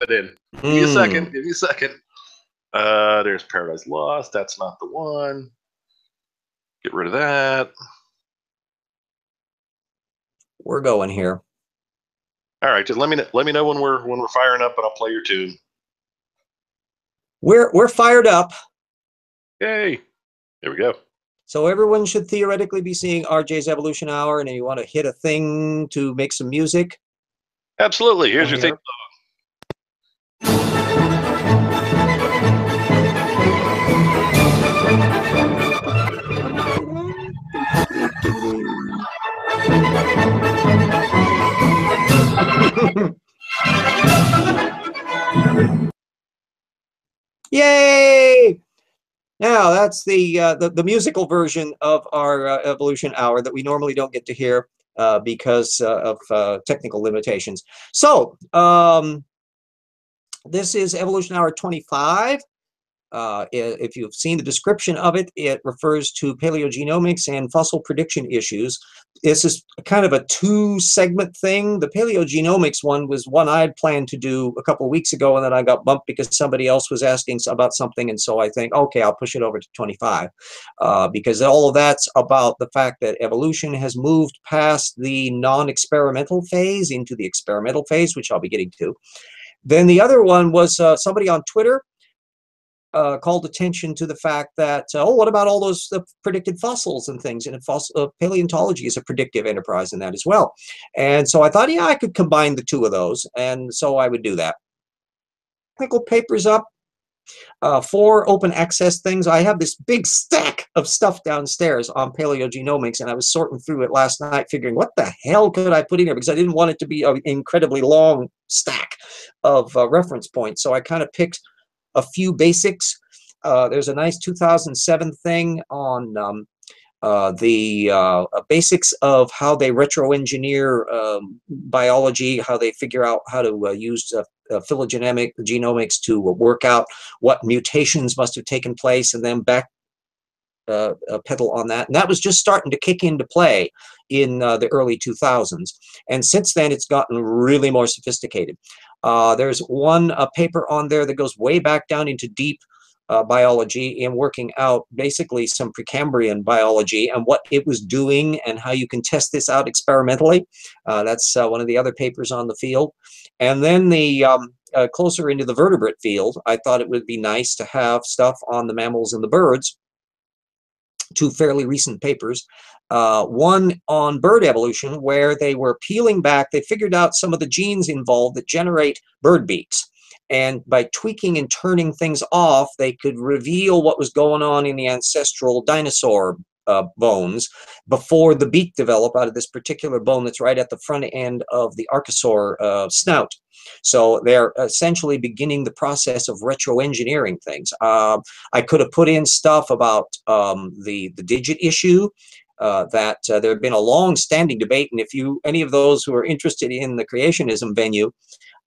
That in. Give me a second. Give me a second. There's Paradise Lost. That's not the one. Get rid of that. We're going here. All right, just let me know when we're firing up, and I'll play your tune. We're fired up. Yay! There we go. So everyone should theoretically be seeing RJ's Evolution Hour, and if you want to hit a thing to make some music. Absolutely. Here's your theme song. Yay! Now that's the musical version of our Evolution Hour that we normally don't get to hear because of technical limitations. So this is Evolution Hour 25. If you've seen the description of it, it refers to paleogenomics and fossil prediction issues. This is kind of a two-segment thing. The paleogenomics one was one I'd planned to do a couple of weeks ago, and then I got bumped because somebody else was asking about something, and so I think, okay, I'll push it over to 25, because all of that's about the fact that evolution has moved past the non-experimental phase into the experimental phase, which I'll be getting to. Then the other one was somebody on Twitter called attention to the fact that, oh, what about all those predicted fossils and things? And paleontology is a predictive enterprise in that as well. And so I thought, yeah, I could combine the two of those. And so I would do that. Technical papers up, 4 open access things. I have this big stack of stuff downstairs on paleogenomics, and I was sorting through it last night, figuring what the hell could I put in here? Because I didn't want it to be an incredibly long stack of reference points. So I kind of picked a few basics. There's a nice 2007 thing on the basics of how they retroengineer biology, how they figure out how to use phylogenomics to work out what mutations must have taken place, and then back pedal on that. And that was just starting to kick into play in the early 2000s. And since then, it's gotten really more sophisticated. There's one paper on there that goes way back down into deep biology and working out basically some Precambrian biology and what it was doing and how you can test this out experimentally. That's one of the other papers on the field. And then the closer into the vertebrate field, I thought it would be nice to have stuff on the mammals and the birds. 2 fairly recent papers. One on bird evolution, where they were peeling back, they figured out some of the genes involved that generate bird beaks. And by tweaking and turning things off, they could reveal what was going on in the ancestral dinosaur bones before the beak developed out of this particular bone that's right at the front end of the archosaur snout. So they're essentially beginning the process of retroengineering things. I could have put in stuff about the digit issue, that there had been a long-standing debate, and if any of those who are interested in the creationism venue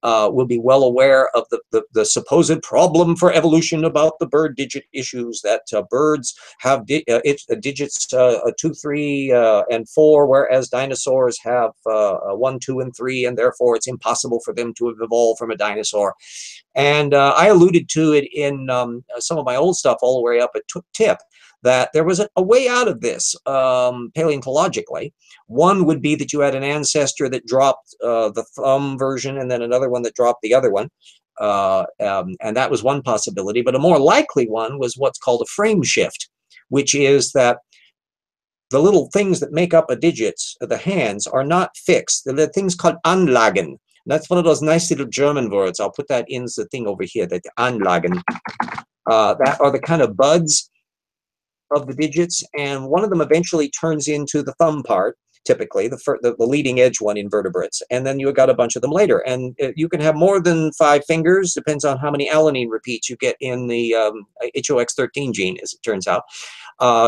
will be well aware of the supposed problem for evolution about the bird digit issues, that birds have digits 2, 3, and 4, whereas dinosaurs have 1, 2, and 3, and therefore it's impossible for them to have evolved from a dinosaur. And I alluded to it in some of my old stuff all the way up at TIP, that there was a way out of this paleontologically. One would be that you had an ancestor that dropped the thumb version and then another one that dropped the other one. And that was one possibility. But a more likely one was what's called a frame shift, which is that the little things that make up a digits, the hands, are not fixed. They're things called Anlagen. That's one of those nice little German words. I'll put that in the thing over here, that Anlagen. That are the kind of buds of the digits, and one of them eventually turns into the thumb part, typically the leading edge one in vertebrates, and then you got a bunch of them later. And you can have more than 5 fingers, depends on how many alanine repeats you get in the HOX13 gene, as it turns out.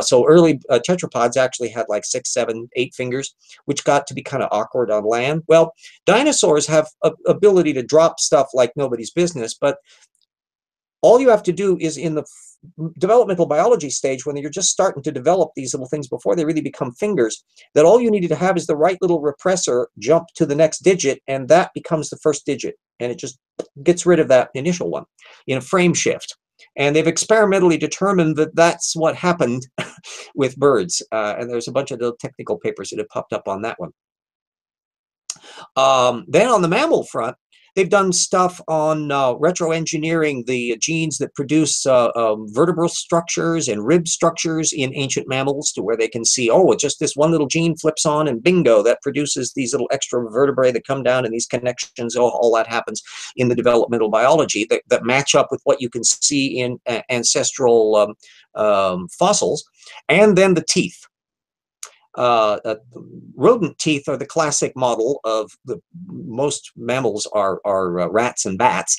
So early tetrapods actually had like 6, 7, 8 fingers, which got to be kind of awkward on land. Well, dinosaurs have a ability to drop stuff like nobody's business, but all you have to do is in the developmental biology stage, when you're just starting to develop these little things before they really become fingers, that all you needed to have is the right little repressor jump to the next digit, and that becomes the first digit, and it just gets rid of that initial one in a frame shift. And they've experimentally determined that that's what happened with birds. And there's a bunch of little technical papers that have popped up on that one. Then on the mammal front, they've done stuff on retroengineering the genes that produce vertebral structures and rib structures in ancient mammals, to where they can see, oh, it's just this one little gene flips on and bingo, that produces these little extra vertebrae that come down, and these connections, all that happens in the developmental biology that match up with what you can see in ancestral fossils. And then the teeth. Rodent teeth are the classic model of most mammals are rats and bats.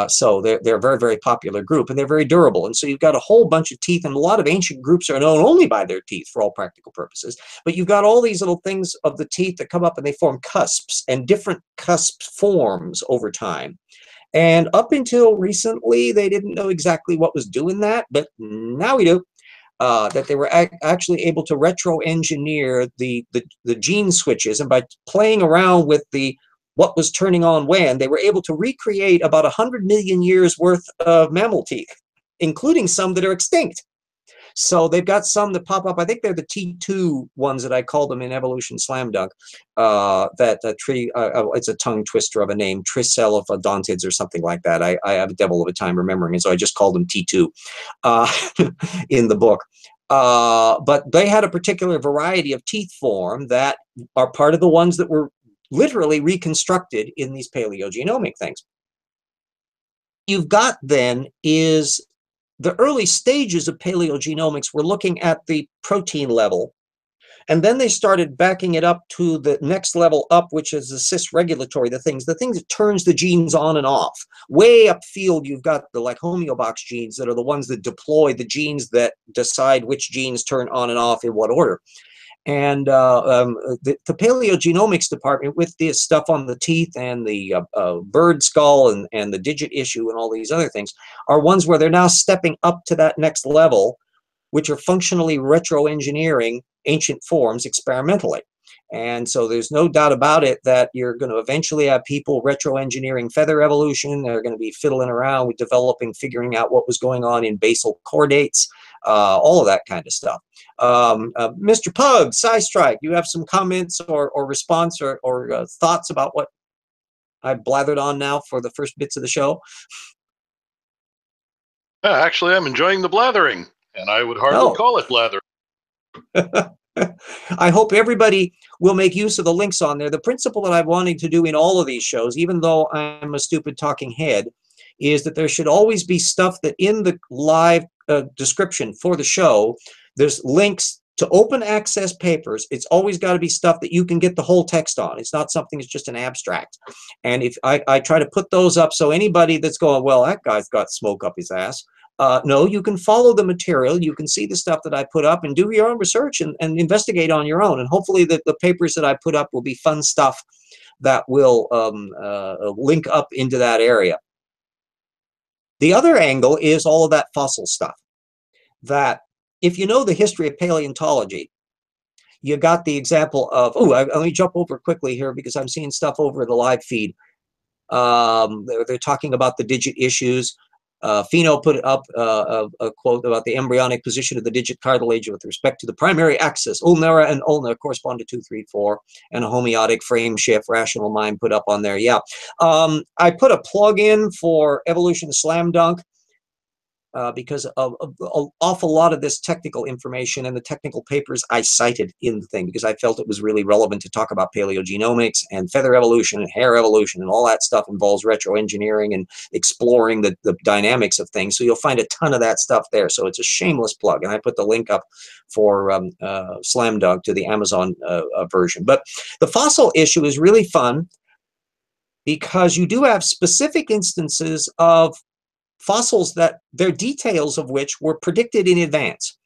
So they're a very, very popular group, and they're very durable. And so you've got a whole bunch of teeth, and a lot of ancient groups are known only by their teeth for all practical purposes. But you've got all these little things of the teeth that come up, and they form cusps, and different cusp forms over time. And up until recently, they didn't know exactly what was doing that, but now we do. That they were actually able to retro-engineer the gene switches, and by playing around with what was turning on when, they were able to recreate about 100 million years worth of mammal teeth, including some that are extinct. So they've got some that pop up. I think they're the T2 ones that I called them in Evolution Slam Dunk. It's a tongue twister of a name, Tricelophidontids or something like that. I have a devil of a time remembering it, so I just called them T2 in the book. But they had a particular variety of teeth form that are part of the ones that were literally reconstructed in these paleogenomic things. You've got then is the early stages of paleogenomics were looking at the protein level, and then they started backing it up to the next level up, which is the cis-regulatory, the things that turns the genes on and off. Way upfield, you've got the like homeobox genes that are the ones that deploy the genes that decide which genes turn on and off in what order. And the paleogenomics department, with this stuff on the teeth and the bird skull and the digit issue and all these other things, are ones where they're now stepping up to that next level, which are functionally retro-engineering ancient forms experimentally. And so there's no doubt about it that you're going to eventually have people retro-engineering feather evolution. They're going to be fiddling around with figuring out what was going on in basal chordates, all of that kind of stuff. Mr. Pug, Strike, you have some comments or response or thoughts about what I've blathered on now for the first bits of the show? Actually, I'm enjoying the blathering, and I would hardly call it blathering. I hope everybody will make use of the links on there. The principle that I'm wanting to do in all of these shows, even though I'm a stupid talking head, is that there should always be stuff that in the live description for the show, there's links to open access papers. It's always got to be stuff that you can get the whole text on. It's not something that's just an abstract. And if I try to put those up, so anybody that's going, well, that guy's got smoke up his ass. No, you can follow the material. You can see the stuff that I put up and do your own research and investigate on your own. And hopefully the papers that I put up will be fun stuff that will link up into that area. The other angle is all of that fossil stuff. That if you know the history of paleontology, you got the example of, let me jump over quickly here because I'm seeing stuff over the live feed. They're talking about the digit issues. Fino put up a quote about the embryonic position of the digit cartilage with respect to the primary axis. Ulnera and ulna correspond to 2, 3, 4, and a homeotic frame shift. Rational Mind put up on there. Yeah, I put a plug in for Evolution Slam Dunk. Because of an awful lot of this technical information and the technical papers I cited in the thing, because I felt it was really relevant to talk about paleogenomics and feather evolution and hair evolution, and all that stuff involves retroengineering and exploring the dynamics of things. So you'll find a ton of that stuff there. So it's a shameless plug. And I put the link up for Slam Dunk to the Amazon version. But the fossil issue is really fun because you do have specific instances of fossils that their details of which were predicted in advance.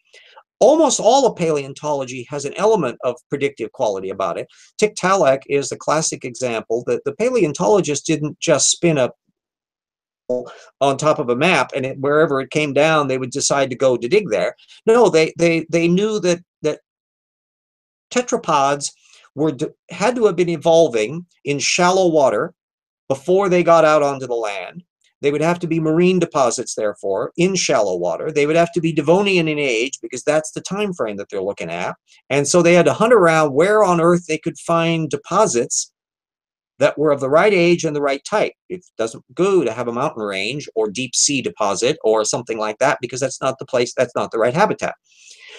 Almost all of paleontology has an element of predictive quality about it. Tiktaalik is the classic example that the paleontologist didn't just spin a on top of a map, and wherever it came down, they would decide to go to dig there. No, they knew that tetrapods had to have been evolving in shallow water before they got out onto the land. They would have to be marine deposits, therefore, in shallow water. They would have to be Devonian in age, because that's the time frame that they're looking at. And so they had to hunt around where on earth they could find deposits that were of the right age and the right type. It doesn't go to have a mountain range or deep sea deposit or something like that, because that's not the place, that's not the right habitat.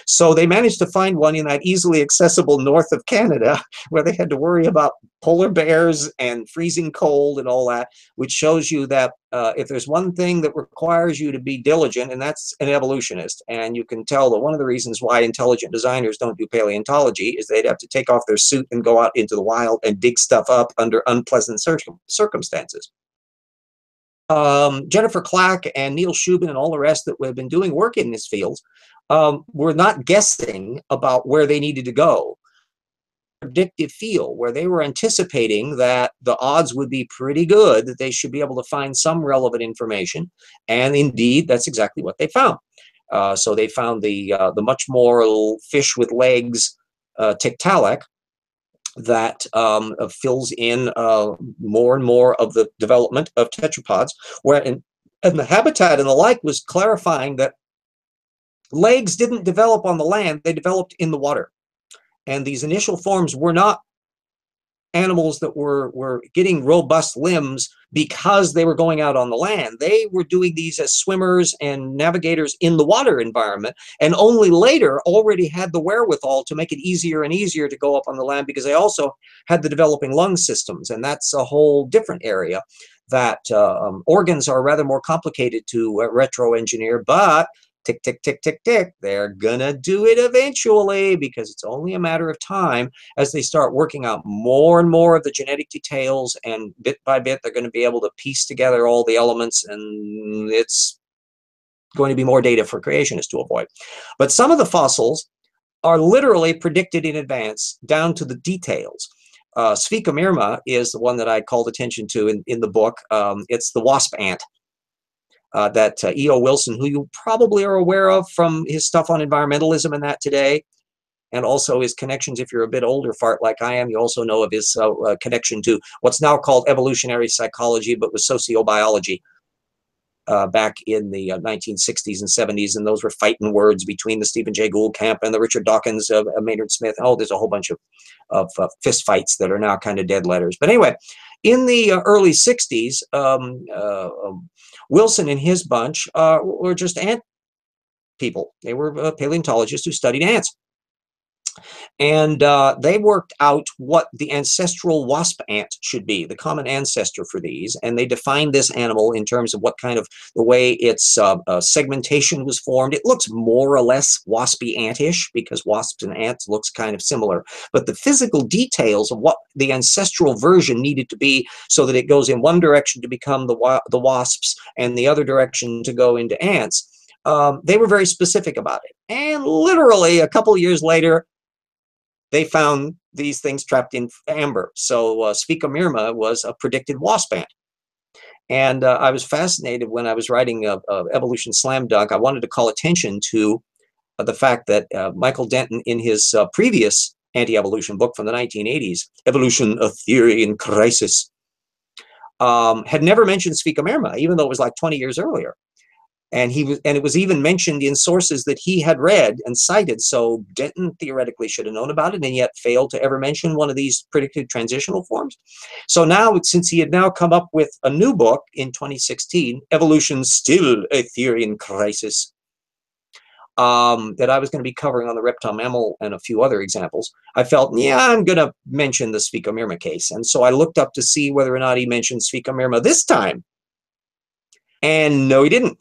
So they managed to find one in that easily accessible north of Canada, where they had to worry about polar bears and freezing cold and all that, which shows you that if there's one thing that requires you to be diligent, and that's an evolutionist. And you can tell that one of the reasons why intelligent designers don't do paleontology is they'd have to take off their suit and go out into the wild and dig stuff up under unpleasant circumstances. Jennifer Clack and Neil Shubin and all the rest that have been doing work in this field were not guessing about where they needed to go. Predictive field, where they were anticipating that the odds would be pretty good that they should be able to find some relevant information, and indeed that's exactly what they found. So they found the much more fish with legs Tiktaalik that fills in more and more of the development of tetrapods, where and the habitat and the like was clarifying that legs didn't develop on the land, they developed in the water. And these initial forms were not animals that were getting robust limbs because they were going out on the land. They were doing these as swimmers and navigators in the water environment, and only later already had the wherewithal to make it easier and easier to go up on the land, because they also had the developing lung systems, and that's a whole different area. That organs are rather more complicated to retro-engineer, but tick, tick, tick, tick, tick, they're gonna do it eventually, because it's only a matter of time as they start working out more and more of the genetic details, and bit by bit they're going to be able to piece together all the elements, and it's going to be more data for creationists to avoid. But some of the fossils are literally predicted in advance down to the details. Sphecomirma is the one that I called attention to in the book. It's the wasp ant. That E.O. Wilson, who you probably are aware of from his stuff on environmentalism and that today, and also his connections, if you're a bit older fart like I am, you also know of his connection to what's now called evolutionary psychology, but was sociobiology back in the 1960s and 70s, and those were fighting words between the Stephen Jay Gould camp and the Richard Dawkins of Maynard Smith. Oh, there's a whole bunch of fist fights that are now kind of dead letters. But anyway, in the early 60s, Wilson and his bunch were just ant people. They were paleontologists who studied ants. And they worked out what the ancestral wasp ant should be, the common ancestor for these. And they defined this animal in terms of what kind of, the way its segmentation was formed. It looks more or less waspy antish, because wasps and ants looks kind of similar. But the physical details of what the ancestral version needed to be, so that it goes in one direction to become the wasps and the other direction to go into ants, they were very specific about it. And literally a couple of years later, they found these things trapped in amber. So Sphecomirma was a predicted wasp ant. And I was fascinated when I was writing Evolution Slam Dunk. I wanted to call attention to the fact that Michael Denton, in his previous anti-evolution book from the 1980s, Evolution, a Theory in Crisis, had never mentioned Sphecomirma, even though it was like 20 years earlier. And it was even mentioned in sources that he had read and cited. So Denton theoretically should have known about it, and yet failed to ever mention one of these predicted transitional forms. So now, since he had now come up with a new book in 2016, Evolution, Still a Theory in Crisis, that I was going to be covering on the reptile mammal and a few other examples, I felt, yeah, I'm going to mention the Sphecomirma case. And so I looked up to see whether or not he mentioned Sphecomirma this time. And no, he didn't.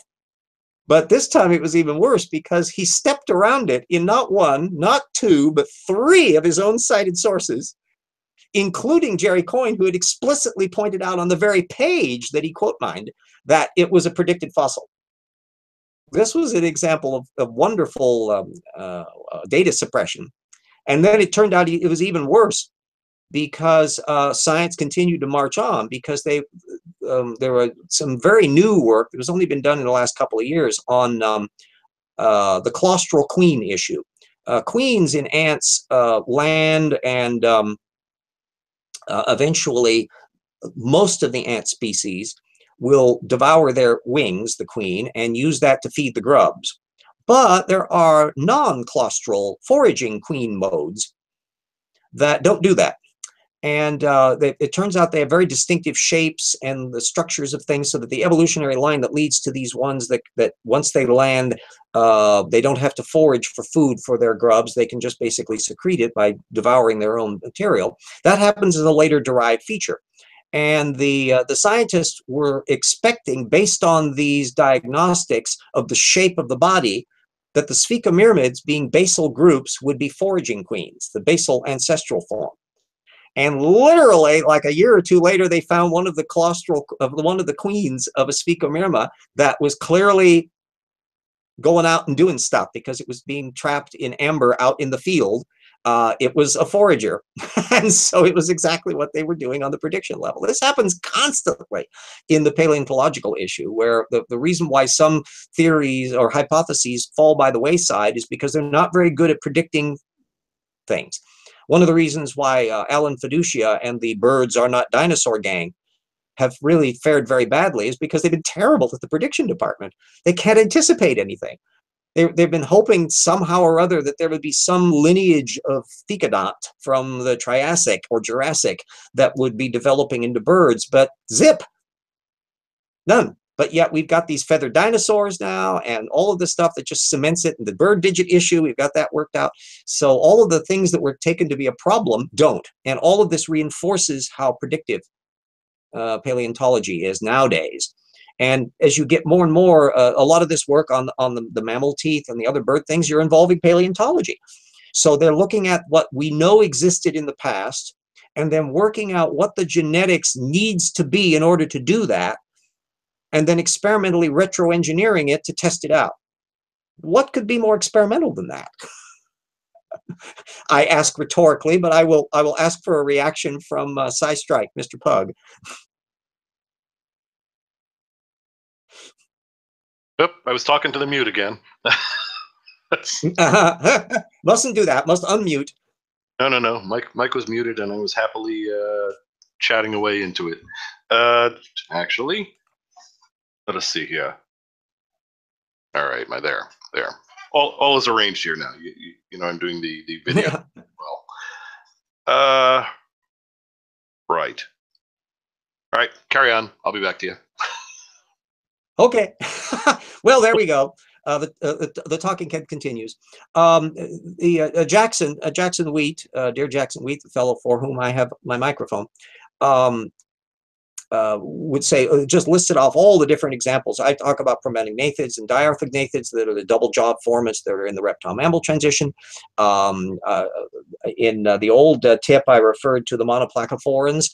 But this time it was even worse, because he stepped around it in not one, not two, but three of his own cited sources, including Jerry Coyne, who had explicitly pointed out on the very page that he quote mined that it was a predicted fossil. This was an example of wonderful data suppression. And then it turned out it was even worse, because science continued to march on, because there were some very new work that was only been done in the last couple of years on the claustral queen issue. Queens in ants land, and eventually most of the ant species will devour their wings, the queen, and use that to feed the grubs. But there are non-claustral foraging queen modes that don't do that. And it turns out they have very distinctive shapes and the structures of things, so that the evolutionary line that leads to these ones that once they land, they don't have to forage for food for their grubs. They can just basically secrete it by devouring their own material. That happens as a later derived feature. And the scientists were expecting, based on these diagnostics of the shape of the body, that the Sphaecomyrmids, being basal groups, would be foraging queens, the basal ancestral form. And literally, like a year or two later, they found one of the queens of a Sphaecomyrma that was clearly going out and doing stuff because it was being trapped in amber out in the field. It was a forager. And so it was exactly what they were doing on the prediction level. This happens constantly in the paleontological issue, where the reason why some theories or hypotheses fall by the wayside is because they're not very good at predicting things. One of the reasons why Alan Fiducia and the Birds Are Not Dinosaur gang have really fared very badly is because they've been terrible at the prediction department. They can't anticipate anything. They've been hoping somehow or other that there would be some lineage of thecodont from the Triassic or Jurassic that would be developing into birds, but zip, none. But yet we've got these feathered dinosaurs now, and all of the stuff that just cements it. And the bird digit issue, we've got that worked out. So all of the things that were taken to be a problem don't. And all of this reinforces how predictive paleontology is nowadays. And as you get more and more, a lot of this work on the mammal teeth and the other bird things, you're involving paleontology. So they're looking at what we know existed in the past, and then working out what the genetics needs to be in order to do that, and then experimentally retroengineering it to test it out. What could be more experimental than that? I ask rhetorically, but I will ask for a reaction from Cy Strike, Mr. Pug. Yep, I was talking to the mute again. Mustn't do that. Must unmute. No. Mike was muted, and I was happily chatting away into it. Actually, let us see here. All right, there. All is arranged here now. You know, I'm doing the video. Well, right. All right, carry on. I'll be back to you. Okay. Well, there we go. The talking continues. Jackson Wheat, dear Jackson Wheat, the fellow for whom I have my microphone, would say, just listed off all the different examples. I talk about prometognaathids and diarthrognathids that are the double-jawed formids that are in the reptile-mammal transition. In the old tip, I referred to the monoplacophorans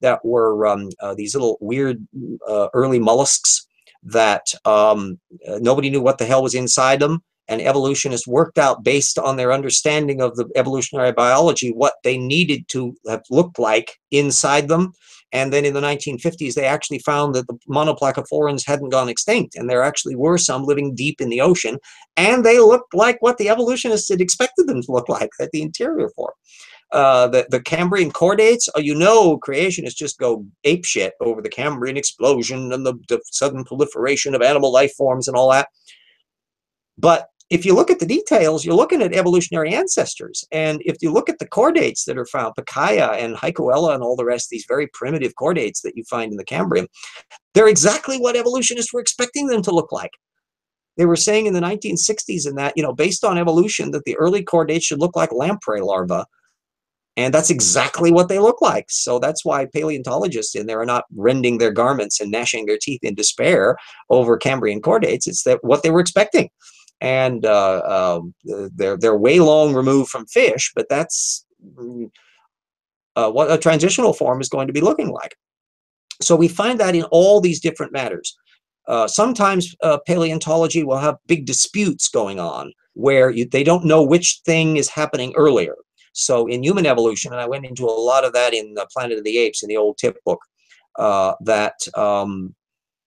that were these little weird early mollusks that nobody knew what the hell was inside them, and evolutionists worked out, based on their understanding of the evolutionary biology, what they needed to have looked like inside them. And then in the 1950s, they actually found that the monoplacophorans hadn't gone extinct, and there actually were some living deep in the ocean, and they looked like what the evolutionists had expected them to look like at the interior form. The Cambrian chordates, you know, creationists just go apeshit over the Cambrian explosion and the sudden proliferation of animal life forms and all that. But if you look at the details, you're looking at evolutionary ancestors. And if you look at the chordates that are found, Pikaia and Hycoella and all the rest, these very primitive chordates that you find in the Cambrian, they're exactly what evolutionists were expecting them to look like. They were saying in the 1960s and that, you know, based on evolution, that the early chordates should look like lamprey larvae. And that's exactly what they look like. So that's why paleontologists in there are not rending their garments and gnashing their teeth in despair over Cambrian chordates. It's that what they were expecting. And they're way long removed from fish, but that's what a transitional form is going to be looking like. So we find that in all these different matters. Sometimes paleontology will have big disputes going on where they don't know which thing is happening earlier. So in human evolution, and I went into a lot of that in Planet of the Apes in the old tip book,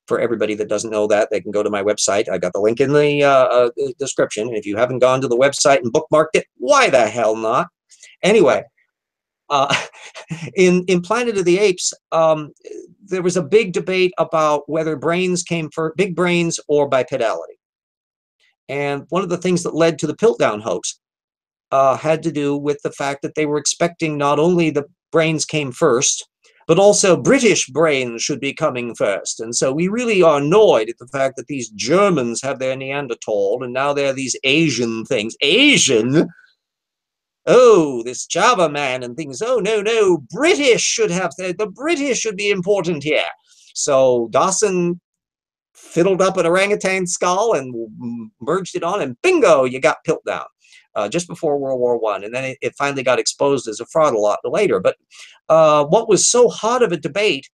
for everybody that doesn't know that, they can go to my website. I got the link in the description. And if you haven't gone to the website and bookmarked it, why the hell not? Anyway, in Planet of the Apes, there was a big debate about whether brains came first, big brains or bipedality. And one of the things that led to the Piltdown hoax had to do with the fact that they were expecting not only the brains came first, but also British brains should be coming first. And so we really are annoyed at the fact that these Germans have their Neanderthal, and now they're these Asian things. Asian? Oh, this Java man and things. Oh, no, no, British should have, the British should be important here. So Dawson fiddled up an orangutan skull and merged it on, and bingo, you got Piltdown. Just before World War I. And then it finally got exposed as a fraud a lot later. But what was so hot of a debate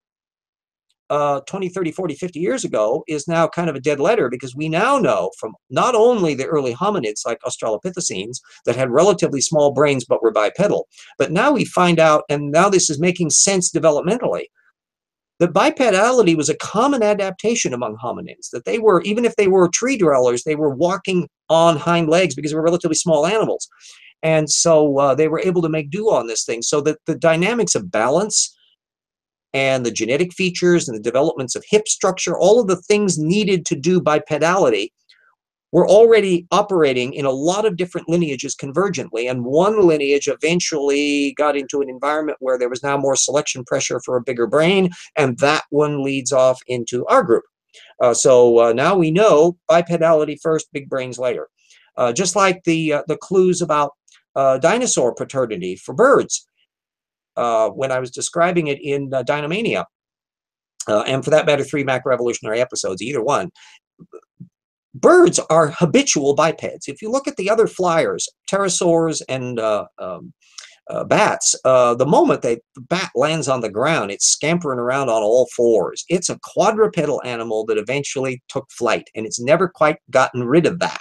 20, 30, 40, 50 years ago is now kind of a dead letter, because we now know from not only the early hominids like Australopithecines that had relatively small brains but were bipedal, but now we find out, and now this is making sense developmentally, that bipedality was a common adaptation among hominids, that they were, even if they were tree dwellers, they were walking on hind legs because they were relatively small animals. And so they were able to make do on this thing, so that the dynamics of balance and the genetic features and the developments of hip structure, all of the things needed to do bipedality, were already operating in a lot of different lineages convergently, and one lineage eventually got into an environment where there was now more selection pressure for a bigger brain, and that one leads off into our group. So now we know bipedality first, big brains later. Just like the clues about dinosaur paternity for birds, when I was describing it in Dinomania, and for that matter, 3 macroevolutionary episodes, either one. Birds are habitual bipeds. If you look at the other flyers, pterosaurs and bats, the moment the bat lands on the ground, it's scampering around on all fours. It's a quadrupedal animal that eventually took flight, and it's never quite gotten rid of that.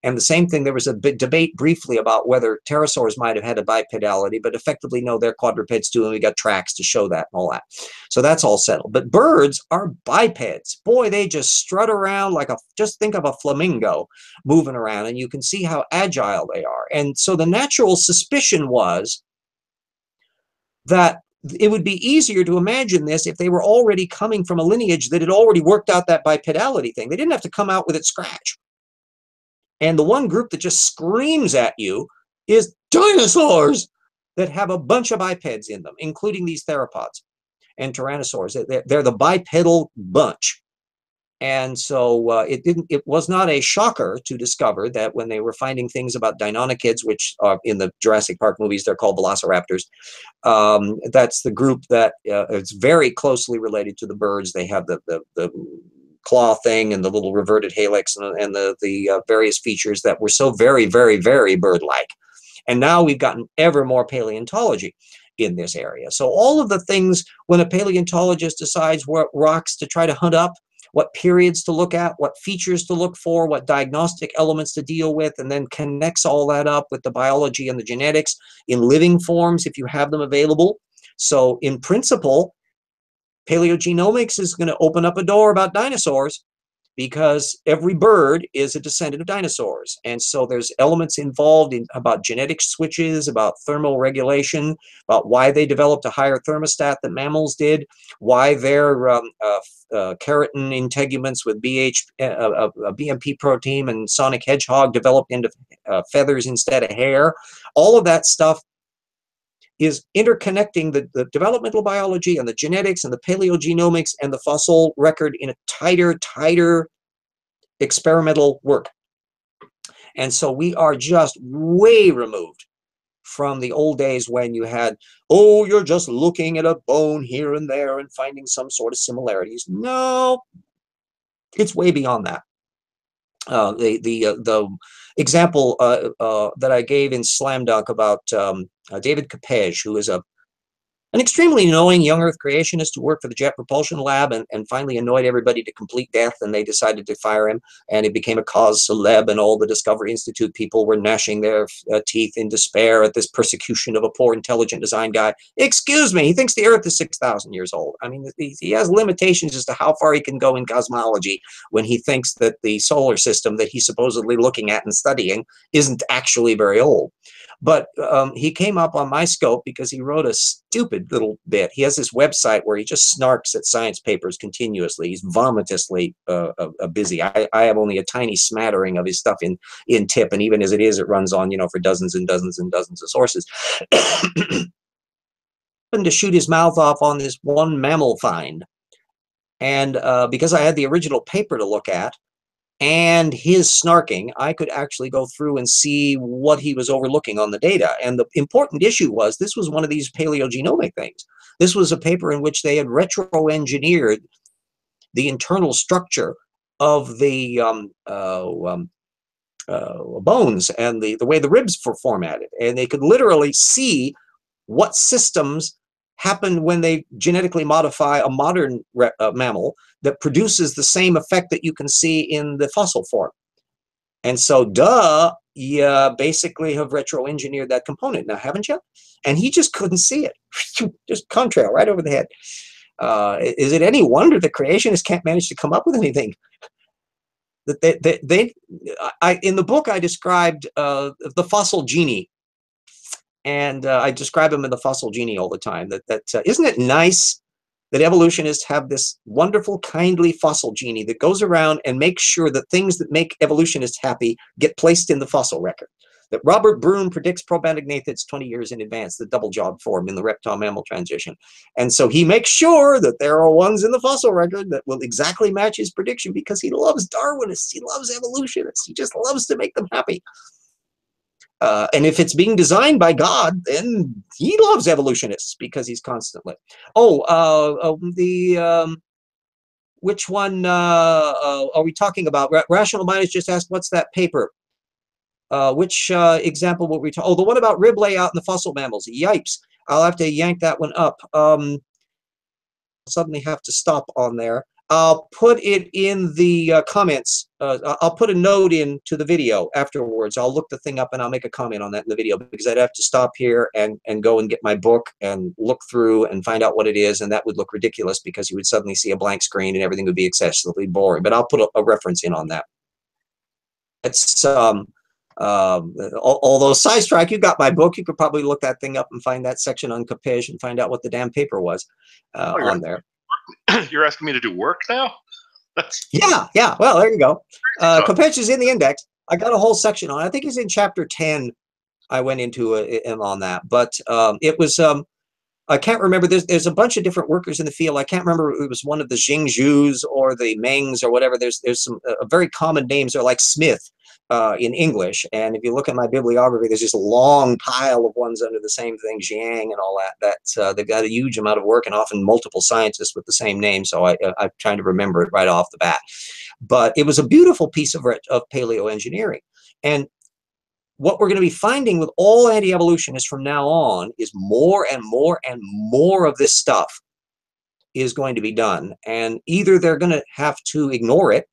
And the same thing, there was a big debate briefly about whether pterosaurs might have had a bipedality, but effectively, no, they're quadrupeds too, and we got tracks to show that and all that. So that's all settled. But birds are bipeds. Boy, they just strut around like just think of a flamingo moving around, and you can see how agile they are. And so the natural suspicion was that it would be easier to imagine this if they were already coming from a lineage that had already worked out that bipedality thing. They didn't have to come out with it scratch. And the one group that just screams at you is dinosaurs that have a bunch of bipeds in them, including these theropods and tyrannosaurs. They're the bipedal bunch. And so it was not a shocker to discover that when they were finding things about Deinonychids, which are in the Jurassic Park movies, they're called velociraptors. That's the group that is very closely related to the birds. They have the claw thing and the little reverted helix and the various features that were so very, very, very bird-like. And now we've gotten ever more paleontology in this area. So all of the things, when a paleontologist decides what rocks to try to hunt up, what periods to look at, what features to look for, what diagnostic elements to deal with, and then connects all that up with the biology and the genetics in living forms if you have them available. So in principle, paleogenomics is going to open up a door about dinosaurs, because every bird is a descendant of dinosaurs. And so there's elements involved in about genetic switches, about thermal regulation, about why they developed a higher thermostat than mammals did, why their keratin integuments with BMP protein and sonic hedgehog developed into feathers instead of hair. All of that stuff is interconnecting the developmental biology and the genetics and the paleogenomics and the fossil record in a tighter experimental work. And so we are just way removed from the old days when you had, oh, you're just looking at a bone here and there and finding some sort of similarities. No, it's way beyond that. The example that I gave in Slam Dunk about David Capege, who is a An extremely annoying young Earth creationist who worked for the Jet Propulsion Lab and finally annoyed everybody to complete death, and they decided to fire him, and it became a cause celeb, and all the Discovery Institute people were gnashing their teeth in despair at this persecution of a poor, intelligent design guy. Excuse me, he thinks the Earth is 6,000 years old. I mean, he has limitations as to how far he can go in cosmology when he thinks that the solar system that he's supposedly looking at and studying isn't actually very old. But he came up on my scope because he wrote a stupid little bit. He has this website where he just snarks at science papers continuously. He's vomitously busy. I have only a tiny smattering of his stuff in tip, and even as it is, it runs on, for dozens and dozens and dozens of sources. Happened to shoot his mouth off on this one mammal find, and because I had the original paper to look at, and his snarking, I could actually go through and see what he was overlooking on the data. And the important issue was this was one of these paleogenomic things. This was a paper in which they had retroengineered the internal structure of the bones and the way the ribs were formatted. And they could literally see what systems happen when they genetically modify a modern mammal that produces the same effect that you can see in the fossil form. And so, you basically have retroengineered that component now, haven't you? And he just couldn't see it. Just contrail right over the head. Is it any wonder the creationists can't manage to come up with anything? In the book, I described the fossil genie. And I describe him in the fossil genie all the time. Isn't it nice that evolutionists have this wonderful, kindly fossil genie that goes around and makes sure that things that make evolutionists happy get placed in the fossil record? That Robert Broom predicts probandognathids 20 years in advance, the double job form in the reptile-mammal transition. And so he makes sure that there are ones in the fossil record that will exactly match his prediction because he loves Darwinists. He loves evolutionists. He just loves to make them happy. And if it's being designed by God, then he loves evolutionists because he's constantly. Which one are we talking about? Rational Mind has just asked, what's that paper? Which example will we talk? Oh, the one about rib layout in the fossil mammals. Yipes. I'll have to yank that one up. Suddenly have to stop on there. I'll put it in the comments. I'll put a note into the video afterwards. I'll look the thing up and I'll make a comment on that in the video because I'd have to stop here and go and get my book and look through and find out what it is, and that would look ridiculous because you would suddenly see a blank screen and everything would be excessively boring. But I'll put a reference in on that. It's although Sidestrike, you got my book, you could probably look that thing up and find that section on Capege and find out what the damn paper was on there. You're asking me to do work now? Yeah. Well, there you go. Capege is in the index. I got a whole section on it. I think he's in chapter 10. I went into him on that, but it was I can't remember. There's a bunch of different workers in the field. I can't remember if it was one of the Jingzhus or the Mengs or whatever. There's some very common names. They're like Smith in English. And if you look at my bibliography, there's just a long pile of ones under the same thing, Jiang and all that. They've got a huge amount of work and often multiple scientists with the same name. So I'm trying to remember it right off the bat. But it was a beautiful piece of paleoengineering. And what we're going to be finding with all anti-evolutionists from now on is more and more and more of this stuff is going to be done. And either they're going to have to ignore it,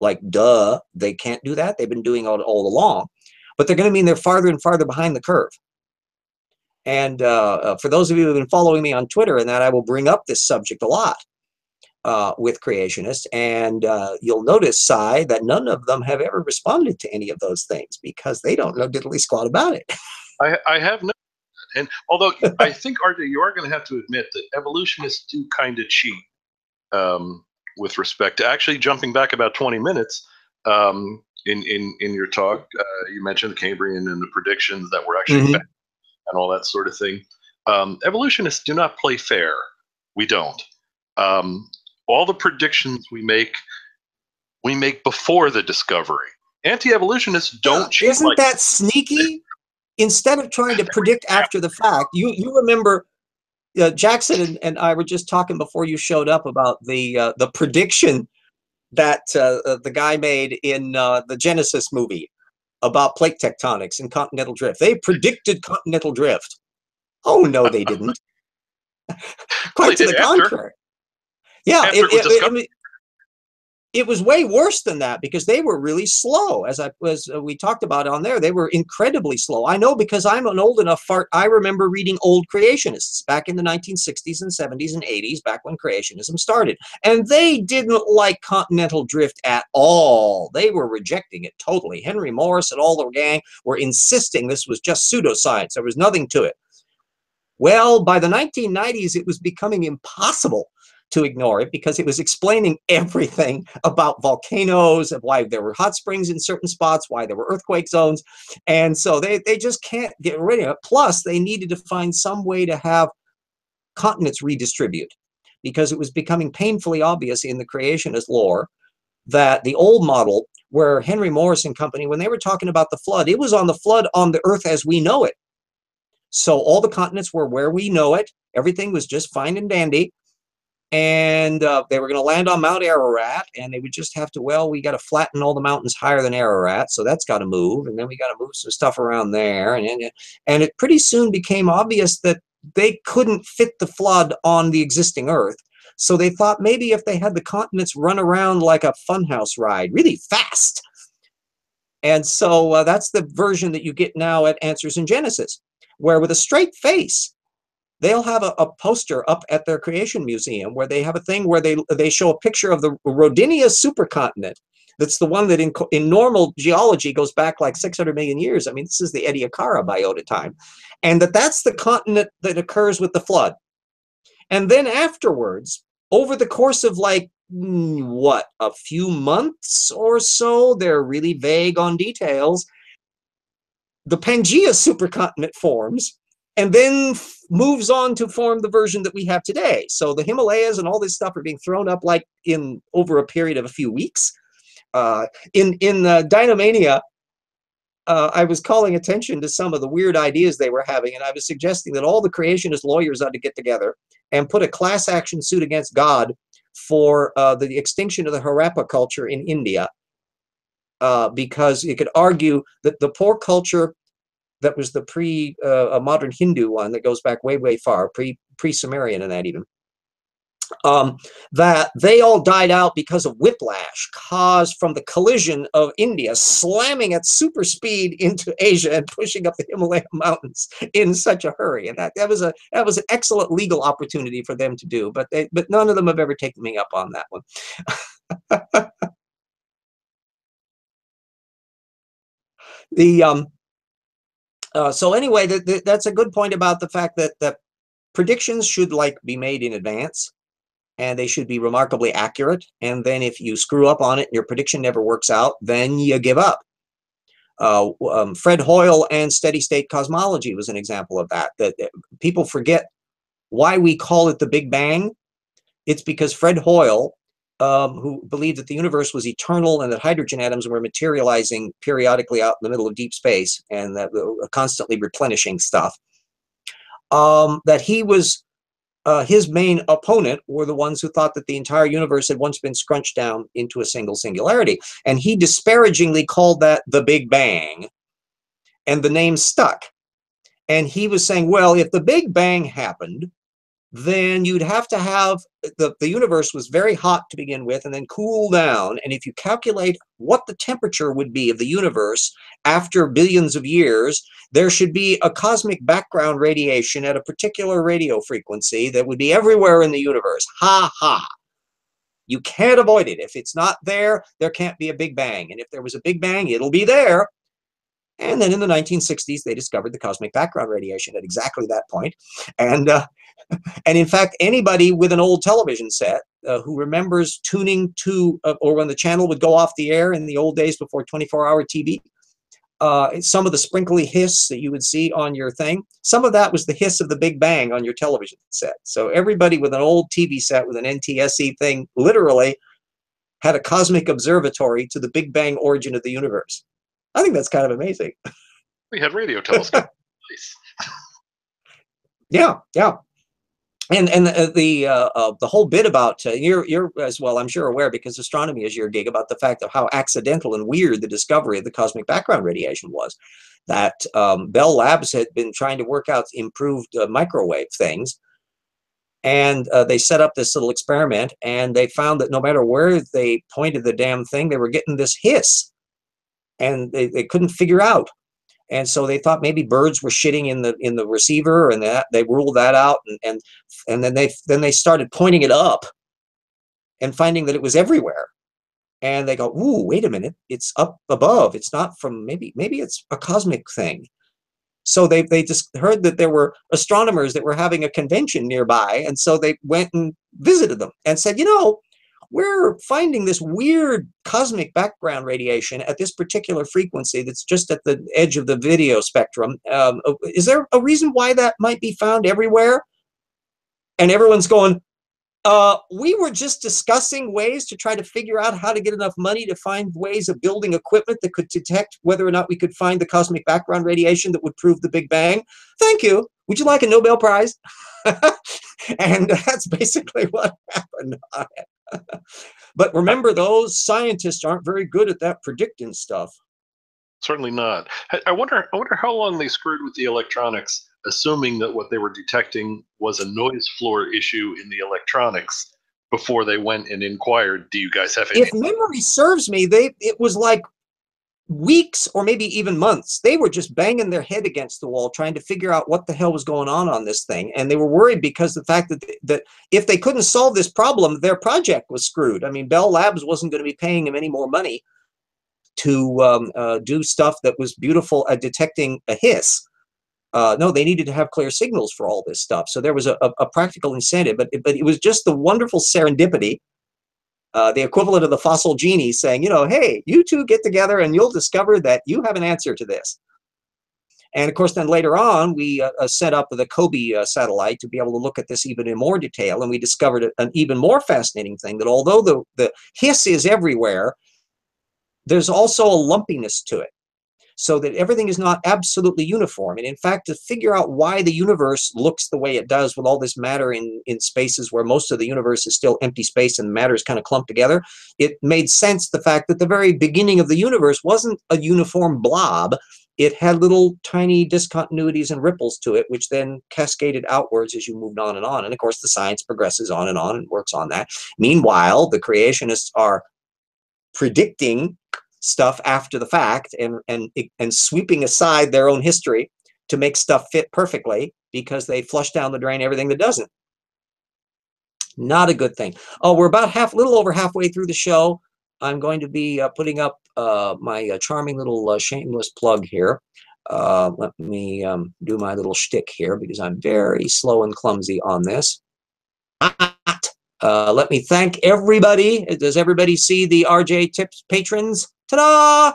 like, duh, they can't do that. They've been doing it all along. But they're going to mean they're farther and farther behind the curve. And for those of you who have been following me on Twitter and that, I will bring up this subject a lot with creationists. And you'll notice, Cy, that none of them have ever responded to any of those things because they don't know diddly squat about it. I have no. And although I think, RJ, you are going to have to admit that evolutionists do kind of cheat with respect to actually jumping back about 20 minutes in your talk. You mentioned the Cambrian and the predictions that were actually and all that sort of thing. Evolutionists do not play fair. We don't. All the predictions we make before the discovery. Anti-evolutionists don't cheat. Isn't that sneaky? Instead of trying to predict after the fact, you remember Jackson and I were just talking before you showed up about the prediction that the guy made in the Genesis movie about plate tectonics and continental drift. They predicted continental drift. Oh, no, they didn't. Well, they Quite to did the after. contrary. Yeah, After it was discovered. it was way worse than that because they were really slow. As we talked about on there, they were incredibly slow. I know because I'm an old enough fart. I remember reading old creationists back in the 1960s and 70s and 80s, back when creationism started. And they didn't like continental drift at all. They were rejecting it totally. Henry Morris and all the gang were insisting this was just pseudoscience. There was nothing to it. Well, by the 1990s, it was becoming impossible to ignore it because it was explaining everything about volcanoes and why there were hot springs in certain spots, why there were earthquake zones. And so they just can't get rid of it. Plus, they needed to find some way to have continents redistribute because it was becoming painfully obvious in the creationist lore that the old model where Henry Morris and company, when they were talking about the flood, it was on the flood on the earth as we know it. So all the continents were where we know it. Everything was just fine and dandy. And they were going to land on Mount Ararat, and they would just have to, well, we got to flatten all the mountains higher than Ararat, so that's got to move, and then we got to move some stuff around there, and it pretty soon became obvious that they couldn't fit the flood on the existing Earth. So they thought maybe if they had the continents run around like a funhouse ride, really fast. And so that's the version that you get now at Answers in Genesis, where with a straight face, they'll have a poster up at their creation museum where they have a thing where they show a picture of the Rodinia supercontinent. That's the one that in normal geology goes back like 600 million years. I mean, this is the Ediacara biota time. And that's the continent that occurs with the flood. And then afterwards, over the course of like, what, a few months or so, they're really vague on details, the Pangaea supercontinent forms and then moves on to form the version that we have today. So the Himalayas and all this stuff are being thrown up like in over a period of a few weeks. In Dynamania, I was calling attention to some of the weird ideas they were having, and I was suggesting that all the creationist lawyers ought to get together and put a class action suit against God for the extinction of the Harappa culture in India, because you could argue that the poor culture that was the modern Hindu one that goes back way, way far, pre-Sumerian and that even, that they all died out because of whiplash caused from the collision of India slamming at super speed into Asia and pushing up the Himalaya mountains in such a hurry. And that was an excellent legal opportunity for them to do, but none of them have ever taken me up on that one. So anyway, that's a good point about the fact that predictions should be made in advance, and they should be remarkably accurate. And then if you screw up on it and your prediction never works out, then you give up. Fred Hoyle and steady state cosmology was an example of that. That people forget why we call it the Big Bang. It's because Fred Hoyle, who believed that the universe was eternal and that hydrogen atoms were materializing periodically out in the middle of deep space and that constantly replenishing stuff, that he was, his main opponent were the ones who thought that the entire universe had once been scrunched down into a single singularity. And he disparagingly called that the Big Bang, and the name stuck. And he was saying, well, if the Big Bang happened, then you'd have to have, the universe was very hot to begin with and then cool down. And if you calculate what the temperature would be of the universe after billions of years, there should be a cosmic background radiation at a particular radio frequency that would be everywhere in the universe. Ha ha. You can't avoid it. If it's not there, there can't be a Big Bang. And if there was a Big Bang, it'll be there. And then in the 1960s, they discovered the cosmic background radiation at exactly that point. And in fact, anybody with an old television set who remembers tuning to, or when the channel would go off the air in the old days before 24-hour TV, some of the sprinkly hiss that you would see on your thing, some of that was the hiss of the Big Bang on your television set. So everybody with an old TV set with an NTSC thing literally had a cosmic observatory to the Big Bang origin of the universe. I think that's kind of amazing. We had radio telescopes. Yeah, yeah. And the whole bit about you're as well, I'm sure, aware, because astronomy is your gig, about the fact of how accidental and weird the discovery of the cosmic background radiation was. That Bell Labs had been trying to work out improved microwave things, And they set up this little experiment, and they found that no matter where they pointed the damn thing, they were getting this hiss, and they couldn't figure out. And so they thought maybe birds were shitting in the receiver, and that they ruled that out. And then they started pointing it up and finding that it was everywhere. And they go, "Ooh, wait a minute! It's up above. It's not from maybe it's a cosmic thing." So they just heard that there were astronomers that were having a convention nearby, and so they went and visited them and said, we're finding this weird cosmic background radiation at this particular frequency that's just at the edge of the video spectrum. Is there a reason why that might be found everywhere? And everyone's going, we were just discussing ways to try to figure out how to get enough money to find ways of building equipment that could detect whether or not we could find the cosmic background radiation that would prove the Big Bang. Thank you. Would you like a Nobel Prize? And that's basically what happened. But remember, those scientists aren't very good at that predicting stuff. Certainly not. I wonder how long they screwed with the electronics, assuming that what they were detecting was a noise floor issue in the electronics before they went and inquired, do you guys have any? If memory serves me, it was like weeks or maybe even months. They were just banging their head against the wall trying to figure out what the hell was going on this thing. And they were worried because the fact that if they couldn't solve this problem, their project was screwed. I mean, Bell Labs wasn't going to be paying them any more money to do stuff that was beautiful at detecting a hiss. No, they needed to have clear signals for all this stuff. So there was a practical incentive, but it was just the wonderful serendipity, the equivalent of the fossil genie saying, hey, you two get together and you'll discover that you have an answer to this. And of course, then later on, we set up the COBE satellite to be able to look at this even in more detail. And we discovered an even more fascinating thing, that although the hiss is everywhere, there's also a lumpiness to it, so that everything is not absolutely uniform. And in fact, to figure out why the universe looks the way it does with all this matter in spaces where most of the universe is still empty space and matter is kind of clumped together, it made sense, the fact that the very beginning of the universe wasn't a uniform blob. It had little tiny discontinuities and ripples to it, which then cascaded outwards as you moved on and on. And of course, the science progresses on and works on that. Meanwhile, the creationists are predicting stuff after the fact and sweeping aside their own history to make stuff fit perfectly, because they flush down the drain everything that doesn't. Not a good thing. Oh, we're about little over halfway through the show. I'm going to be putting up my charming little shameless plug here. Let me do my little shtick here, because I'm very slow and clumsy on this. Let me thank everybody. Does everybody see the RJ Tips patrons? Ta-da!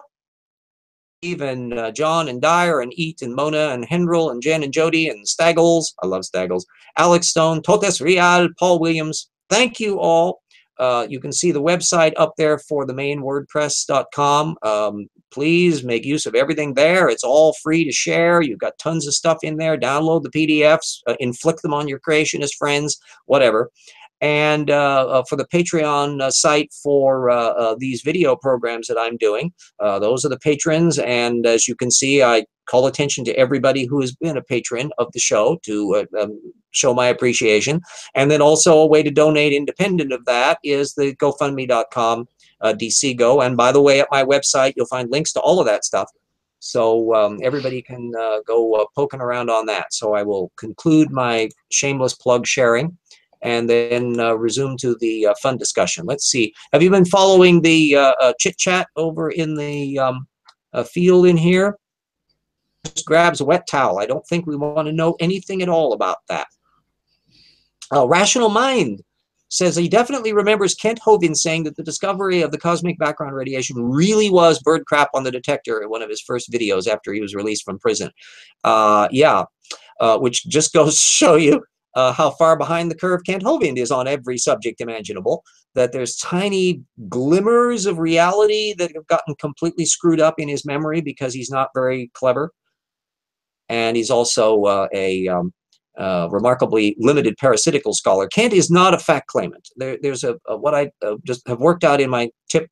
Even John and Dyer and Eat and Mona and Hendril and Jen and Jody and Staggles. I love Staggles. Alex Stone, Totes Real, Paul Williams. Thank you all. You can see the website up there for the main WordPress.com. Please make use of everything there. It's all free to share. You've got tons of stuff in there. Download the PDFs, inflict them on your creationist friends, whatever. And for the Patreon site for these video programs that I'm doing, those are the patrons. And as you can see, I call attention to everybody who has been a patron of the show to show my appreciation. And then also a way to donate independent of that is the GoFundMe.com DC Go. And by the way, at my website, you'll find links to all of that stuff. So everybody can go poking around on that. So I will conclude my shameless plug sharing and then resume to the fun discussion. Let's see. Have you been following the chit-chat over in the field in here? Just grabs a wet towel. I don't think we want to know anything at all about that. Rational Mind says he definitely remembers Kent Hovind saying that the discovery of the cosmic background radiation really was bird crap on the detector in one of his first videos after he was released from prison. Yeah, which just goes to show you how far behind the curve Kent Hovind is on every subject imaginable, that there's tiny glimmers of reality that have gotten completely screwed up in his memory because he's not very clever. And he's also a remarkably limited parasitical scholar. Kent is not a fact claimant. There's what I just have worked out in my TIP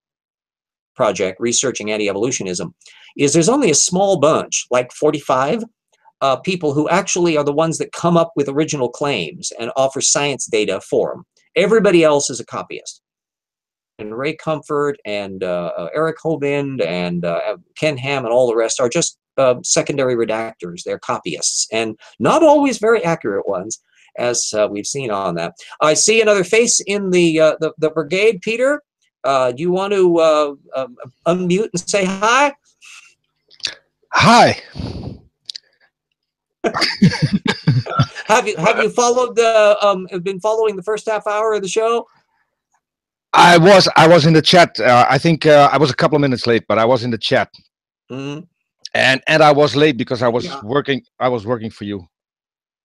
project, researching anti-evolutionism, is there's only a small bunch, like 45, people who actually are the ones that come up with original claims and offer science data for them. Everybody else is a copyist. And Ray Comfort and Eric Hovind and Ken Ham and all the rest are just secondary redactors. They're copyists, and not always very accurate ones, as we've seen on that. I see another face in the brigade. Peter, do you want to unmute and say hi? Hi. Have you followed been following the first half hour of the show? I was in the chat. I think I was a couple of minutes late, but I was in the chat. Mm-hmm. And I was late because I was Yeah. working. I was working for you,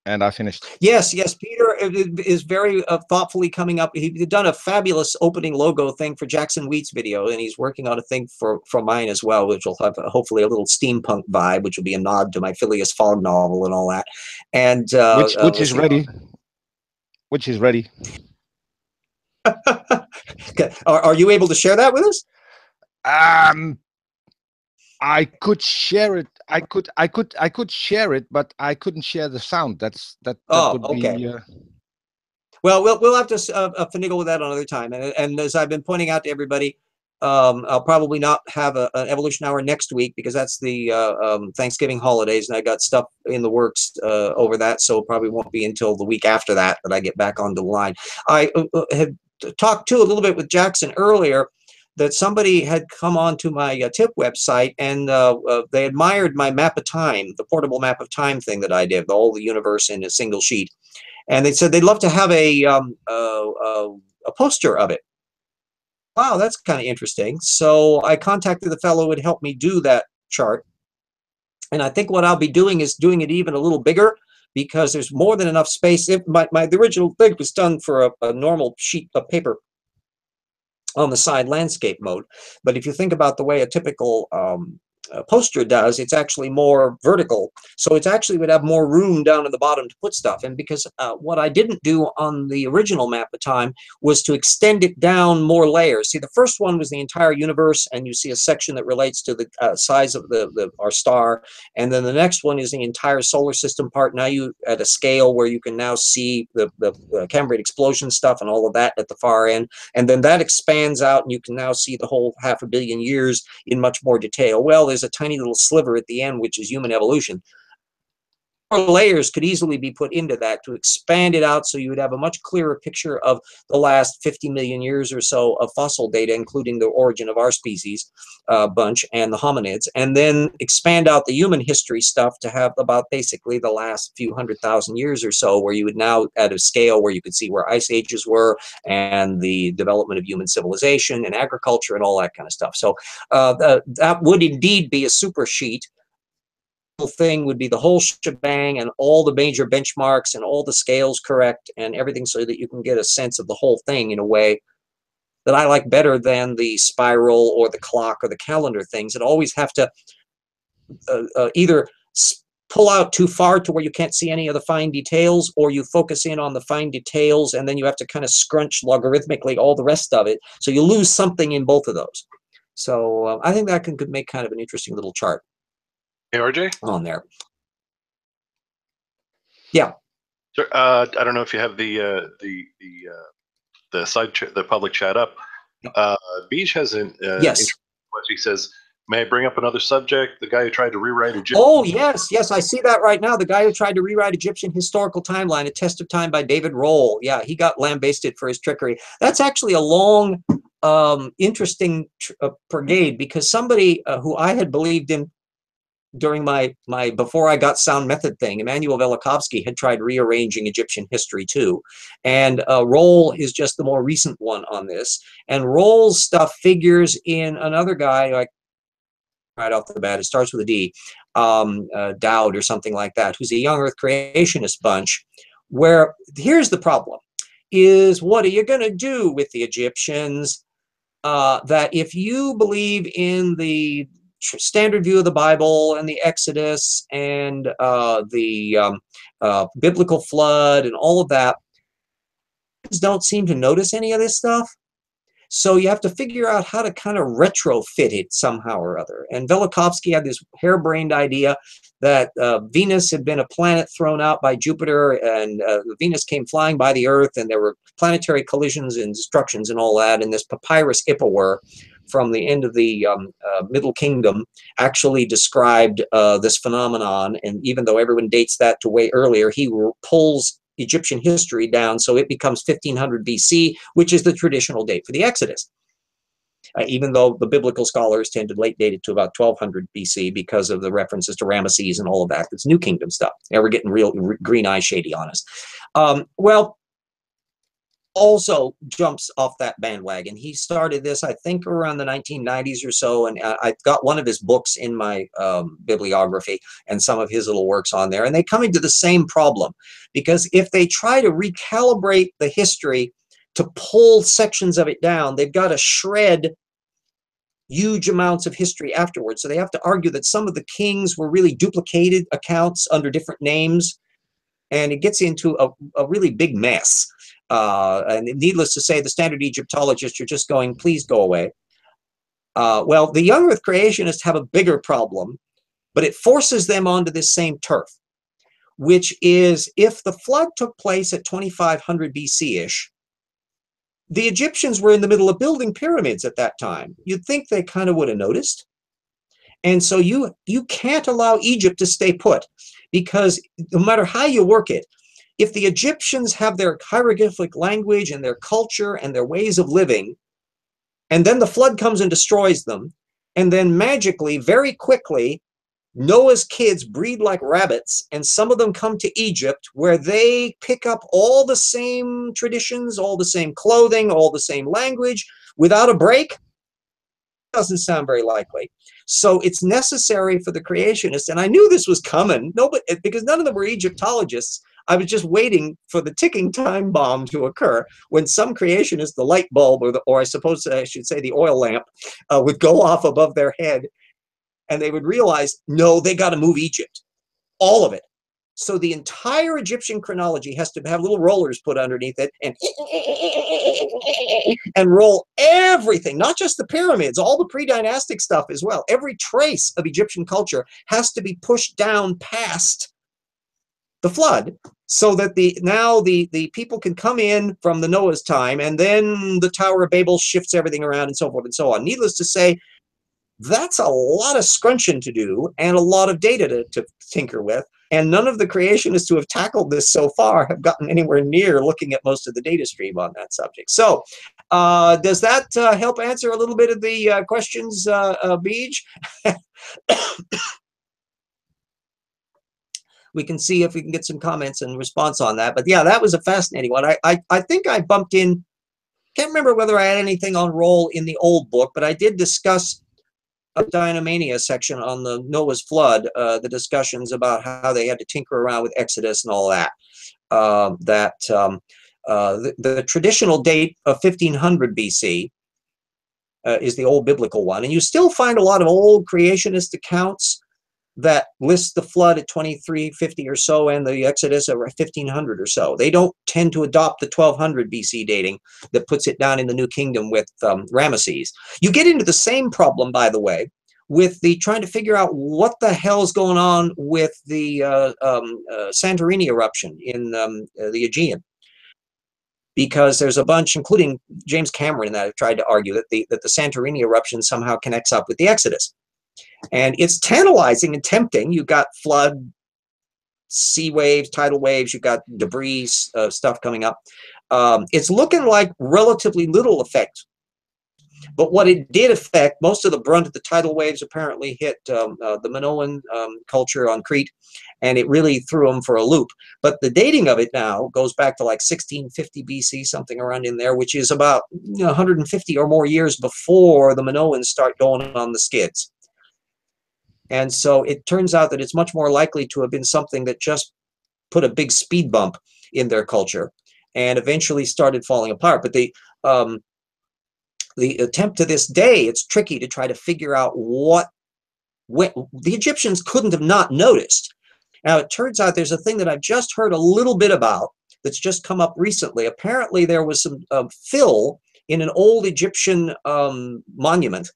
and I finished. Yes, Peter is very thoughtfully coming up. He's done a fabulous opening logo thing for Jackson Wheat's video, and he's working on a thing for mine as well, which will have hopefully a little steampunk vibe, which will be a nod to my Phileas Fogg novel and all that. And Which is ready. Which is ready. Are you able to share that with us? I could share it. I could share it, but I couldn't share the sound. That would okay. be. Well, we'll have to finagle with that another time. And as I've been pointing out to everybody, I'll probably not have an evolution hour next week because that's the Thanksgiving holidays, and I got stuff in the works over that. So it probably won't be until the week after that I get back on the line. I had talked to a little bit with Jackson earlier that somebody had come onto my tip website and they admired my map of time, the portable map of time thing that I did, all the universe in a single sheet. And they said they'd love to have a poster of it. Wow, that's kind of interesting. So I contacted the fellow who would help me do that chart. And I think what I'll be doing is doing it even a little bigger because there's more than enough space. The original thing was done for a normal sheet of paper on the side landscape mode. But if you think about the way a typical poster does, it's actually more vertical. So it actually would have more room down at the bottom to put stuff in, because what I didn't do on the original map of time was to extend it down more layers. See, the first one was the entire universe, and you see a section that relates to the size of our star. And then the next one is the entire solar system part. Now you at a scale where you can now see the Cambrian explosion stuff and all of that at the far end. And then that expands out, and you can now see the whole 500 million years in much more detail. Well, there's a tiny little sliver at the end, which is human evolution. More layers could easily be put into that to expand it out so you would have a much clearer picture of the last 50 million years or so of fossil data, including the origin of our species bunch and the hominids, and then expand out the human history stuff to have about basically the last few 100,000 years or so, where you would now at a scale where you could see where ice ages were and the development of human civilization and agriculture and all that kind of stuff. So that would indeed be a super sheet. Thing would be the whole shebang and all the major benchmarks and all the scales correct and everything, so that you can get a sense of the whole thing in a way that I like better than the spiral or the clock or the calendar things that always have to either pull out too far to where you can't see any of the fine details, or you focus in on the fine details and then you have to kind of scrunch logarithmically all the rest of it, so you lose something in both of those. So I think that could make kind of an interesting little chart. Hey, RJ? On there. Yeah. Sir, I don't know if you have the public chat up. Beach has an yes. He says, "May I bring up another subject? The guy who tried to rewrite Egyptian." Oh yes, I see that right now. The guy who tried to rewrite Egyptian historical timeline, A Test of Time by David Rohl. Yeah, he got lambasted for his trickery. That's actually a long, interesting brigade, because somebody who I had believed in during my before I got sound method thing, Immanuel Velikovsky, had tried rearranging Egyptian history too, and Rohl is just the more recent one on this. And Rohl's stuff figures in another guy, like right off the bat, it starts with a D, Dowd or something like that, who's a young Earth creationist bunch. Where here's the problem: is what are you going to do with the Egyptians? That if you believe in the standard view of the Bible and the Exodus and the biblical flood and all of that, don't seem to notice any of this stuff. So you have to figure out how to kind of retrofit it somehow or other. And Velikovsky had this harebrained idea that Venus had been a planet thrown out by Jupiter, and Venus came flying by the Earth, and there were planetary collisions and destructions and all that. And this papyrus Ippawur from the end of the Middle Kingdom actually described this phenomenon. And even though everyone dates that to way earlier, he pulls Egyptian history down so it becomes 1500 BC, which is the traditional date for the Exodus. Even though the biblical scholars tend to late date it to about 1200 BC because of the references to Ramesses and all of that. It's New Kingdom stuff. Yeah, we're getting real green eye shady on us. Well, also jumps off that bandwagon. He started this, I think, around the 1990s or so, and I've got one of his books in my bibliography and some of his little works on there, and they come into the same problem, because if they try to recalibrate the history to pull sections of it down, they've got to shred huge amounts of history afterwards. So they have to argue that some of the kings were really duplicated accounts under different names, and it gets into a really big mess. And needless to say, the standard Egyptologists are just going, please go away. Well, the young earth creationists have a bigger problem, but it forces them onto this same turf, which is, if the flood took place at 2500 BC-ish, the Egyptians were in the middle of building pyramids at that time. You'd think they kind of would have noticed. And so you can't allow Egypt to stay put, because no matter how you work it, if the Egyptians have their hieroglyphic language and their culture and their ways of living, and then the flood comes and destroys them, and then magically, very quickly, Noah's kids breed like rabbits, and some of them come to Egypt, where they pick up all the same traditions, all the same clothing, all the same language, without a break, doesn't sound very likely. So it's necessary for the creationists, and I knew this was coming, because none of them were Egyptologists. I was just waiting for the ticking time bomb to occur, when some creationist, the light bulb, or I suppose I should say the oil lamp, would go off above their head, and they would realize, no, they got to move Egypt, all of it. So the entire Egyptian chronology has to have little rollers put underneath it and roll everything, not just the pyramids, all the pre-dynastic stuff as well. Every trace of Egyptian culture has to be pushed down past the flood, so that now the people can come in from the Noah's time, and then the Tower of Babel shifts everything around, and so forth and so on. Needless to say, that's a lot of scrunching to do and a lot of data to tinker with. And none of the creationists who have tackled this so far have gotten anywhere near looking at most of the data stream on that subject. So does that help answer a little bit of the questions, Beej? We can see if we can get some comments and response on that. But yeah, that was a fascinating one. I think I bumped in, can't remember whether I had anything on roll in the old book, but I did discuss a Dynamania section on the Noah's flood, the discussions about how they had to tinker around with Exodus and all that. The traditional date of 1500 BC is the old biblical one. And you still find a lot of old creationist accounts that list the flood at 2350 or so and the Exodus at 1500 or so. They don't tend to adopt the 1200 BC dating that puts it down in the New Kingdom with Ramesses. You get into the same problem, by the way, with the trying to figure out what the hell's going on with the Santorini eruption in the Aegean. Because there's a bunch, including James Cameron, that have tried to argue that the Santorini eruption somehow connects up with the Exodus. And it's tantalizing and tempting. You've got flood, sea waves, tidal waves, you've got debris stuff coming up. It's looking like relatively little effect. But what it did affect, most of the brunt of the tidal waves apparently hit the Minoan culture on Crete, and it really threw them for a loop. But the dating of it now goes back to like 1650 BC, something around in there, which is about 150 or more years before the Minoans start going on the skids. And so it turns out that it's much more likely to have been something that just put a big speed bump in their culture and eventually started falling apart. But the attempt to this day, it's tricky to try to figure out what the Egyptians couldn't have not noticed. Now, it turns out there's a thing that I've just heard a little bit about that's just come up recently. Apparently, there was some fill in an old Egyptian monument.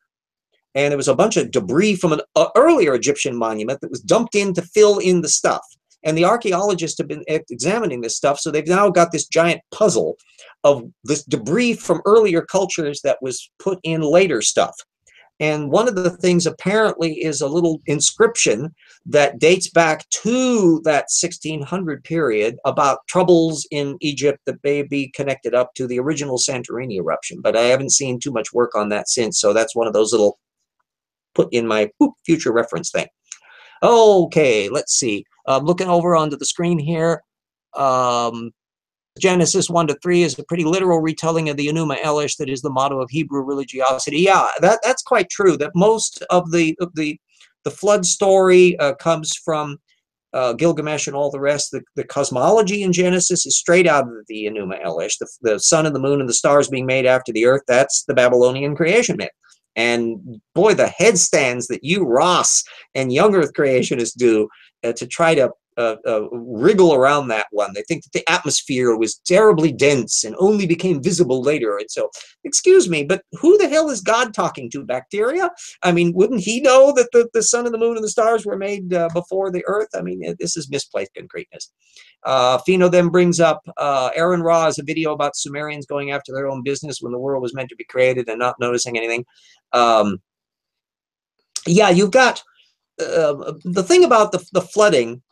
And there was a bunch of debris from an earlier Egyptian monument that was dumped in to fill in the stuff. And the archaeologists have been examining this stuff, so they've now got this giant puzzle of this debris from earlier cultures that was put in later stuff. And one of the things apparently is a little inscription that dates back to that 1600 period about troubles in Egypt that may be connected up to the original Santorini eruption. But I haven't seen too much work on that since, so that's one of those little put in my future reference thing. Okay, let's see. Looking over onto the screen here. Genesis 1-3 is a pretty literal retelling of the Enuma Elish that is the motto of Hebrew religiosity. Yeah, that's quite true. That most of the flood story comes from Gilgamesh and all the rest. The cosmology in Genesis is straight out of the Enuma Elish. The sun and the moon and the stars being made after the earth, that's the Babylonian creation myth. And boy, the headstands that you Ross and young earth creationists do to try to wriggle around that one. They think that the atmosphere was terribly dense and only became visible later. And so, excuse me, but who the hell is God talking to? Bacteria? I mean, wouldn't he know that the sun and the moon and the stars were made before the earth? I mean, this is misplaced concreteness. Fino then brings up Aaron Ra as a video about Sumerians going after their own business when the world was meant to be created and not noticing anything. Yeah, you've got the thing about the flooding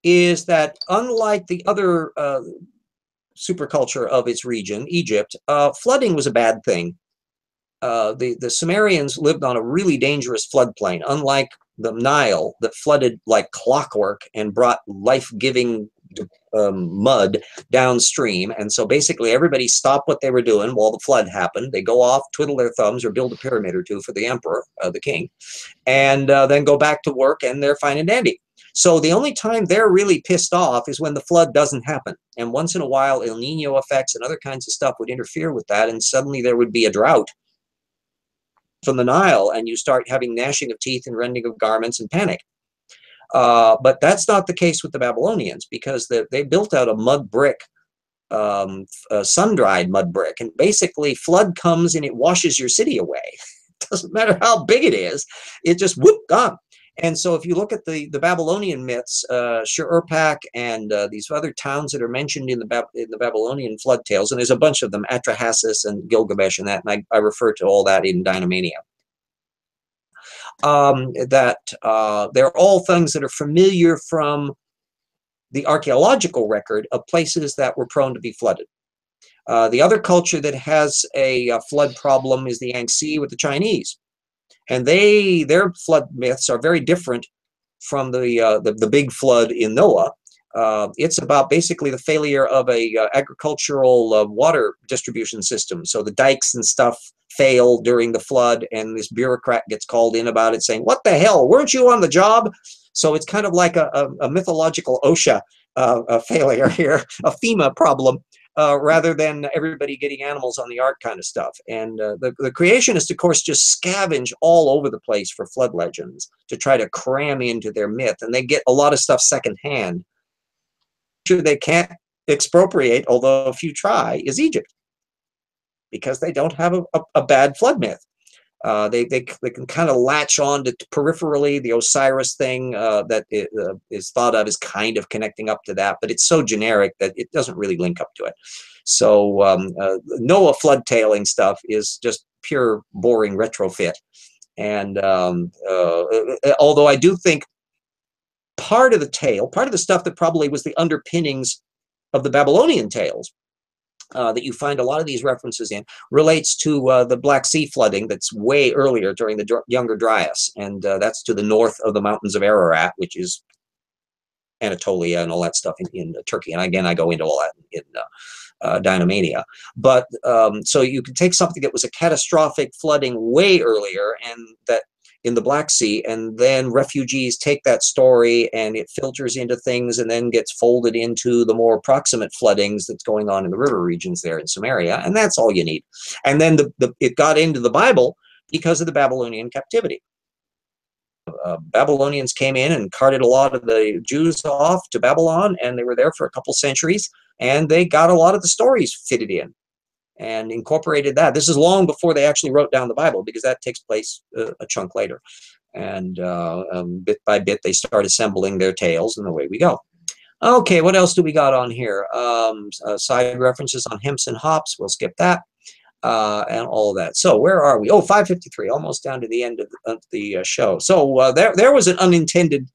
is that unlike the other superculture of its region, Egypt, flooding was a bad thing. The Sumerians lived on a really dangerous floodplain, unlike the Nile that flooded like clockwork and brought life-giving mud downstream. And so basically everybody stopped what they were doing while the flood happened. They go off, twiddle their thumbs, or build a pyramid or two for the emperor, the king, and then go back to work, and they're fine and dandy. So the only time they're really pissed off is when the flood doesn't happen. And once in a while, El Nino effects and other kinds of stuff would interfere with that, and suddenly there would be a drought from the Nile, and you start having gnashing of teeth and rending of garments and panic. But that's not the case with the Babylonians, because they built out a mud brick, sun-dried mud brick, and basically flood comes and it washes your city away. It doesn't matter how big it is, it just whoop, gone. And so if you look at the Babylonian myths, Shur-Urpak and these other towns that are mentioned in the Babylonian flood tales, and there's a bunch of them, Atrahasis and Gilgamesh and that, and I refer to all that in Dynamania. They're all things that are familiar from the archaeological record of places that were prone to be flooded. The other culture that has a flood problem is the Yangtze with the Chinese. And their flood myths are very different from the big flood in Noah. It's about basically the failure of a agricultural water distribution system. So the dikes and stuff fail during the flood, and this bureaucrat gets called in about it saying, what the hell, weren't you on the job? So it's kind of like a mythological OSHA failure here, a FEMA problem. Rather than everybody getting animals on the ark kind of stuff. And the creationists, of course, just scavenge all over the place for flood legends to try to cram into their myth. And they get a lot of stuff secondhand. Sure, they can't expropriate, although if you try, is Egypt, because they don't have a bad flood myth. They can kind of latch on to peripherally the Osiris thing that is thought of as kind of connecting up to that, but it's so generic that it doesn't really link up to it. So Noah flood tailing stuff is just pure boring retrofit. And although I do think part of the tale, part of the stuff that probably was the underpinnings of the Babylonian tales, that you find a lot of these references in, relates to the Black Sea flooding that's way earlier during the Younger Dryas, and that's to the north of the mountains of Ararat, which is Anatolia and all that stuff in Turkey. And again, I go into all that in Dynamania. But so you can take something that was a catastrophic flooding way earlier, and that in the Black Sea, and then refugees take that story and it filters into things and then gets folded into the more proximate floodings that's going on in the river regions there in Samaria, and that's all you need. And then it got into the Bible because of the Babylonian captivity. Babylonians came in and carted a lot of the Jews off to Babylon, and they were there for a couple centuries, and they got a lot of the stories fitted in. and incorporated that. This is long before they actually wrote down the Bible, because that takes place a chunk later. And bit by bit, they start assembling their tales, and away we go. Okay, what else do we got on here? Side references on hemps and hops. We'll skip that. And all of that. So where are we? Oh, 5:53, almost down to the end of the show. So there was an unintended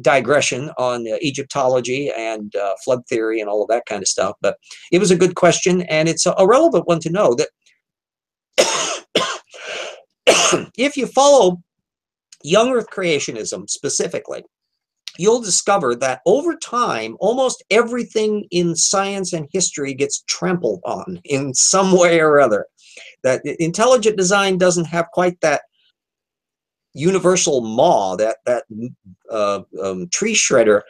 digression on Egyptology and flood theory and all of that kind of stuff. But it was a good question, and it's a relevant one to know that if you follow young Earth creationism specifically, you'll discover that over time, almost everything in science and history gets trampled on in some way or other. That intelligent design doesn't have quite that universal maw, that tree shredder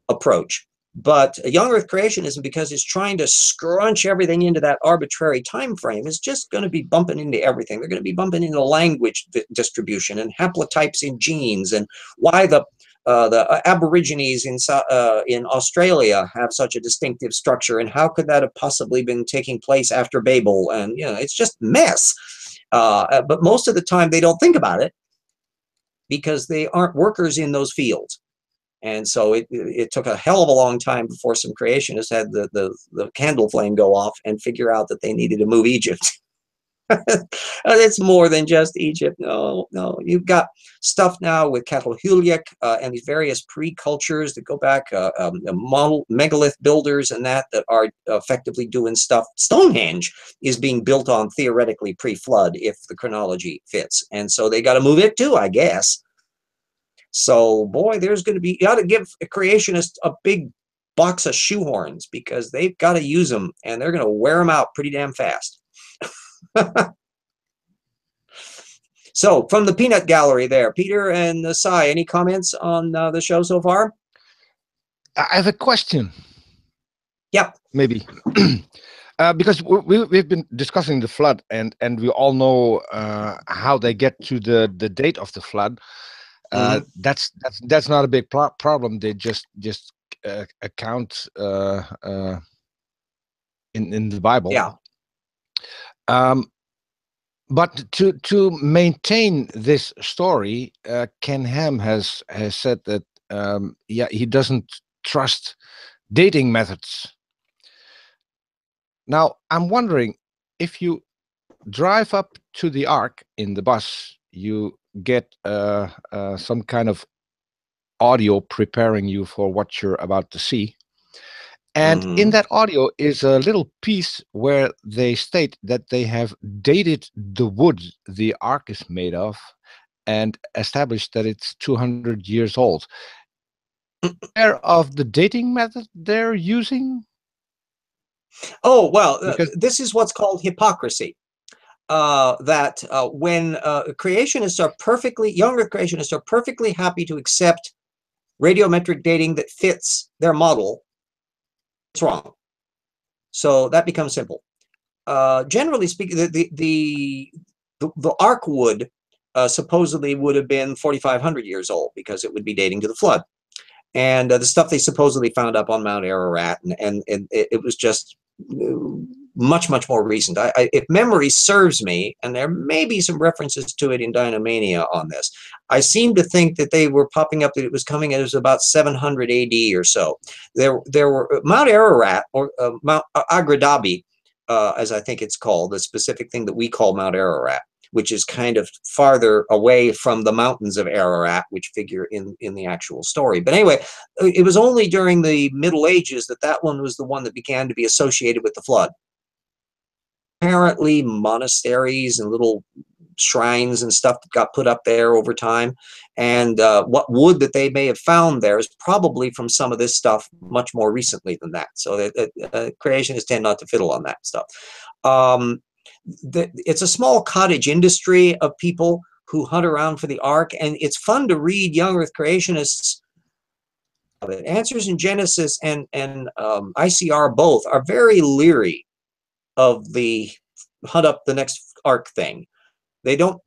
approach. But young Earth creationism, because it's trying to scrunch everything into that arbitrary time frame, is just going to be bumping into everything. They're going to be bumping into language distribution and haplotypes in genes, and why the Aborigines in Australia have such a distinctive structure, and how could that have possibly been taking place after Babel? And it's just mess. But most of the time they don't think about it, because they aren't workers in those fields. And so it took a hell of a long time before some creationists had the candle flame go off and figure out that they needed to move Egypt. It's more than just Egypt. No, you've got stuff now with Catalhulic and these various pre-cultures that go back, megalith builders and that are effectively doing stuff. Stonehenge is being built on theoretically pre-flood if the chronology fits, and so they got to move it too, I guess. So boy, there's going to be, you got to give a creationist a big box of shoehorns, because they've got to use them, and they're going to wear them out pretty damn fast. So from the peanut gallery there, Peter and Sai, any comments on the show so far? I have a question. Yep. Maybe. Because we've been discussing the flood, and we all know how they get to the date of the flood. That's not a big problem. They just account in the Bible. Yeah. But to maintain this story, Ken Ham has said that he doesn't trust dating methods. Now I'm wondering, if you drive up to the Ark in the bus, you get some kind of audio preparing you for what you're about to see. And in that audio is a little piece where they state that they have dated the wood the Ark is made of and established that it's 200 years old. Aware of the dating method they're using? Oh, well, this is what's called hypocrisy. That when creationists are younger creationists are perfectly happy to accept radiometric dating that fits their model, it's wrong. So that becomes simple. Generally speaking, the Ark wood supposedly would have been 4,500 years old, because it would be dating to the flood. And the stuff they supposedly found up on Mount Ararat, and it was just much more recent. If memory serves me, and there may be some references to it in Dynamania on this, I seem to think that they were popping up that it was coming as about 700 AD or so. There were Mount Ararat, or Mount Agradabi, as I think it's called, the specific thing that we call Mount Ararat, which is kind of farther away from the mountains of Ararat, which figure in the actual story. But anyway, it was only during the Middle Ages that one was the one that began to be associated with the flood. Apparently monasteries and little shrines and stuff that got put up there over time. And what wood that they may have found there is probably from some of this stuff much more recently than that. So creationists tend not to fiddle on that stuff. It's a small cottage industry of people who hunt around for the Ark, and it's fun to read young Earth creationists. Answers in Genesis and ICR both are very leery of the hunt up the next Ark thing. They don't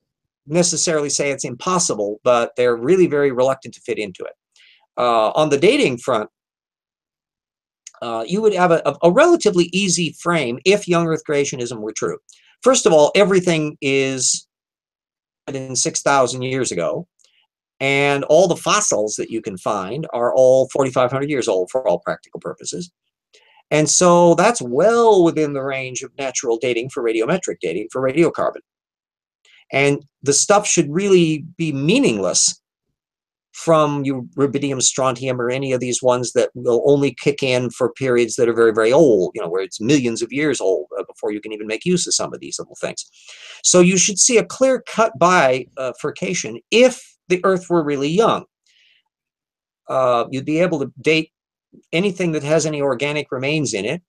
necessarily say it's impossible, but they're really very reluctant to fit into it. On the dating front, you would have a relatively easy frame if young Earth creationism were true. First of all, everything is in 6,000 years ago, and all the fossils that you can find are all 4,500 years old for all practical purposes. And so that's well within the range of natural dating for radiometric dating for radiocarbon. And the stuff should really be meaningless from rubidium, strontium, or any of these ones that will only kick in for periods that are very, very old, where it's millions of years old before you can even make use of some of these little things. So you should see a clear-cut bifurcation if the Earth were really young. You'd be able to date anything that has any organic remains in it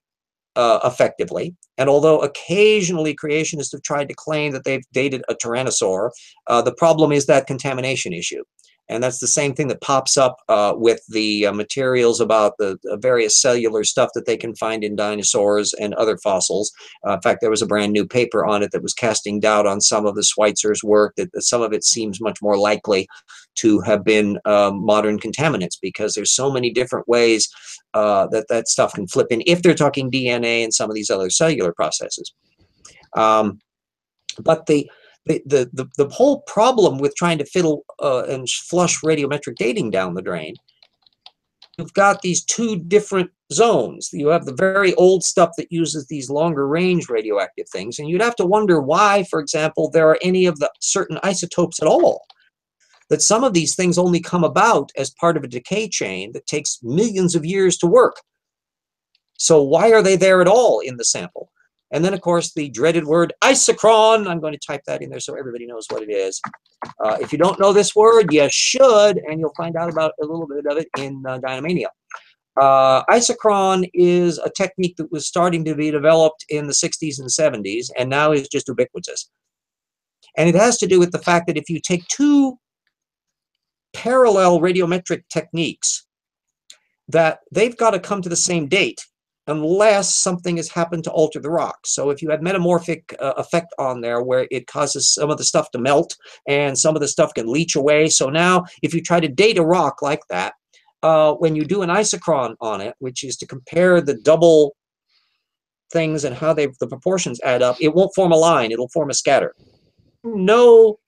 effectively. And although occasionally creationists have tried to claim that they've dated a tyrannosaur, the problem is that contamination issue. And that's the same thing that pops up with the materials about the various cellular stuff that they can find in dinosaurs and other fossils. In fact, there was a brand new paper on it that was casting doubt on some of the Schweitzer's work, that some of it seems much more likely to have been modern contaminants, because there's so many different ways that stuff can flip in if they're talking DNA and some of these other cellular processes. But the whole problem with trying to fiddle and flush radiometric dating down the drain, you've got these two different zones. You have the very old stuff that uses these longer range radioactive things, and you'd have to wonder why, for example, there are any of the certain isotopes at all. That some of these things only come about as part of a decay chain that takes millions of years to work. So why are they there at all in the sample? And then, of course, the dreaded word isochron. I'm going to type that in there so everybody knows what it is. If you don't know this word, you should, and you'll find out about a little bit of it in Dynamania. Isochron is a technique that was starting to be developed in the 60s and 70s, and now is just ubiquitous. And it has to do with the fact that if you take two parallel radiometric techniques, that they've got to come to the same date unless something has happened to alter the rock. So if you have metamorphic effect on there where it causes some of the stuff to melt and some of the stuff can leach away. So now if you try to date a rock like that, when you do an isochron on it, which is to compare the double things and how the proportions add up, it won't form a line, it'll form a scatter. No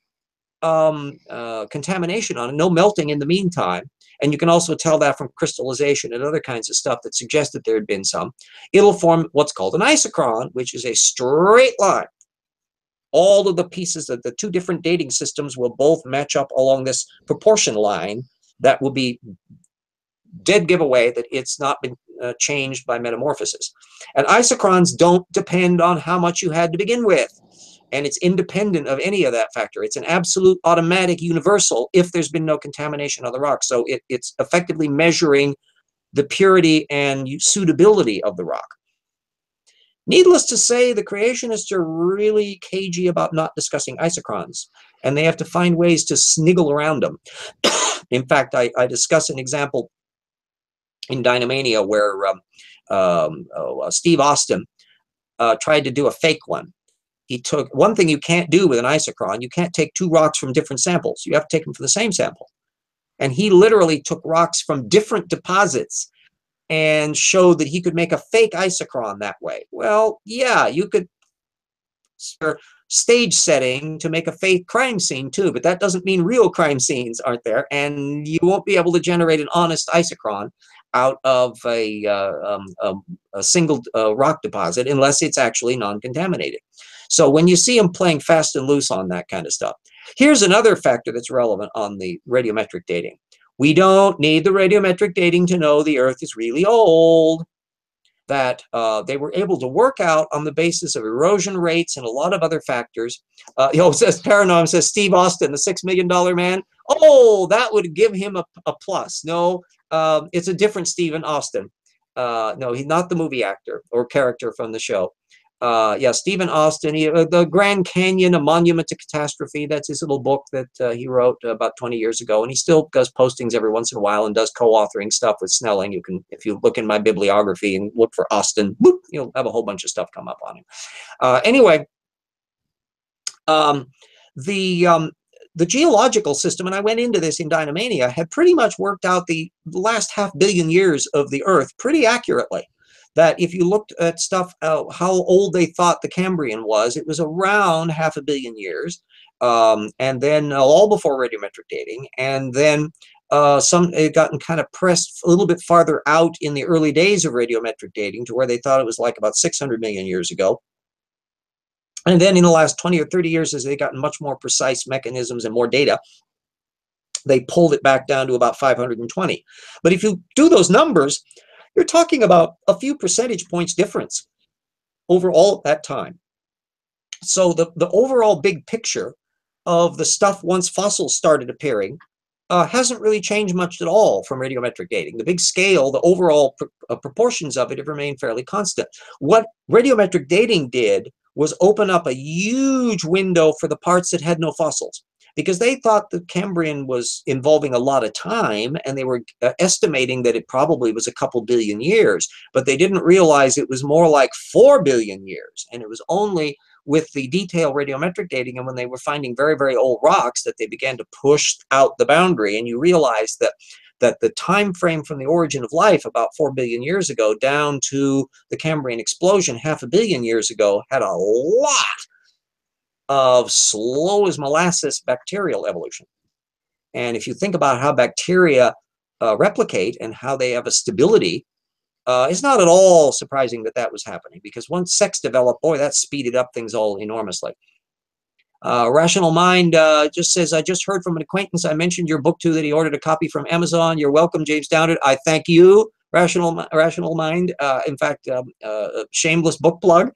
contamination on it, no melting in the meantime. And you can also tell that from crystallization and other kinds of stuff that suggest that there had been some. It'll form what's called an isochron, which is a straight line. All of the pieces of the two different dating systems will both match up along this proportion line that will be dead giveaway that it's not been changed by metamorphosis. And isochrons don't depend on how much you had to begin with. And it's independent of any of that factor. It's an absolute automatic universal if there's been no contamination on the rock. So it's effectively measuring the purity and suitability of the rock. Needless to say, the creationists are really cagey about not discussing isochrons, and they have to find ways to sniggle around them. In fact, I discuss an example in Dynamania where Steve Austin tried to do a fake one. He took one thing you can't do with an isochron. You can't take two rocks from different samples. You have to take them from the same sample. And he literally took rocks from different deposits and showed that he could make a fake isochron that way. Well, yeah, you could stage setting to make a fake crime scene too, but that doesn't mean real crime scenes aren't there, and you won't be able to generate an honest isochron out of a single rock deposit unless it's actually non-contaminated. So when you see them playing fast and loose on that kind of stuff, here's another factor that's relevant on the radiometric dating. We don't need the radiometric dating to know the Earth is really old. That they were able to work out on the basis of erosion rates and a lot of other factors. Says Paranorm, says Steve Austin, the $6 million man. Oh, that would give him a plus. No, it's a different Stephen Austin. No, he's not the movie actor or character from the show. Yeah, Stephen Austin, the Grand Canyon, A Monument to Catastrophe. That's his little book that he wrote about 20 years ago. And he still does postings every once in a while and does co-authoring stuff with Snelling. You can, if you look in my bibliography and look for Austin, boop, you'll have a whole bunch of stuff come up on him. Anyway, the geological system, and I went into this in Dynamania, had pretty much worked out the last 500 million years of the Earth pretty accurately. That if you looked at stuff, how old they thought the Cambrian was, it was around 500 million years, and then all before radiometric dating, and then it gotten kind of pressed a little bit farther out in the early days of radiometric dating to where they thought it was like about 600 million years ago. And then in the last 20 or 30 years, as they've gotten much more precise mechanisms and more data, they pulled it back down to about 520. But if you do those numbers, you're talking about a few percentage points difference over all that time. So the overall big picture of the stuff once fossils started appearing hasn't really changed much at all from radiometric dating. The big scale, the overall proportions of it have remained fairly constant. What radiometric dating did was open up a huge window for the parts that had no fossils, because they thought the Cambrian was involving a lot of time, and they were estimating that it probably was a couple billion years, but they didn't realize it was more like 4 billion years. And it was only with the detailed radiometric dating and when they were finding very, very old rocks that they began to push out the boundary. And you realize that the time frame from the origin of life about 4 billion years ago down to the Cambrian explosion 500 million years ago had a lot of slow as molasses bacterial evolution. And if you think about how bacteria replicate and how they have a stability, it's not at all surprising that that was happening, because once sex developed, boy, that speeded up things all enormously. Rational Mind just says, I just heard from an acquaintance I mentioned your book to that he ordered a copy from Amazon. You're welcome, James Downard. I thank you, Rational Mind. In fact, shameless book plug.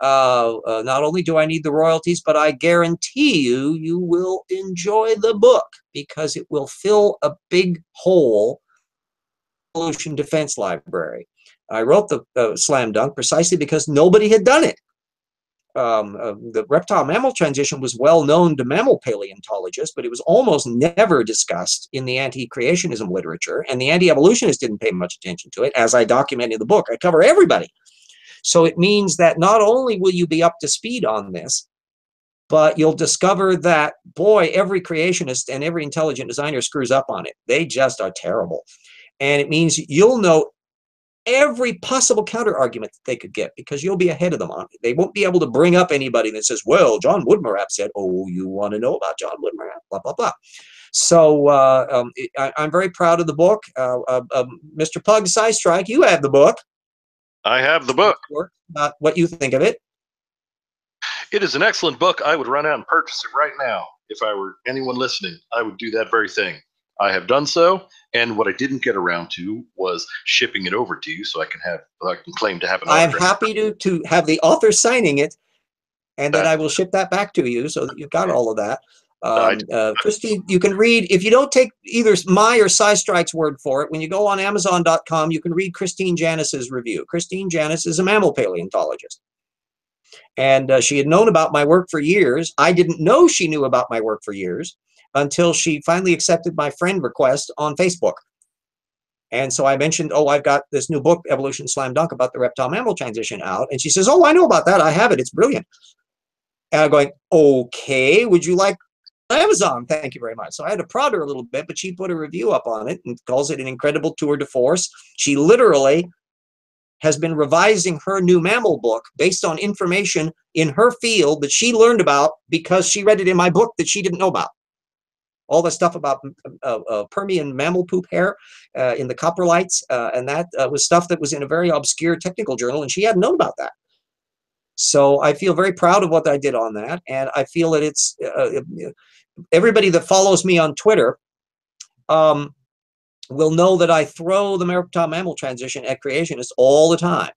Not only do I need the royalties, but I guarantee you will enjoy the book, because it will fill a big hole in the evolution defense library. I wrote the slam dunk precisely because nobody had done it. The reptile-mammal transition was well known to mammal paleontologists, but it was almost never discussed in the anti-creationism literature, and the anti-evolutionists didn't pay much attention to it, as I document in the book. I cover everybody. So it means that not only will you be up to speed on this, but you'll discover that, boy, every creationist and every intelligent designer screws up on it. They just are terrible. And it means you'll know every possible counter argument that they could get, because you'll be ahead of them on it. They won't be able to bring up anybody that says, well, John Woodmarapp said, oh, you want to know about John Woodmarapp, blah, blah, blah. So I'm very proud of the book. Mr. Pug Sidestrike, you have the book. I have the book. What you think of it? It is an excellent book. I would run out and purchase it right now. If I were anyone listening, I would do that very thing. I have done so, and what I didn't get around to was shipping it over to you, so I can claim to have an I'm autograph. happy to have the author signing it, and then I will ship that back to you so that you've got all of that. Christine, you can read, if you don't take either my or Sidestrike's word for it, when you go on Amazon.com, you can read Christine Janis's review. Christine Janis is a mammal paleontologist. And she had known about my work for years. I didn't know she knew about my work for years until she finally accepted my friend request on Facebook. And so I mentioned, oh, I've got this new book, Evolution Slam Dunk, about the reptile-mammal transition out. And she says, oh, I know about that. I have it. It's brilliant. And I'm going, okay, would you like Amazon? Thank you very much. So I had to prod her a little bit, but she put a review up on it and calls it an incredible tour de force. She literally has been revising her new mammal book based on information in her field that she learned about because she read it in my book that she didn't know about. All the stuff about Permian mammal poop hair in the coprolites, and that was stuff that was in a very obscure technical journal, and she hadn't known about that. So I feel very proud of what I did on that, and I feel that it's everybody that follows me on Twitter will know that I throw the reptile-mammal transition at creationists all the time.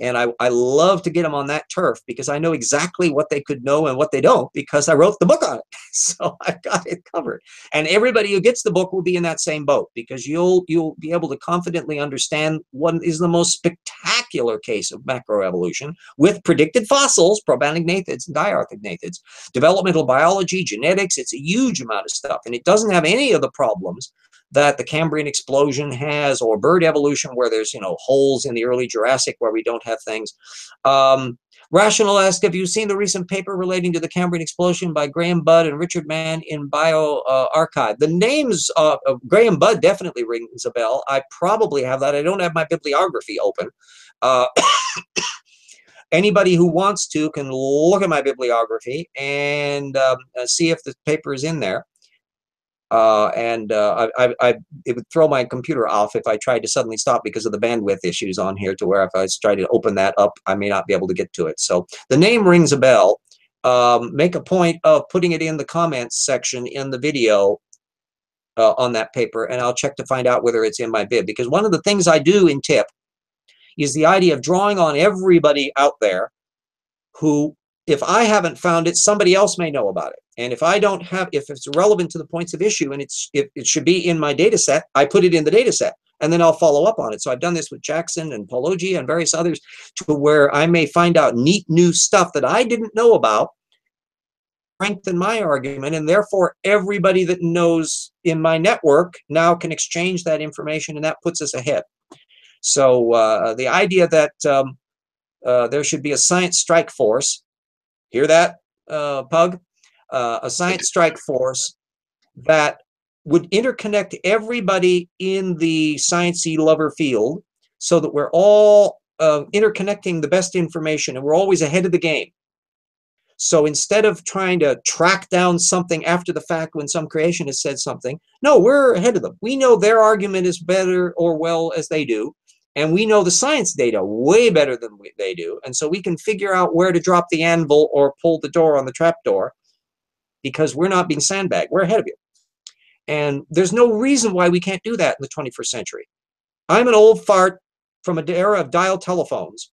And I love to get them on that turf because I know exactly what they could know and what they don't because I wrote the book on it. So I've got it covered. And everybody who gets the book will be in that same boat because you'll be able to confidently understand what is the most spectacular case of macroevolution with predicted fossils, probanognaathids and diarthrognathids, developmental biology, genetics. It's a huge amount of stuff. And it doesn't have any of the problems that the Cambrian explosion has, or bird evolution where there's, holes in the early Jurassic where we don't have things. Rational asks, have you seen the recent paper relating to the Cambrian explosion by Graham Budd and Richard Mann in BioArchive? The names of Graham Budd definitely rings a bell. I probably have that. I don't have my bibliography open. Anybody who wants to can look at my bibliography and see if the paper is in there. It would throw my computer off if I tried to suddenly stop because of the bandwidth issues on here, to where if I try to open that up, I may not be able to get to it. So the name rings a bell. Make a point of putting it in the comments section in the video on that paper, and I'll check to find out whether it's in my bib. Because one of the things I do in TIP is the idea of drawing on everybody out there who, if I haven't found it, somebody else may know about it. And if I don't have, if it's relevant to the points of issue and it should be in my data set, I put it in the data set, and then I'll follow up on it. So I've done this with Jackson and Paleogenomics and various others, to where I may find out neat new stuff that I didn't know about, strengthen my argument, and therefore everybody that knows in my network now can exchange that information, and that puts us ahead. So the idea that there should be a science strike force, hear that, Pug? A science strike force that would interconnect everybody in the sciencey lover field, so that we're all interconnecting the best information, and we're always ahead of the game. So instead of trying to track down something after the fact when some creationist said something, no, we're ahead of them. We know their argument is better or well as they do, and we know the science data way better than they do, and so we can figure out where to drop the anvil or pull the door on the trap door, because we're not being sandbagged. We're ahead of you. And there's no reason why we can't do that in the 21st century. I'm an old fart from an era of dial telephones,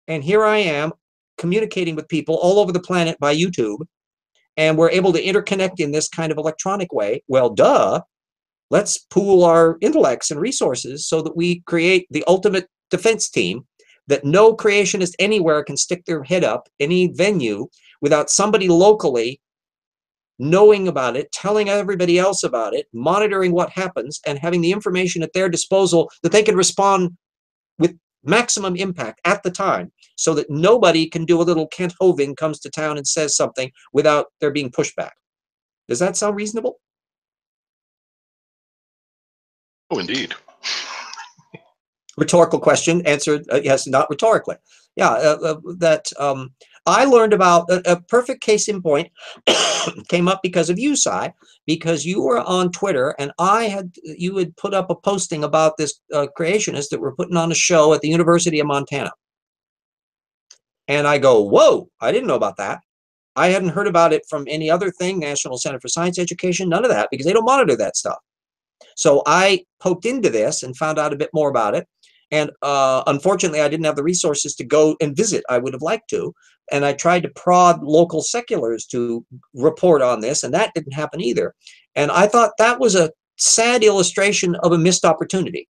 and here I am communicating with people all over the planet by YouTube, and we're able to interconnect in this kind of electronic way. Well, duh, let's pool our intellects and resources so that we create the ultimate defense team that no creationist anywhere can stick their head up any venue without somebody locally knowing about it, telling everybody else about it, monitoring what happens, and having the information at their disposal that they can respond with maximum impact at the time, so that nobody can do a little Kent Hoving comes to town and says something without there being pushback. Does that sound reasonable? Oh, indeed. Rhetorical question, answered yes, not rhetorically. Yeah, I learned about a perfect case in point came up because of you, Cy, because you were on Twitter, and you had put up a posting about this creationist that were putting on a show at the University of Montana. And I go, whoa, I didn't know about that. I hadn't heard about it from any other thing, National Center for Science Education, none of that, because they don't monitor that stuff. So I poked into this and found out a bit more about it. And unfortunately, I didn't have the resources to go and visit. I would have liked to. And I tried to prod local seculars to report on this, and that didn't happen either. And I thought that was a sad illustration of a missed opportunity.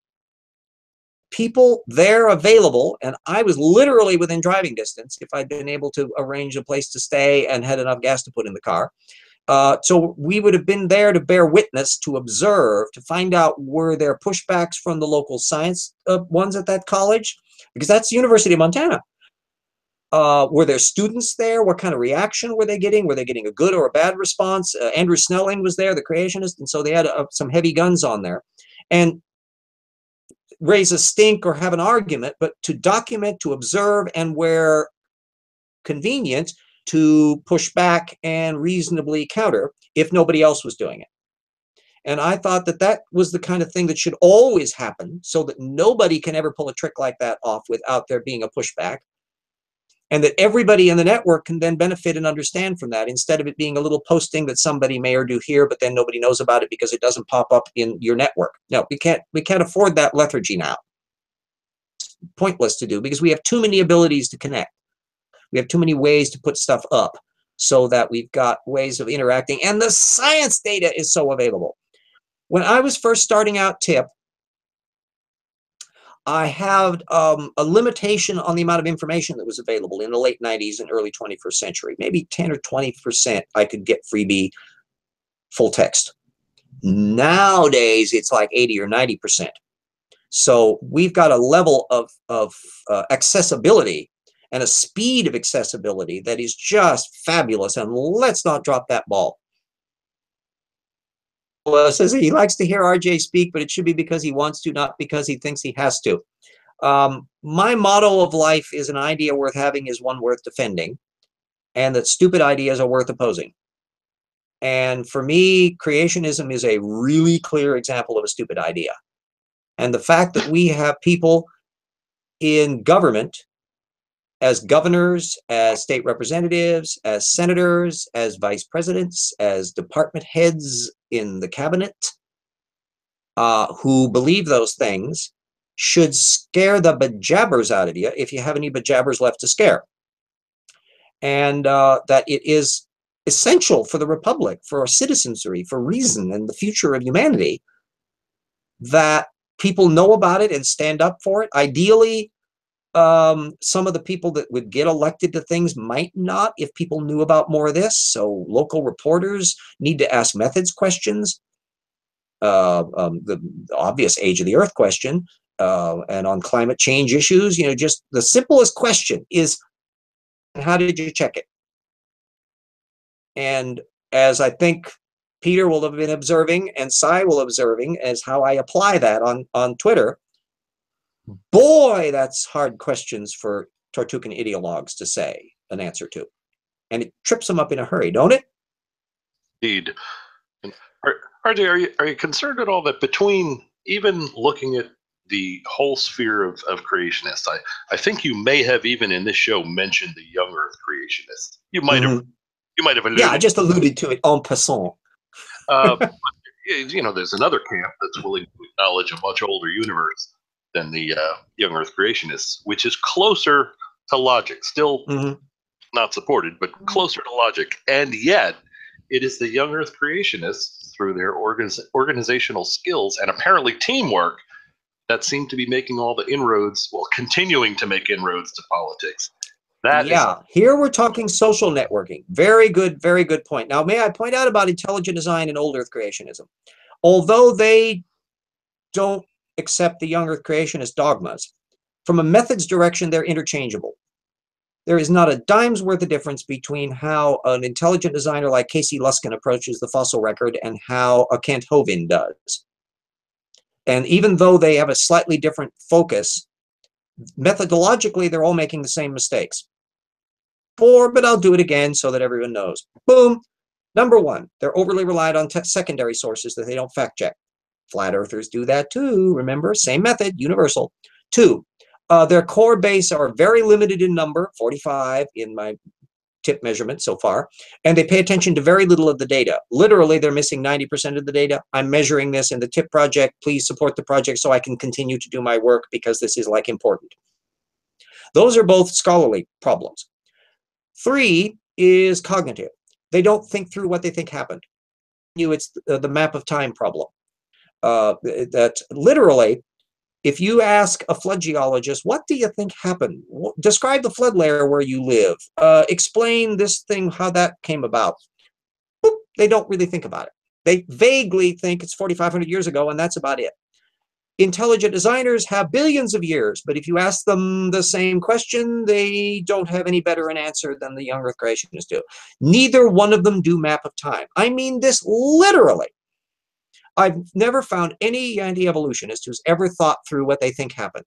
People there available, and I was literally within driving distance if I'd been able to arrange a place to stay and had enough gas to put in the car. So we would have been there to bear witness, to observe, to find out were there pushbacks from the local science ones at that college, because that's the University of Montana. Were there students there? What kind of reaction were they getting? Were they getting a good or a bad response? Andrew Snelling was there, the creationist, and so they had some heavy guns on there. And raise a stink or have an argument, but to document, to observe, and where convenient, to push back and reasonably counter if nobody else was doing it. And I thought that that was the kind of thing that should always happen, so that nobody can ever pull a trick like that off without there being a pushback. And that everybody in the network can then benefit and understand from that, instead of it being a little posting that somebody may or do here, but then nobody knows about it because it doesn't pop up in your network. No, we can't afford that lethargy now. It's pointless to do, because we have too many abilities to connect. We have too many ways to put stuff up, so that we've got ways of interacting, and the science data is so available. When I was first starting out TIP, I had a limitation on the amount of information that was available in the late 90s and early 21st century. Maybe 10 or 20% I could get freebie full text. Nowadays, it's like 80 or 90%. So we've got a level of accessibility and a speed of accessibility that is just fabulous. And let's not drop that ball. Well, says he likes to hear RJ speak, but it should be because he wants to, not because he thinks he has to. My motto of life is an idea worth having is one worth defending, and that stupid ideas are worth opposing. And for me, creationism is a really clear example of a stupid idea. And the fact that we have people in government as governors, as state representatives, as senators, as vice presidents, as department heads in the cabinet, who believe those things should scare the bejabbers out of you, if you have any bejabbers left to scare. And that it is essential for the republic, for our citizenry, for reason and the future of humanity, that people know about it and stand up for it. Ideally, some of the people that would get elected to things might not if people knew about more of this. So local reporters need to ask methods questions, the obvious age of the earth question, and on climate change issues, you know, just the simplest question is, how did you check it? And as I think Peter will have been observing and Cy will observing as how I apply that on Twitter, boy, that's hard questions for Tortugan ideologues to say an answer to. And it trips them up in a hurry, don't it? Indeed. And RJ, are you concerned at all that between even looking at the whole sphere of creationists, I think you may have even in this show mentioned the young Earth creationists. You might have alluded. Yeah, I just alluded to it en passant. You know, there's another camp that's willing to acknowledge a much older universe than the young Earth creationists, which is closer to logic. Still not supported, but closer to logic. And yet, it is the young Earth creationists, through their organizational skills and apparently teamwork, that seem to be making all the inroads, well, continuing to make inroads to politics. Here we're talking social networking. Very good point. Now, may I point out about intelligent design and old Earth creationism? Although they don't accept the young Earth creationist dogmas, from a methods direction, they're interchangeable. There is not a dime's worth of difference between how an intelligent designer like Casey Luskin approaches the fossil record and how a Kent Hovind does. And even though they have a slightly different focus, methodologically, they're all making the same mistakes. But I'll do it again so that everyone knows. Boom. Number one, they're overly reliant on secondary sources that they don't fact check. Flat earthers do that too. Remember, same method, universal. Two, their core base are very limited in number, 45 in my tip measurement so far, and they pay attention to very little of the data. Literally, they're missing 90% of the data. I'm measuring this in the tip project. Please support the project so I can continue to do my work because this is like important. Those are both scholarly problems. Three is cognitive. They don't think through what they think happened. It's the map of time problem. That literally, if you ask a flood geologist, what do you think happened? Describe the flood layer where you live. Explain this thing, how that came about. Boop, they don't really think about it. They vaguely think it's 4,500 years ago, and that's about it. Intelligent designers have billions of years, but if you ask them the same question, they don't have any better an answer than the young Earth creationists do. Neither one of them do map of time. I mean this literally. I've never found any anti-evolutionist who's ever thought through what they think happened.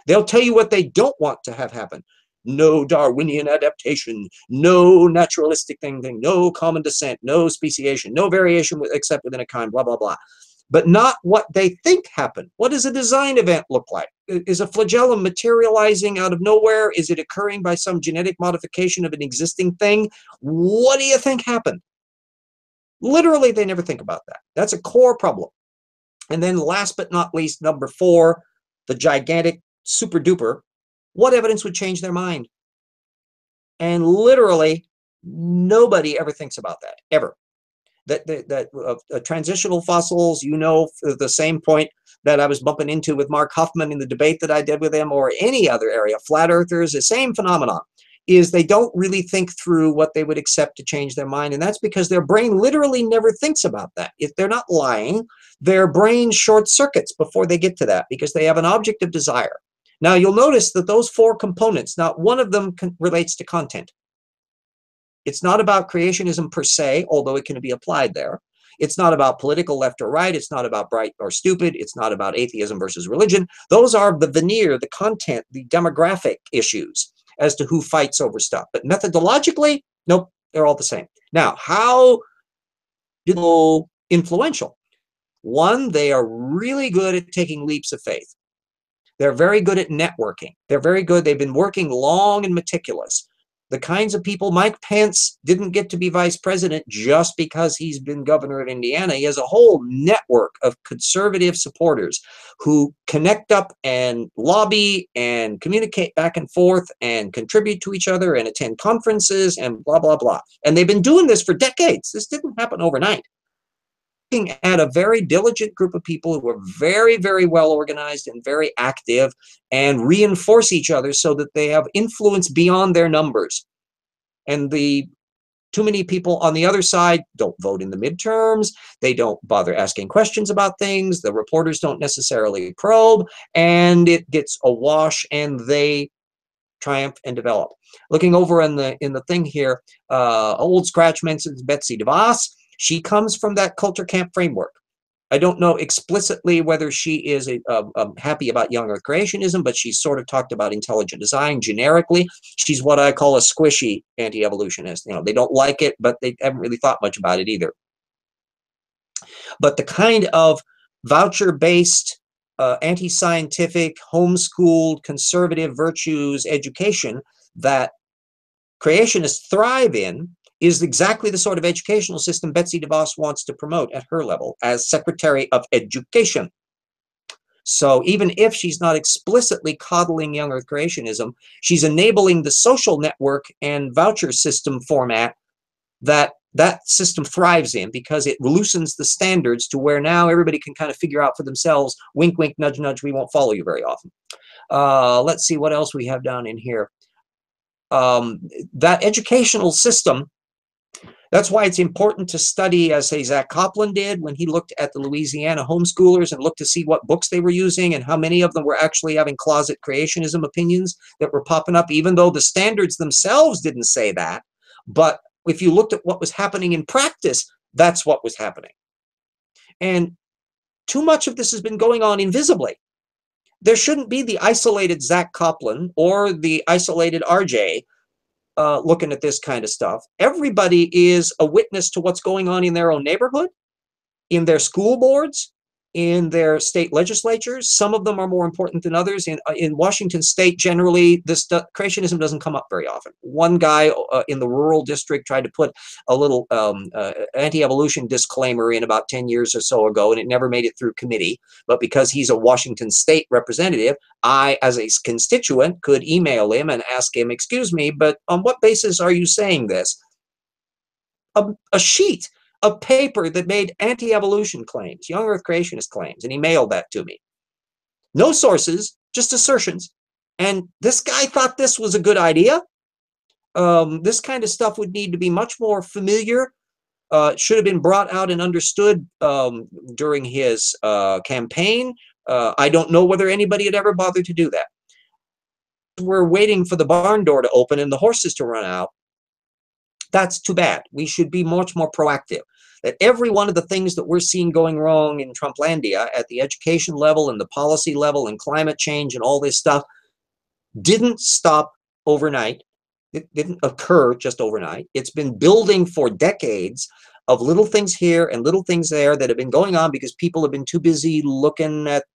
They'll tell you what they don't want to have happen. No Darwinian adaptation, no naturalistic thing, no common descent, no speciation, no variation except within a kind, blah, blah, blah. But not what they think happened. What does a design event look like? Is a flagellum materializing out of nowhere? Is it occurring by some genetic modification of an existing thing? What do you think happened? Literally, they never think about that. That's a core problem. And then last but not least, number four, the gigantic super duper, what evidence would change their mind? And literally, nobody ever thinks about that, ever. Transitional fossils, you know, the same point that I was bumping into with Mark Huffman in the debate that I did with him, or any other area, flat earthers, the same phenomenon, is they don't really think through what they would accept to change their mind. And that's because their brain literally never thinks about that. If they're not lying, their brain short circuits before they get to that because they have an object of desire. Now you'll notice that those 4 components, not one of them relates to content. It's not about creationism per se, although it can be applied there. It's not about political left or right. It's not about bright or stupid. It's not about atheism versus religion. Those are the veneer, the content, the demographic issues as to who fights over stuff. But methodologically, nope, they're all the same. Now, how influential? One, they are really good at taking leaps of faith. They're very good at networking. They're very good. They've been working long and meticulous. The kinds of people, Mike Pence didn't get to be vice president just because he's been governor of Indiana. He has a whole network of conservative supporters who connect up and lobby and communicate back and forth and contribute to each other and attend conferences and blah, blah, blah. And they've been doing this for decades. This didn't happen overnight. Looking at a very diligent group of people who are very, very well organized and very active and reinforce each other so that they have influence beyond their numbers. And too many people on the other side don't vote in the midterms. They don't bother asking questions about things. The reporters don't necessarily probe, and it gets awash and they triumph and develop. Looking over in the thing here, Old Scratch mentions Betsy DeVos. She comes from that Culture Camp framework. I don't know explicitly whether she is happy about young Earth creationism, but she's sort of talked about intelligent design generically. She's what I call a squishy anti-evolutionist. You know, they don't like it, but they haven't really thought much about it either. But the kind of voucher-based, anti-scientific, homeschooled, conservative virtues education that creationists thrive in is exactly the sort of educational system Betsy DeVos wants to promote at her level as Secretary of Education. So even if she's not explicitly coddling young Earth creationism, she's enabling the social network and voucher system format that system thrives in, because it loosens the standards to where now everybody can kind of figure out for themselves, wink, wink, nudge, nudge, we won't follow you very often. Let's see what else we have down in here. That educational system, that's why it's important to study, as say Zach Copland did when he looked at the Louisiana homeschoolers and looked to see what books they were using and how many of them were actually having closet creationism opinions that were popping up, even though the standards themselves didn't say that. But if you looked at what was happening in practice, that's what was happening. And too much of this has been going on invisibly. There shouldn't be the isolated Zach Copland or the isolated RJ looking at this kind of stuff. Everybody is a witness to what's going on in their own neighborhood, in their school boards, in their state legislatures. Some of them are more important than others. In Washington state, generally, this creationism doesn't come up very often. One guy in the rural district tried to put a little anti-evolution disclaimer in about 10 years or so ago, and it never made it through committee. But because he's a Washington state representative, I, as a constituent, could email him and ask him, excuse me, but on what basis are you saying this? A sheet of paper that made anti-evolution claims, young Earth creationist claims, and he mailed that to me. No sources, just assertions. And this guy thought this was a good idea. This kind of stuff would need to be much more familiar. It should have been brought out and understood during his campaign. I don't know whether anybody had ever bothered to do that. We're waiting for the barn door to open and the horses to run out. That's too bad. We should be much more proactive. That every one of the things that we're seeing going wrong in Trumplandia at the education level and the policy level and climate change and all this stuff didn't stop overnight. It didn't occur just overnight. It's been building for decades of little things here and little things there that have been going on because people have been too busy looking at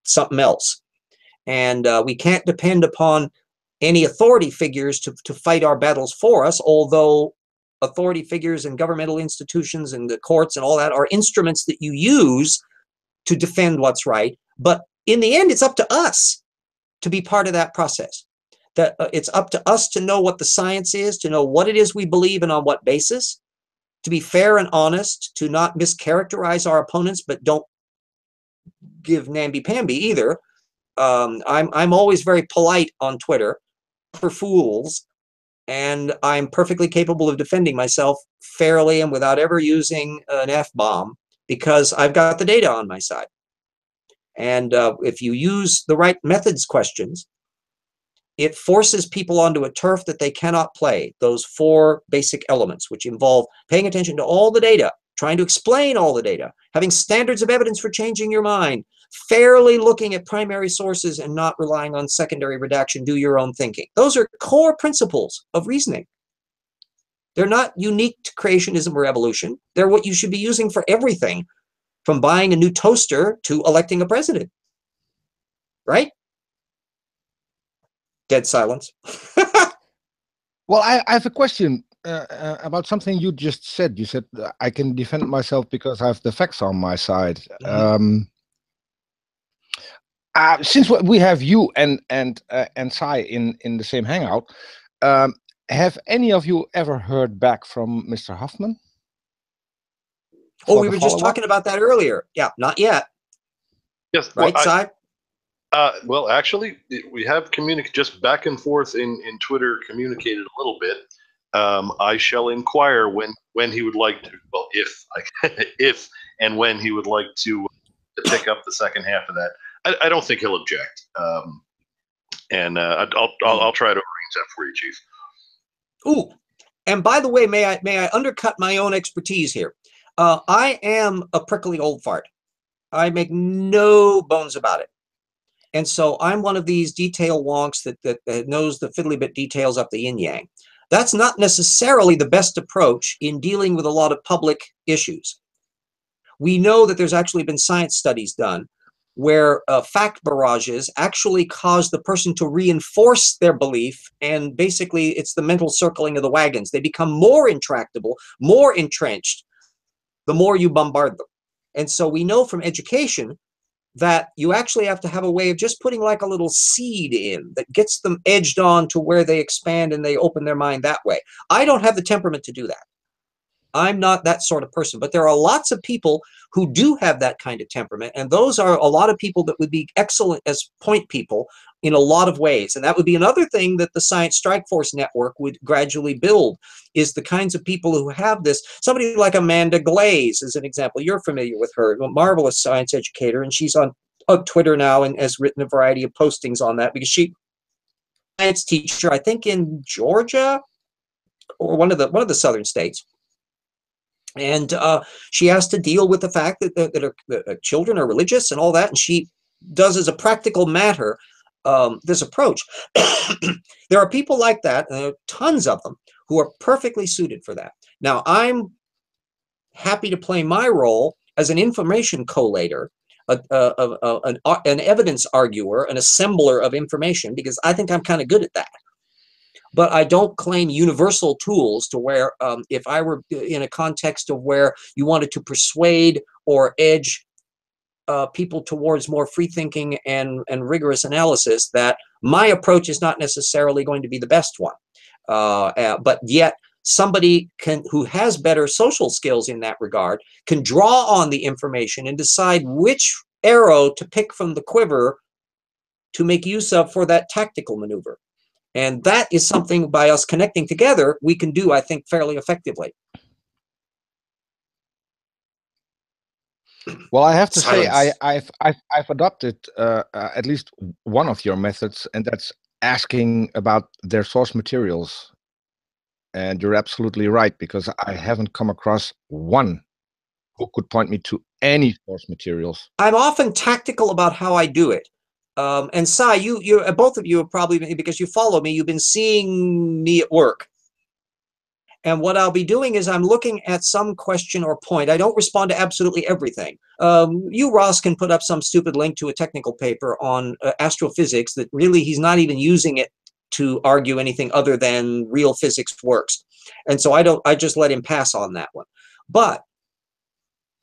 something else. And we can't depend upon any authority figures to fight our battles for us, although authority figures and governmental institutions and the courts and all that are instruments that you use to defend what's right. But in the end, it's up to us to be part of that process. That it's up to us to know what the science is, to know what it is we believe and on what basis, to be fair and honest, to not mischaracterize our opponents, but don't give namby-pamby either. I'm always very polite on Twitter for fools, and I'm perfectly capable of defending myself fairly and without ever using an F-bomb because I've got the data on my side. And if you use the right methods questions, it forces people onto a turf that they cannot play. Those 4 basic elements, which involve paying attention to all the data, trying to explain all the data, having standards of evidence for changing your mind, fairly looking at primary sources and not relying on secondary redaction, do your own thinking. Those are core principles of reasoning. They're not unique to creationism or evolution. They're what you should be using for everything, from buying a new toaster to electing a president. Right? Dead silence. Well, I have a question about something you just said. You said I can defend myself because I have the facts on my side. Since we have you and Sai in the same hangout, have any of you ever heard back from Mr. Huffman? Oh, we were just talking about that earlier. Yeah, not yet. Yes, right, well, Sai? Well, actually, we have just back and forth in Twitter communicated a little bit. I shall inquire when he would like to. Well, if and when he would like to pick up the second half of that. I don't think he'll object. And I'll try to arrange that for you, Chief. Ooh, and by the way, may I undercut my own expertise here? I am a prickly old fart. I make no bones about it. And so I'm one of these detail wonks that knows the fiddly bit details up the yin yang. That's not necessarily the best approach in dealing with a lot of public issues. We know that there's actually been science studies done where fact barrages actually cause the person to reinforce their belief, and basically it's the mental circling of the wagons. They become more intractable, more entrenched, the more you bombard them. And so we know from education that you actually have to have a way of just putting like a little seed in that gets them edged on to where they expand and they open their mind that way. I don't have the temperament to do that. I'm not that sort of person, but there are lots of people who do have that kind of temperament, and those are a lot of people that would be excellent as point people in a lot of ways. And that would be another thing that the Science Strike Force Network would gradually build, is the kinds of people who have this. Somebody like Amanda Glaze is an example. You're familiar with her, a marvelous science educator, and she's on Twitter now and has written a variety of postings on that because she's a science teacher, I think in Georgia or one of the southern states. And she has to deal with the fact that children are religious and all that, and she does as a practical matter this approach. There are people like that, and there are tons of them, who are perfectly suited for that. Now, I'm happy to play my role as an information collator, an evidence arguer, an assembler of information, because I think I'm kind of good at that. But I don't claim universal tools to where if I were in a context of where you wanted to persuade or edge people towards more free thinking and rigorous analysis, that my approach is not necessarily going to be the best one. But yet somebody who has better social skills in that regard can draw on the information and decide which arrow to pick from the quiver to make use of for that tactical maneuver. And that is something, by us connecting together, we can do, I think, fairly effectively. Well, I have to say, I've adopted at least one of your methods, and that's asking about their source materials. And you're absolutely right, because I haven't come across one who could point me to any source materials. I'm often tactical about how I do it. And Sai, you both of you have probably, because you follow me, you've been seeing me at work. And what I'll be doing is I'm looking at some question or point. I don't respond to absolutely everything. You, Ross, can put up some stupid link to a technical paper on astrophysics that really he's not even using it to argue anything other than real physics works. And so I just let him pass on that one. But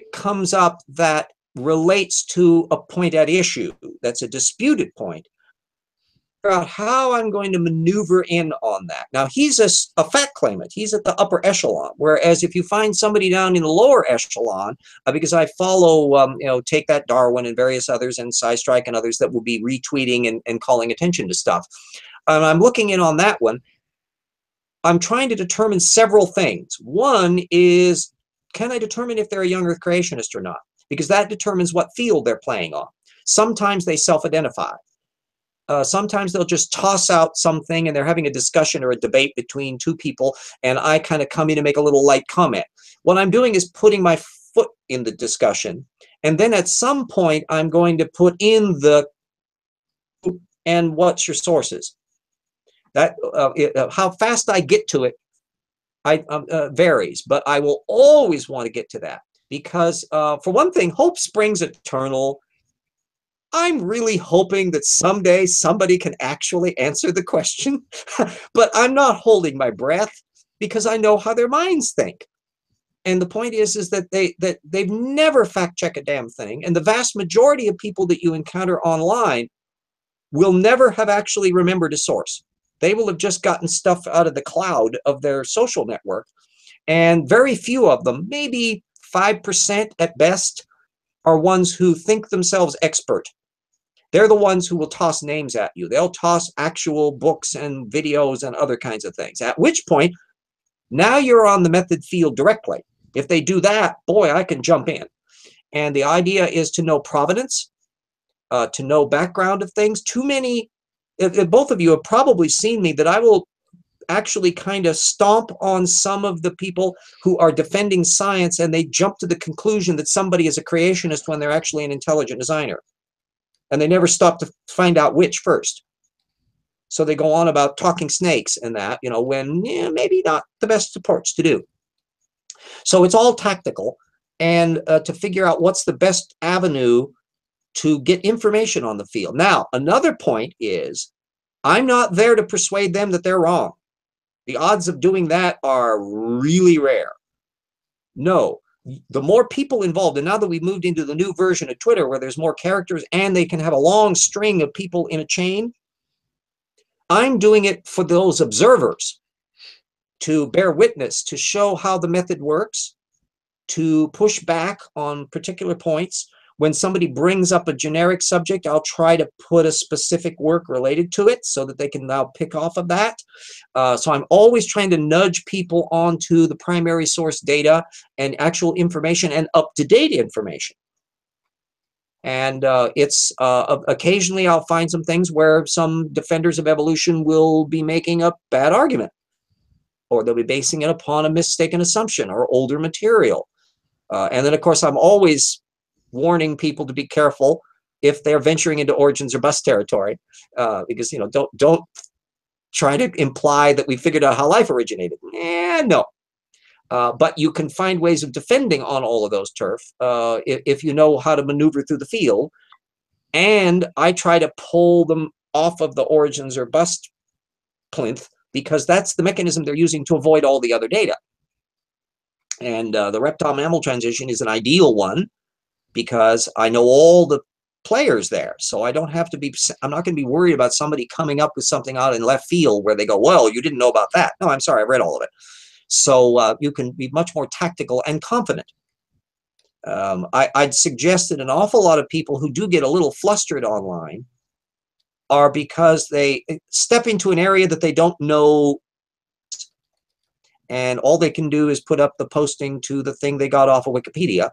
it comes up that relates to a point at issue that's a disputed point, about how I'm going to maneuver in on that. Now, he's a fact claimant. He's at the upper echelon, whereas if you find somebody down in the lower echelon, because I follow, Take That Darwin and various others, and Sci Strike and others that will be retweeting and calling attention to stuff. And I'm looking in on that one. I'm trying to determine several things. One is, can I determine if they're a young Earth creationist or not? Because that determines what field they're playing on. Sometimes they self-identify. Sometimes they'll just toss out something and they're having a discussion or a debate between two people, and I kind of come in and make a little light comment. What I'm doing is putting my foot in the discussion, and then at some point I'm going to put in the and what's your sources. That how fast I get to it varies, but I will always want to get to that because for one thing, hope springs eternal. I'm really hoping that someday somebody can actually answer the question, but I'm not holding my breath because I know how their minds think. And the point is that they've never fact check a damn thing, and the vast majority of people that you encounter online will never have actually remembered a source. They will have just gotten stuff out of the cloud of their social network, and very few of them, maybe 5% at best, are ones who think themselves expert. They're the ones who will toss names at you. They'll toss actual books and videos and other kinds of things, at which point, now you're on the method field directly. If they do that, boy, I can jump in. And the idea is to know provenance, to know background of things. Too many, both of you have probably seen me, that I will actually kind of stomp on some of the people who are defending science, and they jump to the conclusion that somebody is a creationist when they're actually an intelligent designer. And they never stop to find out which first. So they go on about talking snakes and that, you know, when maybe not the best approach to do. So it's all tactical, and to figure out what's the best avenue to get information on the field. Now, another point is, I'm not there to persuade them that they're wrong. The odds of doing that are really rare. No. The more people involved, and now that we've moved into the new version of Twitter where there's more characters and they can have a long string of people in a chain, I'm doing it for those observers to bear witness, to show how the method works, to push back on particular points. When somebody brings up a generic subject, I'll try to put a specific work related to it so that they can now pick off of that. So I'm always trying to nudge people onto the primary source data and actual information and up-to-date information. And it's occasionally I'll find some things where some defenders of evolution will be making a bad argument, or they'll be basing it upon a mistaken assumption or older material. And then, of course, I'm always warning people to be careful if they're venturing into origins or bust territory, because, you know, don't try to imply that we figured out how life originated. No. But you can find ways of defending on all of those turf if you know how to maneuver through the field. And I try to pull them off of the origins or bust plinth, because that's the mechanism they're using to avoid all the other data. And the reptile-mammal transition is an ideal one, because I know all the players there. So I don't have to be, I'm not going to be worried about somebody coming up with something out in left field where they go, well, you didn't know about that. No, I'm sorry, I read all of it. So you can be much more tactical and confident. I'd suggest that an awful lot of people who do get a little flustered online are because they step into an area that they don't know, and all they can do is put up the posting to the thing they got off of Wikipedia.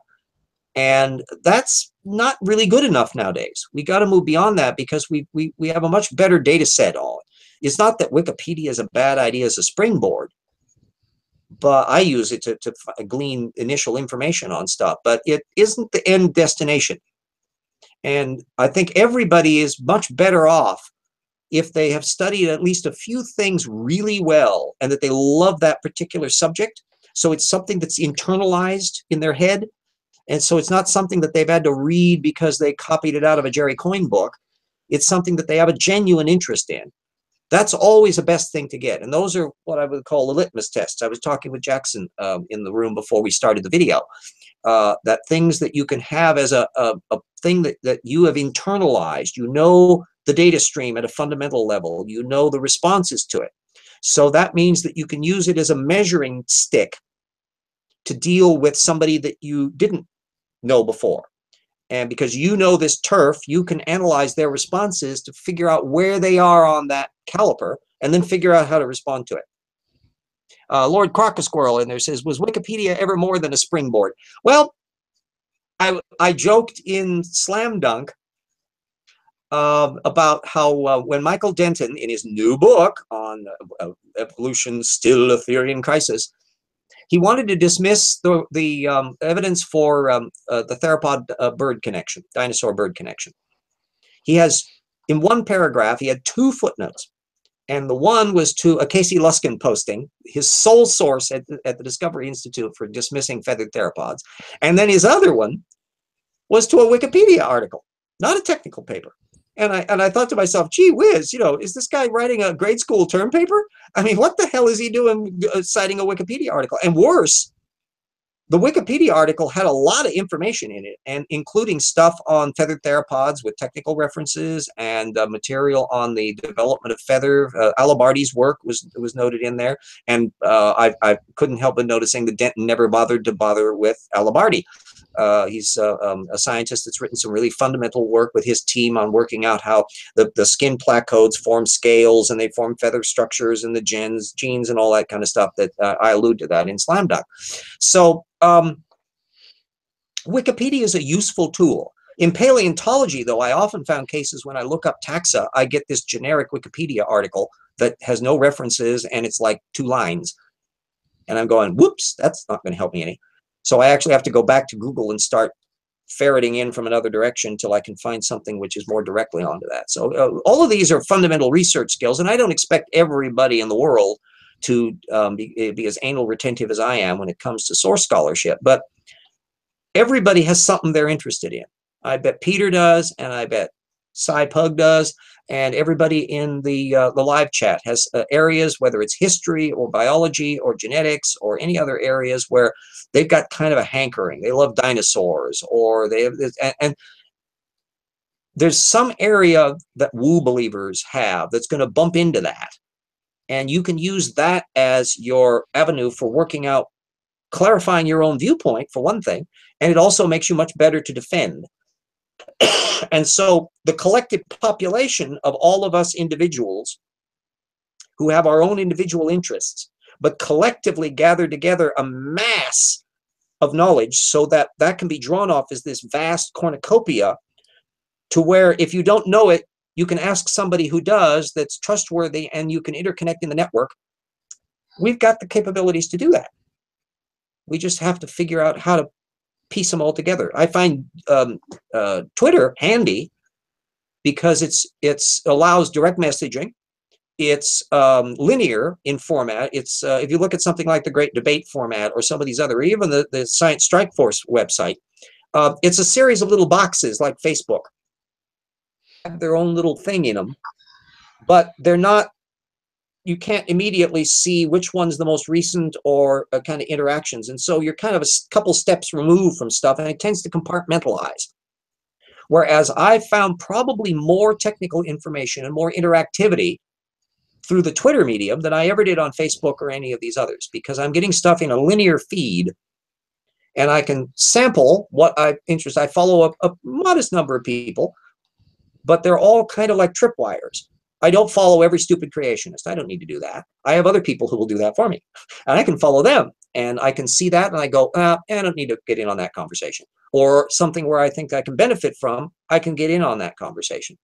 And that's not really good enough nowadays. We got to move beyond that, because we have a much better data set on it. It's not that Wikipedia is a bad idea as a springboard, but I use it to glean initial information on stuff. But it isn't the end destination. And I think everybody is much better off if they have studied at least a few things really well, and that they love that particular subject. So it's something that's internalized in their head. And so it's not something that they've had to read because they copied it out of a Jerry Coyne book. It's something that they have a genuine interest in. That's always the best thing to get. And those are what I would call the litmus tests. I was talking with Jackson in the room before we started the video. That things that you can have as a thing that you have internalized. You know the data stream at a fundamental level. You know the responses to it. So that means that you can use it as a measuring stick to deal with somebody that you didn't know before. And because you know this turf, you can analyze their responses to figure out where they are on that caliper, and then figure out how to respond to it. Lord Crocosquirrel in there says, was Wikipedia ever more than a springboard? Well, I joked in Slam Dunk about how when Michael Denton, in his new book on evolution, still a theory in crisis, he wanted to dismiss the evidence for the theropod bird connection, dinosaur bird connection. He has, in one paragraph, he had 2 footnotes. And the one was to a Casey Luskin posting, his sole source at the Discovery Institute for dismissing feathered theropods. And then his other one was to a Wikipedia article, not a technical paper. And I thought to myself, gee whiz, you know, is this guy writing a grade school term paper? I mean, what the hell is he doing citing a Wikipedia article? And worse, the Wikipedia article had a lot of information in it, and including stuff on feathered theropods with technical references and material on the development of feather. Alibardi's work was noted in there, and I couldn't help but noticing that Denton never bothered to bother with Alibardi. He's a scientist that's written some really fundamental work with his team on working out how the skin placodes form scales and they form feather structures and the genes and all that kind of stuff that I allude to that in Slam Dunk. So Wikipedia is a useful tool. In paleontology, though, I often found cases when I look up taxa, I get this generic Wikipedia article that has no references and it's like 2 lines. And I'm going, whoops, that's not going to help me any. So I actually have to go back to Google and start ferreting in from another direction until I can find something which is more directly onto that. So all of these are fundamental research skills, and I don't expect everybody in the world to be as anal retentive as I am when it comes to source scholarship, but everybody has something they're interested in. I bet Peter does, and I bet Cy Pug does, and everybody in the live chat has areas, whether it's history or biology or genetics or any other areas where they've got kind of a hankering. They love dinosaurs, or they have, and there's some area that woo believers have that's going to bump into that. And you can use that as your avenue for working out, clarifying your own viewpoint, for one thing, and it also makes you much better to defend. And so the collective population of all of us individuals who have our own individual interests, but collectively gather together a mass of knowledge so that that can be drawn off as this vast cornucopia, to where if you don't know it, you can ask somebody who does, that's trustworthy, and you can interconnect in the network. We've got the capabilities to do that. We just have to figure out how to piece them all together. I find Twitter handy because it's allows direct messaging. It's linear in format. It's if you look at something like the Great Debate format or some of these other, or even the Science Strike Force website, it's a series of little boxes like Facebook. Have their own little thing in them, but they're not, you can't immediately see which one's the most recent or kind of interactions. And so you're kind of a couple steps removed from stuff, and it tends to compartmentalize. Whereas I found probably more technical information and more interactivity through the Twitter medium than I ever did on Facebook or any of these others, because I'm getting stuff in a linear feed, and I can sample what I'm interested. I follow a modest number of people, but they're all kind of like tripwires. I don't follow every stupid creationist. I don't need to do that. I have other people who will do that for me. And I can follow them, and I can see that, and I go, I don't need to get in on that conversation. Or something where I think I can benefit from, I can get in on that conversation.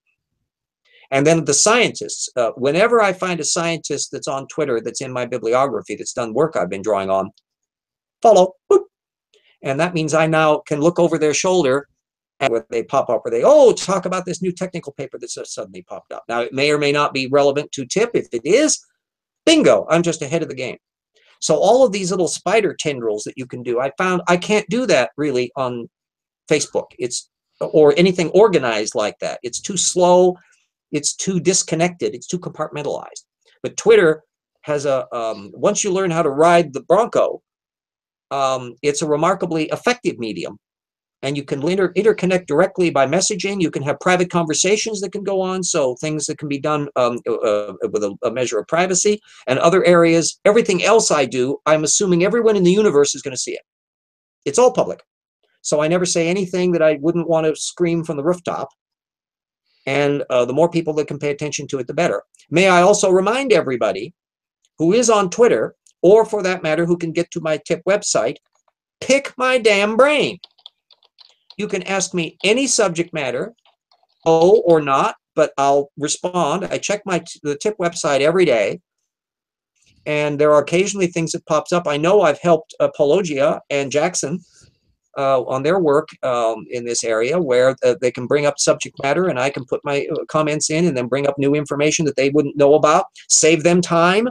And then the scientists, whenever I find a scientist that's on Twitter that's in my bibliography that's done work I've been drawing on, follow. Boop. And that means I now can look over their shoulder where they pop up, or they, talk about this new technical paper that's suddenly popped up. Now, it may or may not be relevant to TIP. If it is, bingo, I'm just ahead of the game. So all of these little spider tendrils that you can do, I found I can't do that really on Facebook. Or anything organized like that. It's too slow. It's too disconnected. It's too compartmentalized. But Twitter has once you learn how to ride the Bronco, it's a remarkably effective medium. And you can interconnect directly by messaging. You can have private conversations that can go on, so things that can be done with a measure of privacy. And other areas, everything else I do, I'm assuming everyone in the universe is going to see it. It's all public. So I never say anything that I wouldn't want to scream from the rooftop. And the more people that can pay attention to it, the better. May I also remind everybody who is on Twitter, or for that matter, who can get to my TIP website, pick my damn brain. You can ask me any subject matter, or not, but I'll respond. I check the TIP website every day, and there are occasionally things that pops up. I know I've helped Paleogenomics and Jackson on their work in this area, where they can bring up subject matter, and I can put my comments in and then bring up new information that they wouldn't know about, save them time.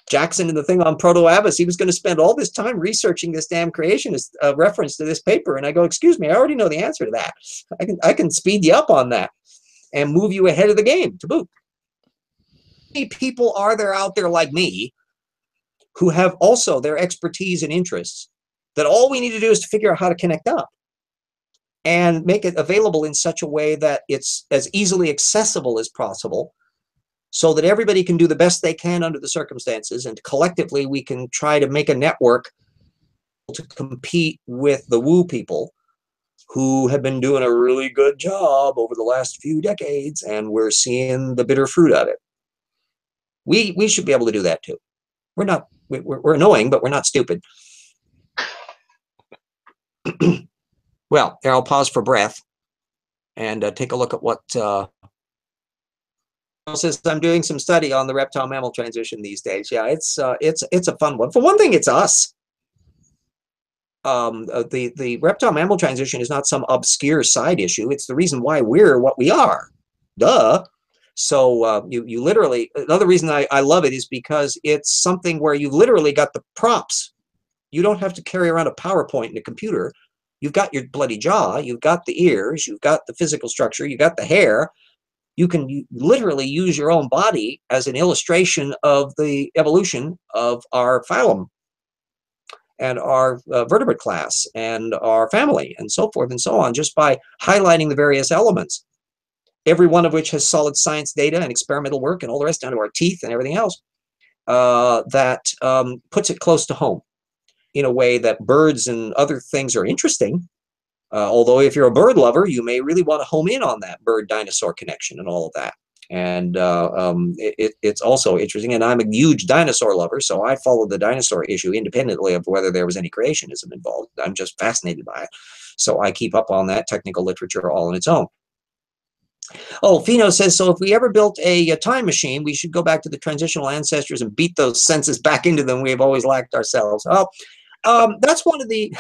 Jackson, in the thing on Proto-Avis, he was going to spend all this time researching this damn creationist reference to this paper, and I go, excuse me, I already know the answer to that. I can speed you up on that and move you ahead of the game to boot. How many people are there out there like me who have also their expertise and interests, that all we need to do is to figure out how to connect up and make it available in such a way that it's as easily accessible as possible, so that everybody can do the best they can under the circumstances, and collectively we can try to make a network to compete with the woo people who have been doing a really good job over the last few decades, and we're seeing the bitter fruit of it. We should be able to do that too. We're annoying, but we're not stupid. Well, here I'll pause for breath and take a look at what says. I'm doing some study on the reptile mammal transition these days. Yeah, it's a fun one. For one thing, it's us. The reptile mammal transition is not some obscure side issue. It's the reason why we're what we are. Duh. So you literally, another reason I love it is because it's something where you've literally got the props. You don't have to carry around a PowerPoint and a computer. You've got your bloody jaw, you've got the ears, you've got the physical structure, you've got the hair. You can literally use your own body as an illustration of the evolution of our phylum and our vertebrate class and our family and so forth and so on, just by highlighting the various elements, every one of which has solid science data and experimental work and all the rest, down to our teeth and everything else, that puts it close to home in a way that birds and other things are interesting. Although if you're a bird lover, you may really want to home in on that bird-dinosaur connection and all of that. And it's also interesting. And I'm a huge dinosaur lover, so I followed the dinosaur issue independently of whether there was any creationism involved. I'm just fascinated by it. So I keep up on that technical literature all on its own. Oh, Fino says, so if we ever built a time machine, we should go back to the transitional ancestors and beat those senses back into them we've always lacked ourselves. Oh, that's one of the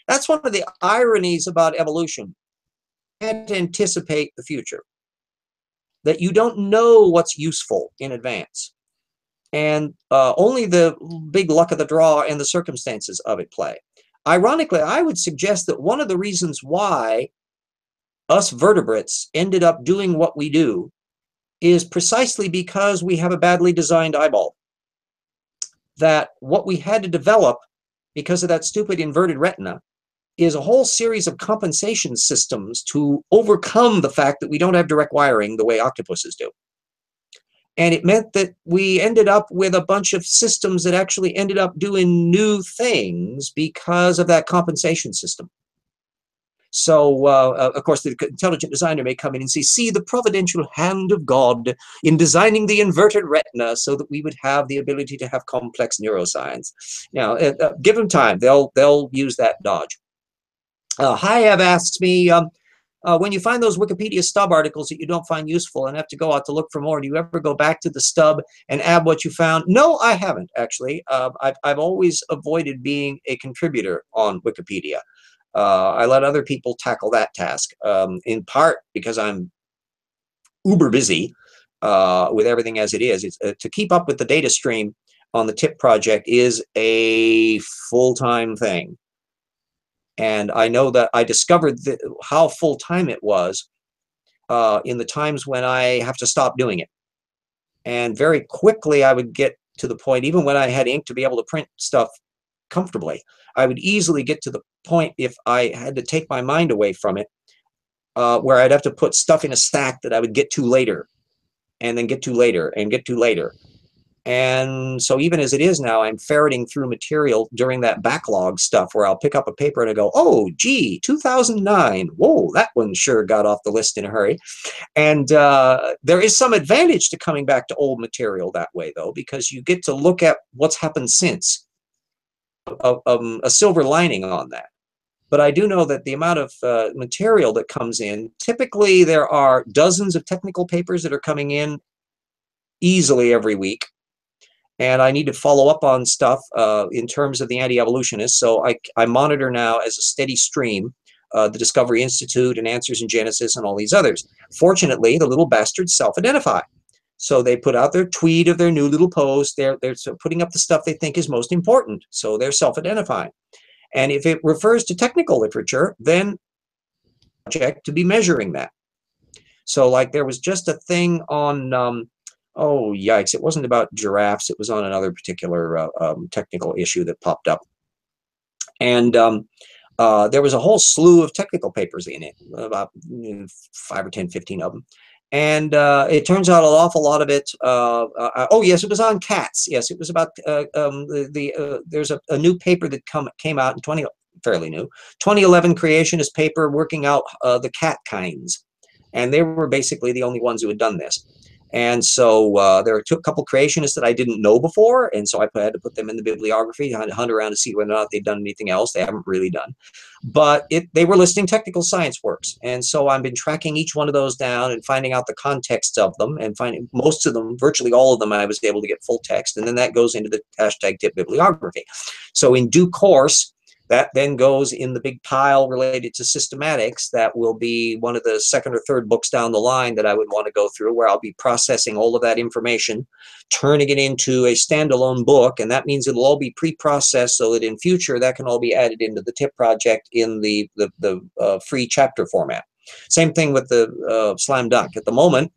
that's one of the ironies about evolution. You can't anticipate the future, that you don't know what's useful in advance, and only the big luck of the draw and the circumstances of it play. Ironically, I would suggest that one of the reasons why us vertebrates ended up doing what we do is precisely because we have a badly designed eyeball. That what we had to develop because of that stupid inverted retina is a whole series of compensation systems to overcome the fact that we don't have direct wiring the way octopuses do. And it meant that we ended up with a bunch of systems that actually ended up doing new things because of that compensation system. So, of course, the intelligent designer may come in and say, see the providential hand of God in designing the inverted retina so that we would have the ability to have complex neuroscience. Now, give them time. They'll use that dodge. Hayev asks me, when you find those Wikipedia stub articles that you don't find useful and have to go out to look for more, do you ever go back to the stub and add what you found? No, I haven't, actually. I've always avoided being a contributor on Wikipedia. I let other people tackle that task, in part because I'm uber busy with everything as it is. It's, to keep up with the data stream on the TIP project is a full-time thing. And I know that I discovered how full-time it was in the times when I have to stop doing it. And very quickly I would get to the point, even when I had ink to be able to print stuff comfortably, I would easily get to the point, if I had to take my mind away from it, where I'd have to put stuff in a stack that I would get to later, and then get to later, and get to later. And so even as it is now, I'm ferreting through material during that backlog stuff where I'll pick up a paper and I go, oh, gee, 2009. Whoa, that one sure got off the list in a hurry. And there is some advantage to coming back to old material that way, though, because you get to look at what's happened since. A silver lining on that But I do know that the amount of material that comes in, typically there are dozens of technical papers that are coming in easily every week. And I need to follow up on stuff in terms of the anti-evolutionists. So I monitor now as a steady stream the Discovery Institute and Answers in Genesis and all these others. Fortunately, the little bastards self-identify. So they put out their tweet of their new little post. They're putting up the stuff they think is most important. So they're self-identifying. And if it refers to technical literature, then project to be measuring that. So like there was just a thing on, oh yikes, it wasn't about giraffes. It was on another particular technical issue that popped up. And there was a whole slew of technical papers in it, about 5 or 10, 15 of them. And it turns out an awful lot of it, oh yes, it was on cats. Yes, it was about, there's a new paper that came out in fairly new, 2011 creationist paper working out the cat kinds. And they were basically the only ones who had done this. And so there are a couple creationists that I didn't know before, and so I had to put them in the bibliography. I had to hunt around to see whether or not they'd done anything else. They haven't really done. But they were listing technical science works. And so I've been tracking each one of those down and finding out the context of them, and finding most of them, virtually all of them, I was able to get full text. And then that goes into the hashtag tip bibliography. So in due course, that then goes in the big pile related to systematics. That will be one of the second or third books down the line that I would want to go through, where I'll be processing all of that information, turning it into a standalone book. And that means it'll all be pre-processed so that in future that can all be added into the TIP project in the free chapter format. Same thing with the Slam Dunk. At the moment,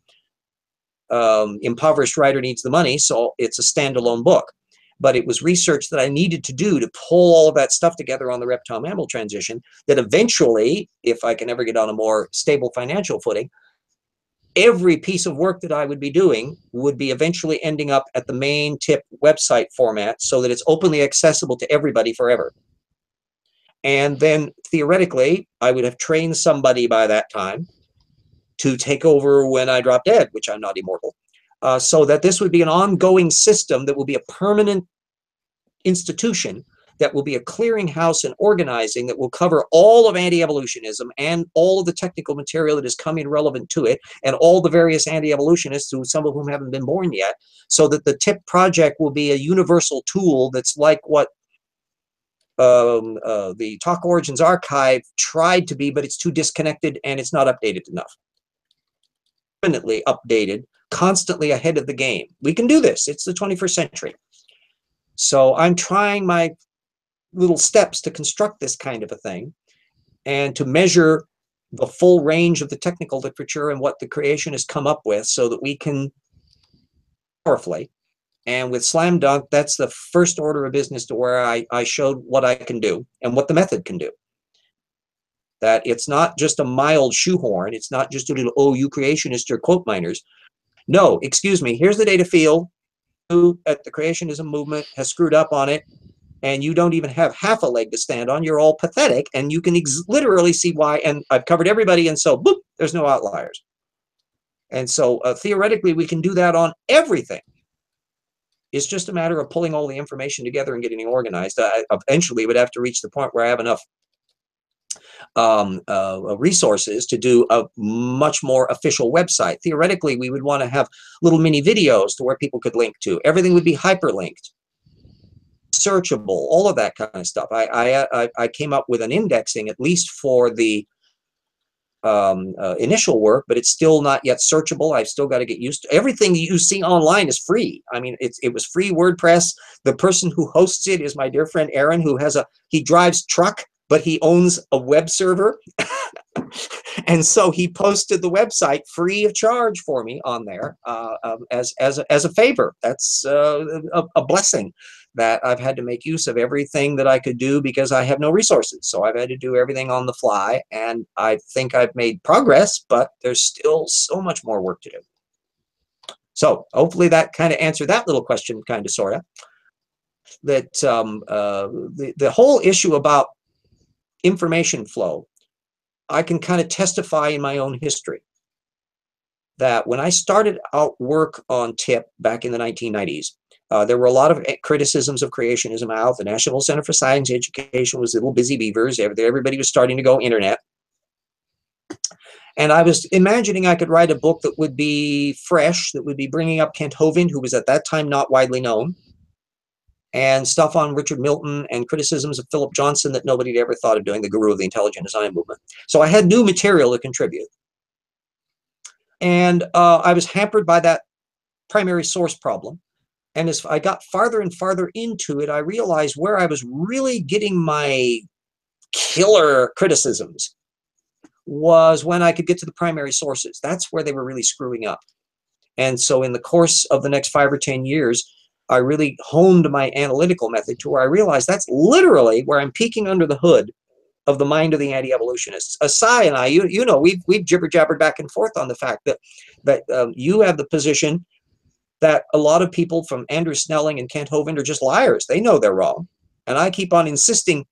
Impoverished Writer Needs the Money, so it's a standalone book. But it was research that I needed to do to pull all of that stuff together on the reptile-mammal transition that eventually, if I can ever get on a more stable financial footing, every piece of work that I would be doing would be eventually ending up at the main TIP website format so that it's openly accessible to everybody forever. And then theoretically, I would have trained somebody by that time to take over when I drop dead, which I'm not immortal. So that this would be an ongoing system that will be a permanent institution, that will be a clearinghouse and organizing that will cover all of anti-evolutionism and all of the technical material that is coming relevant to it, and all the various anti-evolutionists, some of whom haven't been born yet, so that the TIP project will be a universal tool that's like what the Talk Origins Archive tried to be, but it's too disconnected and it's not updated enough. Permanently updated, constantly ahead of the game. We can do this. It's the 21st century. So I'm trying my little steps to construct this kind of a thing and to measure the full range of the technical literature and what the creation has come up with so that we can powerfully. And with Slam Dunk, that's the first order of business to where I showed what I can do and what the method can do. That it's not just a mild shoehorn. It's not just a little, oh, you creationists are quote miners. No, excuse me, here's the data field. Who at the creationism movement has screwed up on it, and you don't even have half a leg to stand on. You're all pathetic, and you can literally see why. And I've covered everybody, and so boop, there's no outliers. And so theoretically, we can do that on everything. It's just a matter of pulling all the information together and getting it organized. I eventually would have to reach the point where I have enough resources to do a much more official website. Theoretically, we would want to have little mini videos to where people could link to. Everything would be hyperlinked, searchable, all of that kind of stuff. I came up with an indexing, at least for the initial work, but it's still not yet searchable. I've still got to get used to everything you see online is free. I mean, it was free WordPress. The person who hosts it is my dear friend Aaron, who he drives truck, but he owns a web server. And so he posted the website free of charge for me on there as a favor. That's a blessing that I've had to make use of everything that I could do because I have no resources. So I've had to do everything on the fly, and I think I've made progress, but there's still so much more work to do. So hopefully that kind of answered that little question, kind of, sort of. That the whole issue about information flow, I can kind of testify in my own history that when I started out work on TIP back in the 1990s, There were a lot of criticisms of creationism out. The National Center for Science Education was little busy beavers. Everybody was starting to go internet. And I was imagining I could write a book that would be fresh, that would be bringing up Kent Hovind, who was at that time not widely known, and stuff on Richard Milton and criticisms of Philip Johnson that nobody had ever thought of doing, the guru of the intelligent design movement. So I had new material to contribute. And I was hampered by that primary source problem. And as I got farther and farther into it, I realized where I was really getting my killer criticisms was when I could get to the primary sources. That's where they were really screwing up. And so in the course of the next 5 or 10 years, I really honed my analytical method to where I realized that's literally where I'm peeking under the hood of the mind of the anti-evolutionists. Asai and I, you know, we've jibber-jabbered back and forth on the fact that you have the position that a lot of people from Andrew Snelling and Kent Hovind are just liars. They know they're wrong. And I keep on insisting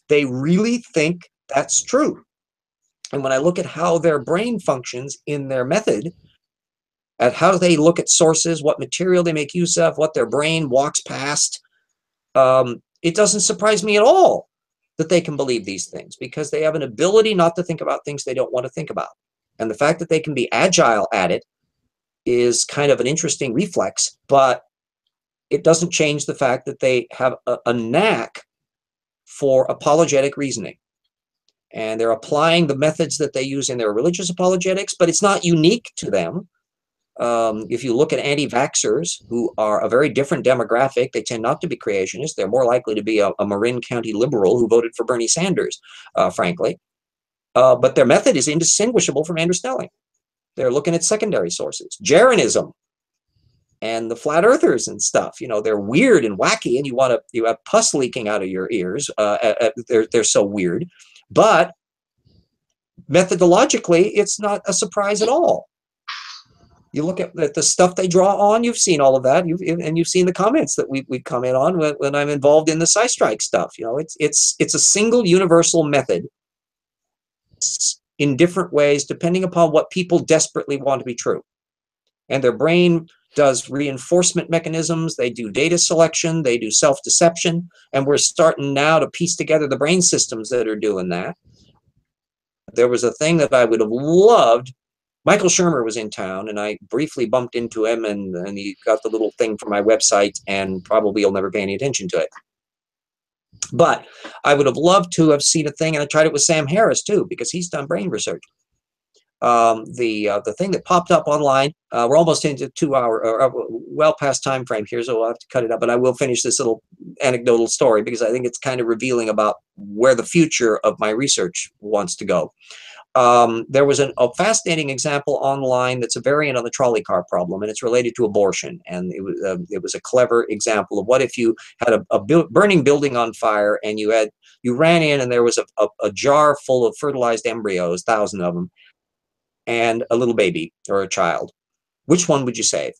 they really think that's true. And when I look at how their brain functions in their method, at how they look at sources, what material they make use of, what their brain walks past, it doesn't surprise me at all that they can believe these things, because they have an ability not to think about things they don't want to think about. And the fact that they can be agile at it is kind of an interesting reflex, but it doesn't change the fact that they have a knack for apologetic reasoning. And they're applying the methods that they use in their religious apologetics, but it's not unique to them. If you look at anti-vaxxers, who are a very different demographic, they tend not to be creationists. They're more likely to be a Marin County liberal who voted for Bernie Sanders, frankly. But their method is indistinguishable from Andrew Snelling. They're looking at secondary sources. Jeranism and the flat earthers and stuff, you know, they're weird and wacky, and you have pus leaking out of your ears. They're so weird. But methodologically, it's not a surprise at all. You look at the stuff they draw on, you've seen all of that, and you've seen the comments that we comment on when I'm involved in the SciStrike stuff. You know, it's a single universal method in different ways, depending upon what people desperately want to be true. And their brain does reinforcement mechanisms, they do data selection, they do self-deception, and we're starting now to piece together the brain systems that are doing that. There was a thing that I would have loved. Michael Shermer was in town, and I briefly bumped into him, and he got the little thing from my website, and probably you'll never pay any attention to it. But I would have loved to have seen a thing, and I tried it with Sam Harris too, because he's done brain research. The thing that popped up online, we're almost into 2 hour, well past time frame here, so I'll have to cut it up, but I will finish this little anecdotal story because I think it's kind of revealing about where the future of my research wants to go. There was a fascinating example online that's a variant on the trolley car problem, and it's related to abortion. And it was a clever example of what if you had a burning building on fire, and you ran in, and there was a jar full of fertilized embryos, 1,000 of them, and a little baby or a child. Which one would you save?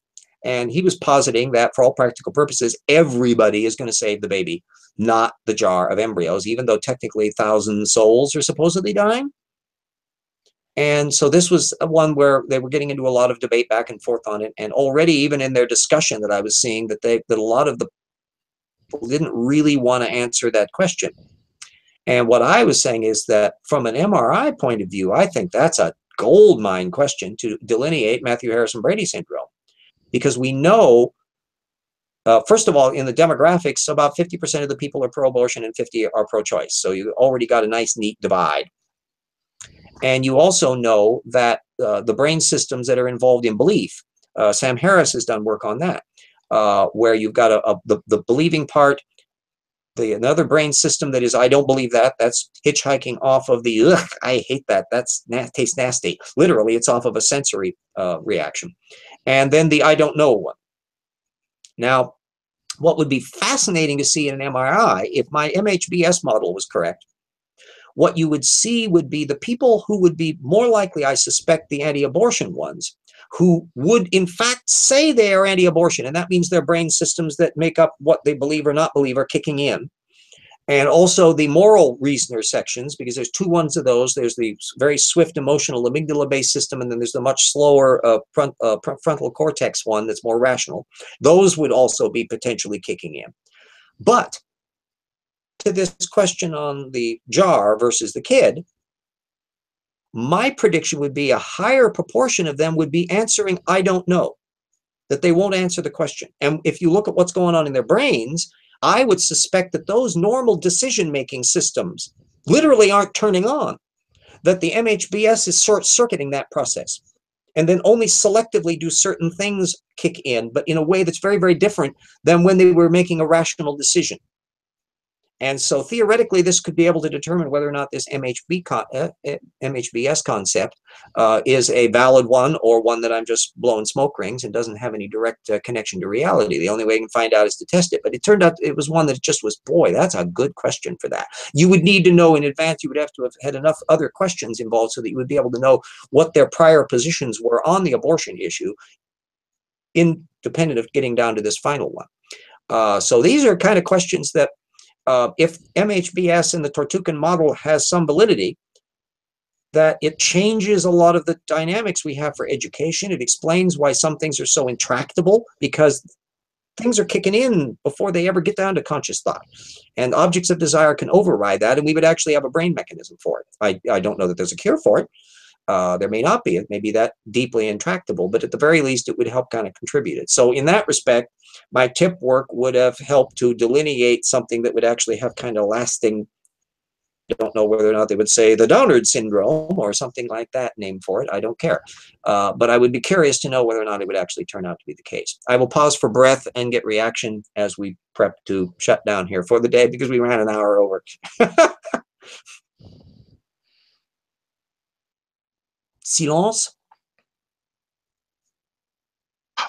And he was positing that for all practical purposes, everybody is going to save the baby, not the jar of embryos, even though technically 1,000 souls are supposedly dying. And so this was one where they were getting into a lot of debate back and forth on it. And already, even in their discussion, that I was seeing that a lot of the people didn't really want to answer that question. And what I was saying is that from an MRI point of view, I think that's a gold mine question to delineate Matthew Harrison Brady syndrome, because we know, first of all, in the demographics, about 50% of the people are pro-abortion and 50 are pro-choice. So you already got a nice, neat divide. And you also know that the brain systems that are involved in belief, Sam Harris has done work on that, where you've got the believing part, another brain system that is, I don't believe that, that's hitchhiking off of the, ugh, I hate that, tastes nasty. Literally, it's off of a sensory reaction. And then the I don't know one. Now, what would be fascinating to see in an MRI, if my MHBS model was correct, what you would see would be the people who would be more likely, I suspect, the anti-abortion ones, who would in fact say they are anti-abortion, and that means their brain systems that make up what they believe or not believe are kicking in. And also the moral reasoner sections, because there's two ones of those. There's the very swift emotional amygdala-based system, and then there's the much slower frontal cortex one that's more rational. Those would also be potentially kicking in. But to this question on the jar versus the kid, my prediction would be a higher proportion of them would be answering, I don't know, that they won't answer the question. And if you look at what's going on in their brains, I would suspect that those normal decision-making systems literally aren't turning on, that the MHBS is short-circuiting that process. And then only selectively do certain things kick in, but in a way that's very, very different than when they were making a rational decision. And so theoretically, this could be able to determine whether or not this MHBS concept is a valid one, or one that I'm just blowing smoke rings and doesn't have any direct connection to reality. The only way I can find out is to test it. But it turned out it was one that just was, boy, that's a good question for that. You would need to know in advance. You would have to have had enough other questions involved so that you would be able to know what their prior positions were on the abortion issue, independent of getting down to this final one. So these are kind of questions that, if MHBS in the Tortugan model has some validity, that it changes a lot of the dynamics we have for education. It explains why some things are so intractable, because things are kicking in before they ever get down to conscious thought. And objects of desire can override that, and we would actually have a brain mechanism for it. I don't know that there's a cure for it. There may not be. It may be that deeply intractable, but at the very least, it would help kind of contribute it. So in that respect, my tip work would have helped to delineate something that would actually have kind of lasting, I don't know whether or not they would say the Downard syndrome or something like that name for it. I don't care. But I would be curious to know whether or not it would actually turn out to be the case. I will pause for breath and get reaction as we prep to shut down here for the day, because we ran an hour over. Silence?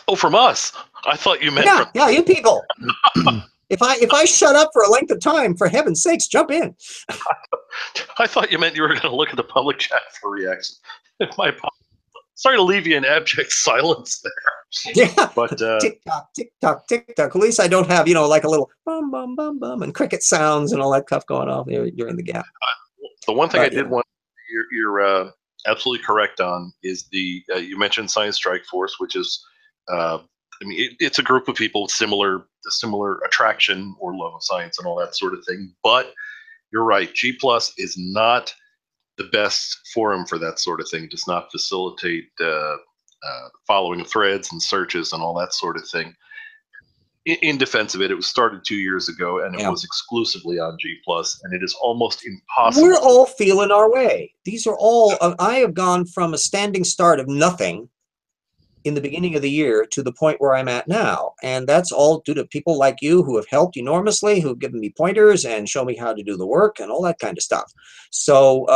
Oh, from us. I thought you meant Yeah, from... yeah, you people. If I shut up for a length of time, for heaven's sakes, jump in. I thought you meant you were going to look at the public chat for reaction. My apologies. Sorry to leave you in abject silence there. Yeah, but tick tock, tick tock, tick tock. At least I don't have, like a little bum bum bum bum and cricket sounds and all that stuff going off during the gap. The one thing I did want, you're absolutely correct on, is the you mentioned Science Strike Force, which is I mean, it's a group of people with similar attraction or love of science and all that sort of thing. But you're right, G+ is not the best forum for that sort of thing. It does not facilitate following of threads and searches and all that sort of thing. In defense of it, it was started 2 years ago, and it was exclusively on G+, and it is almost impossible. We're all feeling our way. These are all, I have gone from a standing start of nothing in the beginning of the year to the point where I'm at now. And that's all due to people like you who have helped enormously, who've given me pointers and show me how to do the work and all that kind of stuff. So,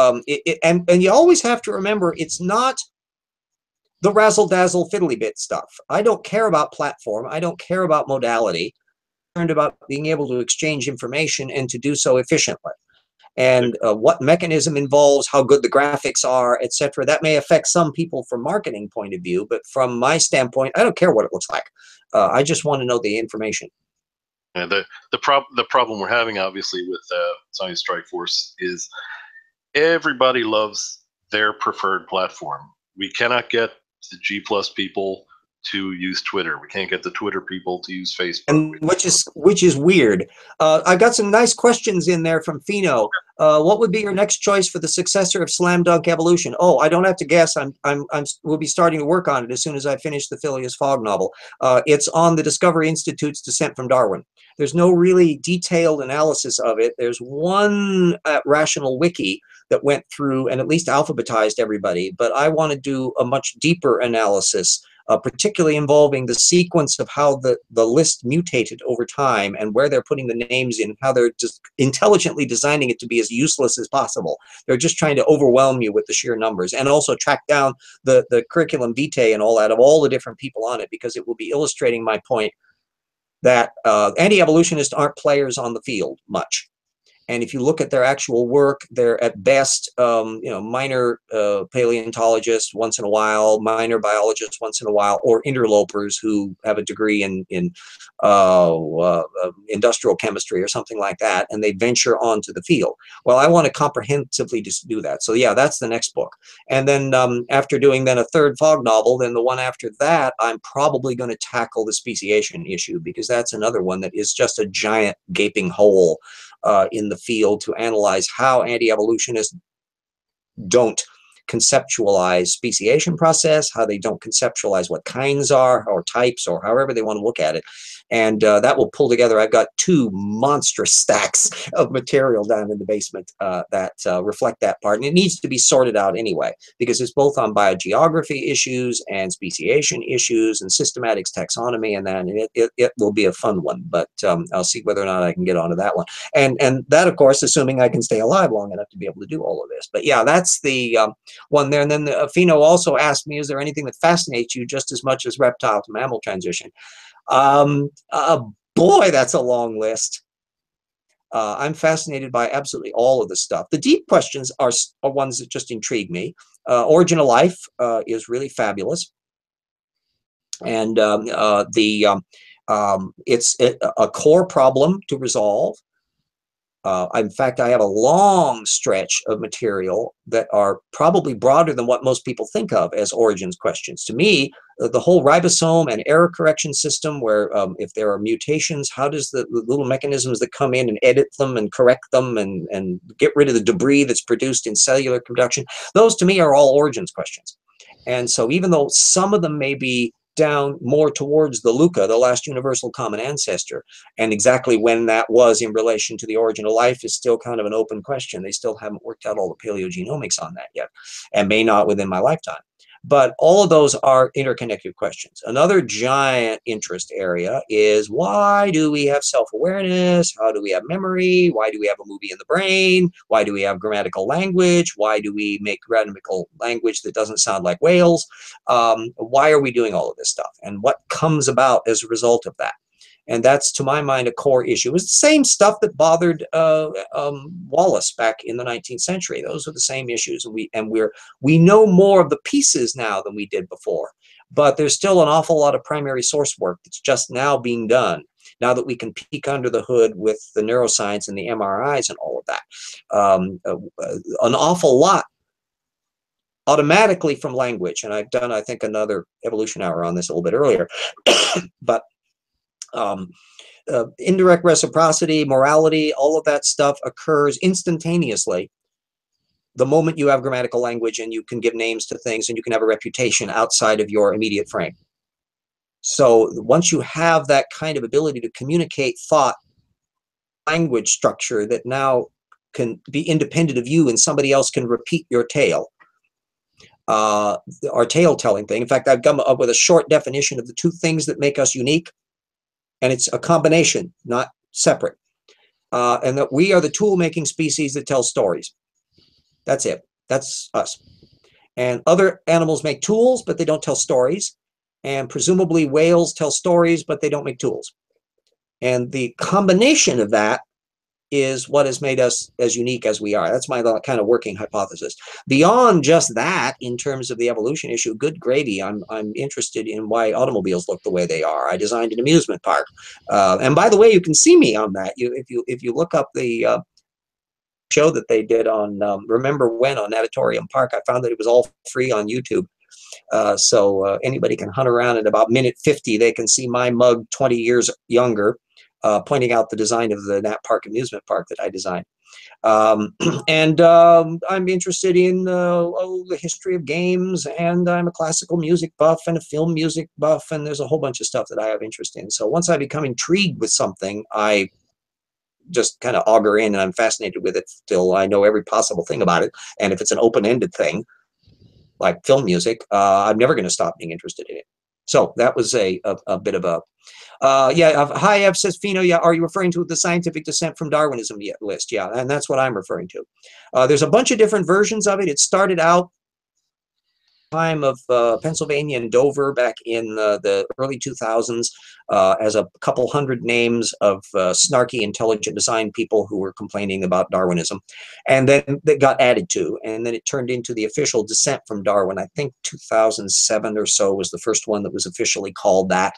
and you always have to remember, it's not the razzle-dazzle fiddly-bit stuff. I don't care about platform. I don't care about modality. I'm concerned about being able to exchange information and to do so efficiently. And what mechanism involves, how good the graphics are, etc. That may affect some people from marketing point of view, but from my standpoint, I don't care what it looks like. I just want to know the information. Yeah, the problem we're having, obviously, with Science Strike Force is everybody loves their preferred platform. We cannot get the G+ people to use Twitter. We can't get the Twitter people to use Facebook. And which is weird. I've got some nice questions in there from Fino. What would be your next choice for the successor of Slam Dunk Evolution? Oh, I don't have to guess. We'll be starting to work on it as soon as I finish the Phileas Fogg novel. It's on the Discovery Institute's Descent from Darwin. There's no really detailed analysis of it. There's one rational wiki that went through and at least alphabetized everybody, but I want to do a much deeper analysis, particularly involving the sequence of how the list mutated over time and where they're putting the names in, how they're just intelligently designing it to be as useless as possible. They're just trying to overwhelm you with the sheer numbers, and also track down the curriculum vitae and all that of all the different people on it, because it will be illustrating my point that anti-evolutionists aren't players on the field much. And if you look at their actual work, they're at best, minor paleontologists once in a while, minor biologists once in a while, or interlopers who have a degree in industrial chemistry or something like that, and they venture onto the field. Well, I want to comprehensively just do that. So yeah, that's the next book. And then after doing then a third fog novel, then the one after that, I'm probably going to tackle the speciation issue, because that's another one that is just a giant gaping hole in the field to analyze how anti-evolutionists don't conceptualize speciation process, how they don't conceptualize what kinds are or types or however they want to look at it. And that will pull together. I've got 2 monstrous stacks of material down in the basement that reflect that part. And it needs to be sorted out anyway, because it's both on biogeography issues and speciation issues and systematics, taxonomy, and that. And it will be a fun one, but I'll see whether or not I can get onto that one. And that, of course, assuming I can stay alive long enough to be able to do all of this. But yeah, that's the one there. And then Fino also asked me, is there anything that fascinates you just as much as reptile to mammal transition? Boy, that's a long list. I'm fascinated by absolutely all of the stuff. The deep questions are ones that just intrigue me. Origin of life is really fabulous. And it's a core problem to resolve. In fact, I have a long stretch of material that are probably broader than what most people think of as origins questions. To me, the whole ribosome and error correction system, where if there are mutations, how does the little mechanisms that come in and edit them and correct them and get rid of the debris that's produced in cellular production, those to me are all origins questions. And so even though some of them may be down more towards the LUCA, the last universal common ancestor, and exactly when that was in relation to the origin of life is still kind of an open question. They still haven't worked out all the paleogenomics on that yet, and may not within my lifetime. But all of those are interconnected questions. Another giant interest area is, why do we have self-awareness? How do we have memory? Why do we have a movie in the brain? Why do we have grammatical language? Why do we make grammatical language that doesn't sound like whales? Why are we doing all of this stuff? And what comes about as a result of that? And that's, to my mind, a core issue. It's the same stuff that bothered Wallace back in the 19th century. Those are the same issues. And we know more of the pieces now than we did before. But there's still an awful lot of primary source work that's just now being done, now that we can peek under the hood with the neuroscience and the MRIs and all of that. An awful lot automatically from language. And I've done, I think, another evolution hour on this a little bit earlier. But indirect reciprocity, morality, all of that stuff occurs instantaneously the moment you have grammatical language and you can give names to things and you can have a reputation outside of your immediate frame. So once you have that kind of ability to communicate thought, language structure that now can be independent of you and somebody else can repeat your tale, our tale telling thing. In fact, I've come up with a short definition of the 2 things that make us unique. And it's a combination, not separate. And that we are the tool-making species that tell stories. That's it. That's us. And other animals make tools, but they don't tell stories. And presumably whales tell stories, but they don't make tools. And the combination of that is what has made us as unique as we are. That's my kind of working hypothesis. Beyond just that, in terms of the evolution issue, good gravy, I'm interested in why automobiles look the way they are. I designed an amusement park. And by the way, you can see me on that. If you look up the show that they did on Remember When on Natatorium Park, I found that it was all free on YouTube. So anybody can hunt around at about minute 50. They can see my mug 20 years younger, pointing out the design of the Nat Park amusement park that I designed. And I'm interested in the history of games, and I'm a classical music buff and a film music buff, and there's a whole bunch of stuff that I have interest in. So once I become intrigued with something, I just kind of auger in, and I'm fascinated with it till I know every possible thing about it. And if it's an open-ended thing, like film music, I'm never going to stop being interested in it. So that was a bit of a, yeah, hi, Ev says, Fino, yeah, are you referring to the scientific descent from Darwinism list? Yeah, and that's what I'm referring to. There's a bunch of different versions of it. It started out time of Pennsylvania and Dover back in the early 2000s as a couple hundred names of snarky, intelligent design people who were complaining about Darwinism. And then they got added to, and then it turned into the official descent from Darwin. I think 2007 or so was the first one that was officially called that.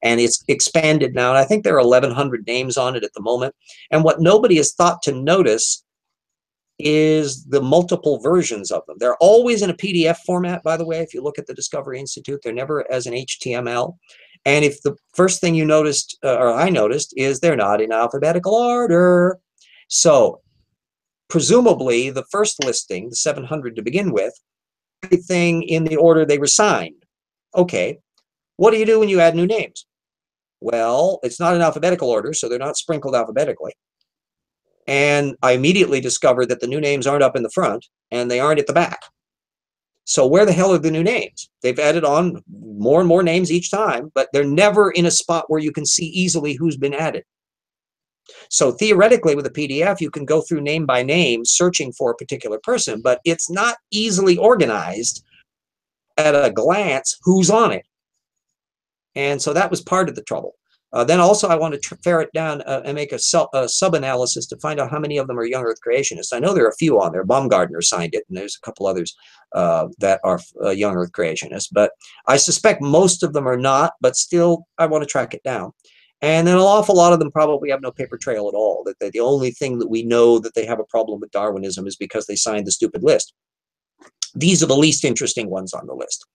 And it's expanded now, and I think there are 1,100 names on it at the moment. And what nobody has thought to notice is the multiple versions of them. They're always in a PDF format, by the way. If you look at the Discovery Institute, they're never as an HTML. And if the first thing you noticed, or I noticed, is they're not in alphabetical order. So presumably the first listing, the 700 to begin with, everything in the order they were signed. Okay, what do you do when you add new names? Well, it's not in alphabetical order, so they're not sprinkled alphabetically. And I immediately discovered that the new names aren't up in the front and they aren't at the back. So where the hell are the new names? They've added on more and more names each time, but they're never in a spot where you can see easily who's been added. So theoretically, with a PDF, you can go through name by name searching for a particular person, but it's not easily organized at a glance who's on it. And so that was part of the trouble. Then also I want to ferret down and make a sub-analysis to find out how many of them are young Earth creationists. I know there are a few on there. Baumgartner signed it, and there's a couple others that are young Earth creationists. But I suspect most of them are not, but still I want to track it down. And then an awful lot of them probably have no paper trail at all. That the only thing that we know that they have a problem with Darwinism is because they signed the stupid list. These are the least interesting ones on the list.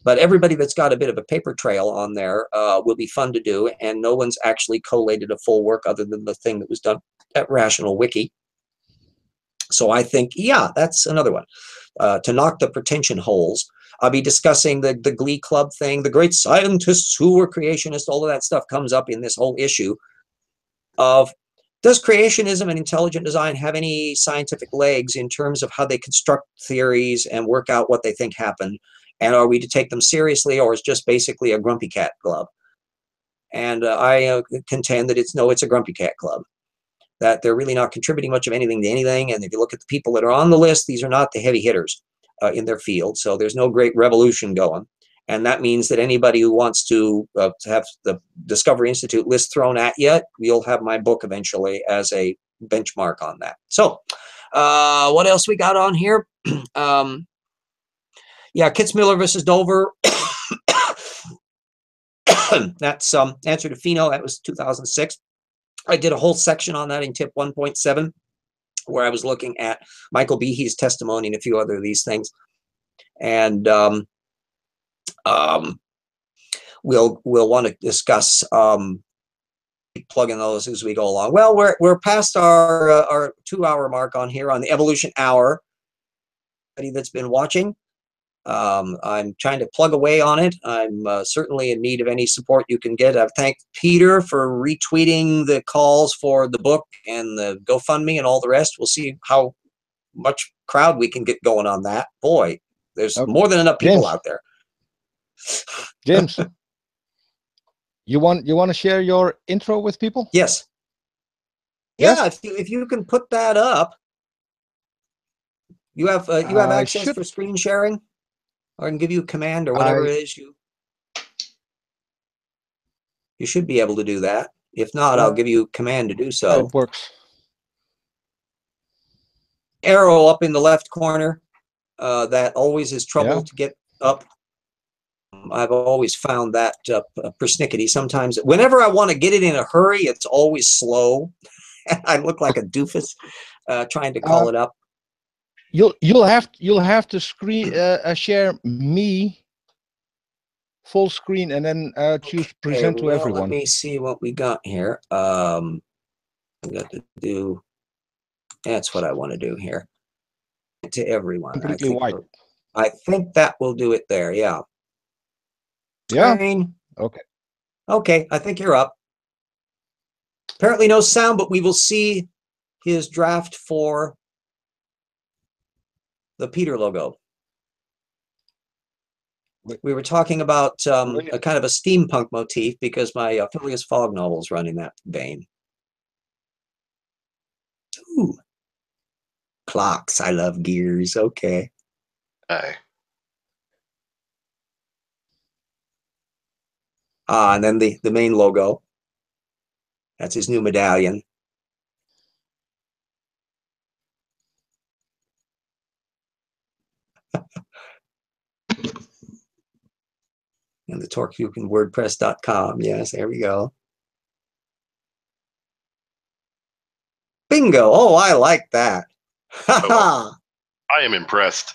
But everybody that's got a bit of a paper trail on there will be fun to do, and no one's actually collated a full work other than the thing that was done at Rational Wiki. So I think, yeah, that's another one. To knock the pretension holes, I'll be discussing the Glee Club thing, the great scientists who were creationists, all of that stuff comes up in this whole issue of, does creationism and intelligent design have any scientific legs in terms of how they construct theories and work out what they think happened? And are we to take them seriously, or is just basically a grumpy cat club? And I contend that it's a grumpy cat club, that they're really not contributing much of anything to anything. And if you look at the people that are on the list, these are not the heavy hitters in their field. So there's no great revolution going. And that means that anybody who wants to have the Discovery Institute list thrown at you, you'll have my book eventually as a benchmark on that. So what else we got on here? Yeah, Kitzmiller versus Dover. That's Answer to Pheno. That was 2006. I did a whole section on that in tip 1.7, where I was looking at Michael Behe's testimony and a few other of these things. And we'll want to discuss plugging those as we go along. Well, we're past our 2-hour mark on here on the Evolution Hour. Anybody that's been watching, I'm trying to plug away on it. I'm certainly in need of any support you can get. I've thanked Peter for retweeting the calls for the book and the GoFundMe and all the rest. We'll see how much crowd we can get going on that. Boy, there's more than enough people out there. James, you want to share your intro with people? Yes. Yes? Yeah, if you can put that up. You have access for screen sharing? Or I can give you a command or whatever it is you should be able to do that. If not, I'll give you a command to do so. It works. Arrow up in the left corner, that always is trouble to get up. I've always found that persnickety. Sometimes, whenever I want to get it in a hurry, it's always slow. I look like a doofus trying to call it up. You'll have to screen share me full screen and then choose present to everyone. Let me see what we got here. I've got to do. That's what I want to do here. To everyone. Completely white. I think that will do it there. Yeah. Yeah. Screen. Okay. Okay. I think you're up. Apparently no sound, but we will see his draft for the Peter logo. We were talking about a kind of a steampunk motif because my Phileas Fogg novels run in that vein. Ooh. Clocks. I love gears. Okay. Aye. And then the main logo. That's his new medallion. And the Torquehucan WordPress.com. Yes, there we go. Bingo. Oh, I like that. Oh, I am impressed.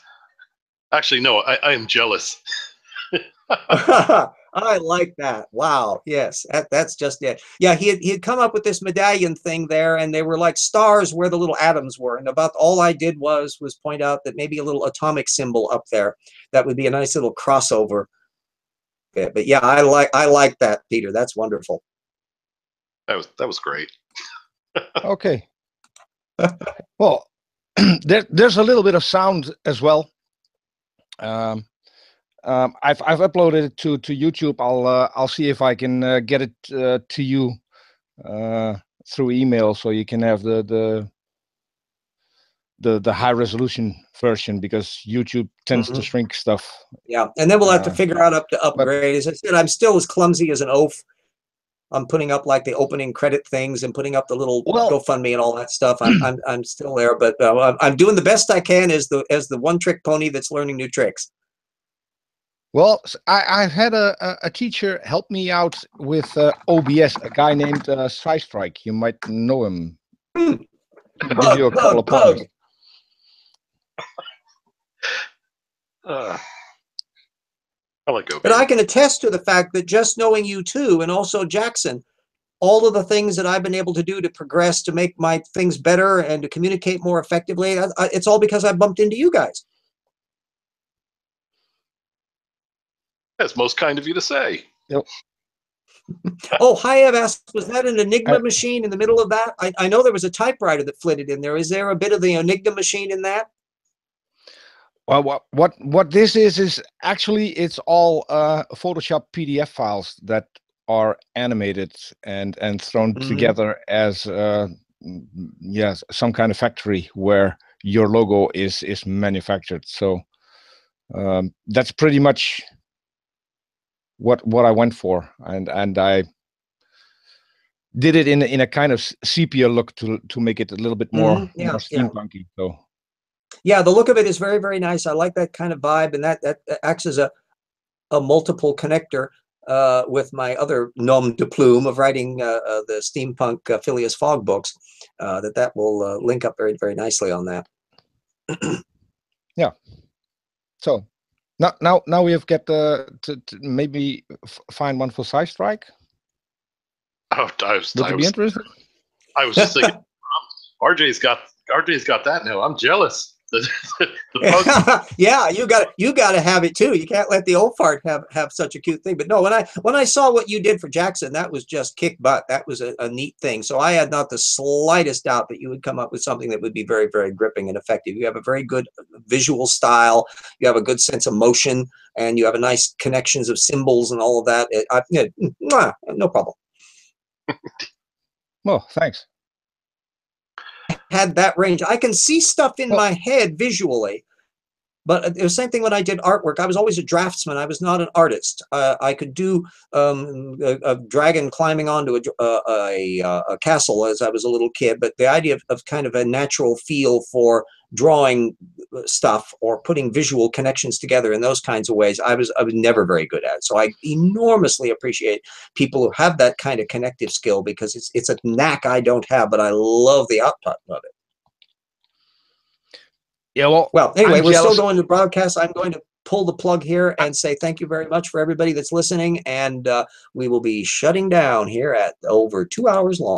Actually, no, I am jealous. I like that. Wow. Yes, that's just it. Yeah, he had come up with this medallion thing there, and they were like stars where the little atoms were. And about all I did was point out that maybe a little atomic symbol up there. That would be a nice little crossover. But yeah, I like that, Peter. That's wonderful. That was great. Okay. Well, there's a little bit of sound as well. I've uploaded it to YouTube. I'll see if I can get it to you through email, so you can have the high resolution version, because YouTube tends to shrink stuff. Yeah, and then we'll have to figure out to upgrade. As I said, I'm still as clumsy as an oaf. I'm putting up like the opening credit things and putting up the little GoFundMe and all that stuff. I'm still there, but I'm doing the best I can as the one trick pony that's learning new tricks. Well, I've had a teacher help me out with OBS, a guy named Strike. You might know him. Give you a couple of points. I like OBS. But I can attest to the fact that just knowing you two, and also Jackson, all of the things that I've been able to do to progress, to make my things better and to communicate more effectively, it's all because I bumped into you guys. That's most kind of you to say. Yep. Oh, Hayev asked, was that an Enigma machine in the middle of that? I know there was a typewriter that flitted in there. Is there a bit of the Enigma machine in that? Well, what this is actually, it's all Photoshop PDF files that are animated and thrown together as yes, some kind of factory where your logo is manufactured. So that's pretty much what I went for, and I did it in a kind of sepia look to make it a little bit more steampunky. So. Yeah, the look of it is very, very nice. I like that kind of vibe, and that acts as a multiple connector with my other nom de plume of writing the steampunk Phileas Fogg books. That will link up very, very nicely on that. Yeah. So now we have got to maybe find one for Strike. Oh, Would you be interested? I was just thinking, RJ's got that now. I'm jealous. Yeah, you got to have it too. You can't let the old fart have such a cute thing. But no, when I saw what you did for Jackson, that was just kick butt. That was a neat thing. So I had not the slightest doubt that you would come up with something that would be very, very gripping and effective. You have a very good visual style. You have a good sense of motion, and you have a nice connections of symbols and all of that. No problem. Well, thanks. Had that range. I can see stuff in my head visually, but it was the same thing when I did artwork. I was always a draftsman. I was not an artist. I could do a dragon climbing onto a castle as I was a little kid, but the idea of kind of a natural feel for drawing stuff or putting visual connections together in those kinds of ways, I was never very good at. So I enormously appreciate people who have that kind of connective skill, because it's a knack I don't have, but I love the output of it. Yeah, well, anyway, we're still going to broadcast. I'm going to pull the plug here and say thank you very much for everybody that's listening, and we will be shutting down here at over 2 hours long.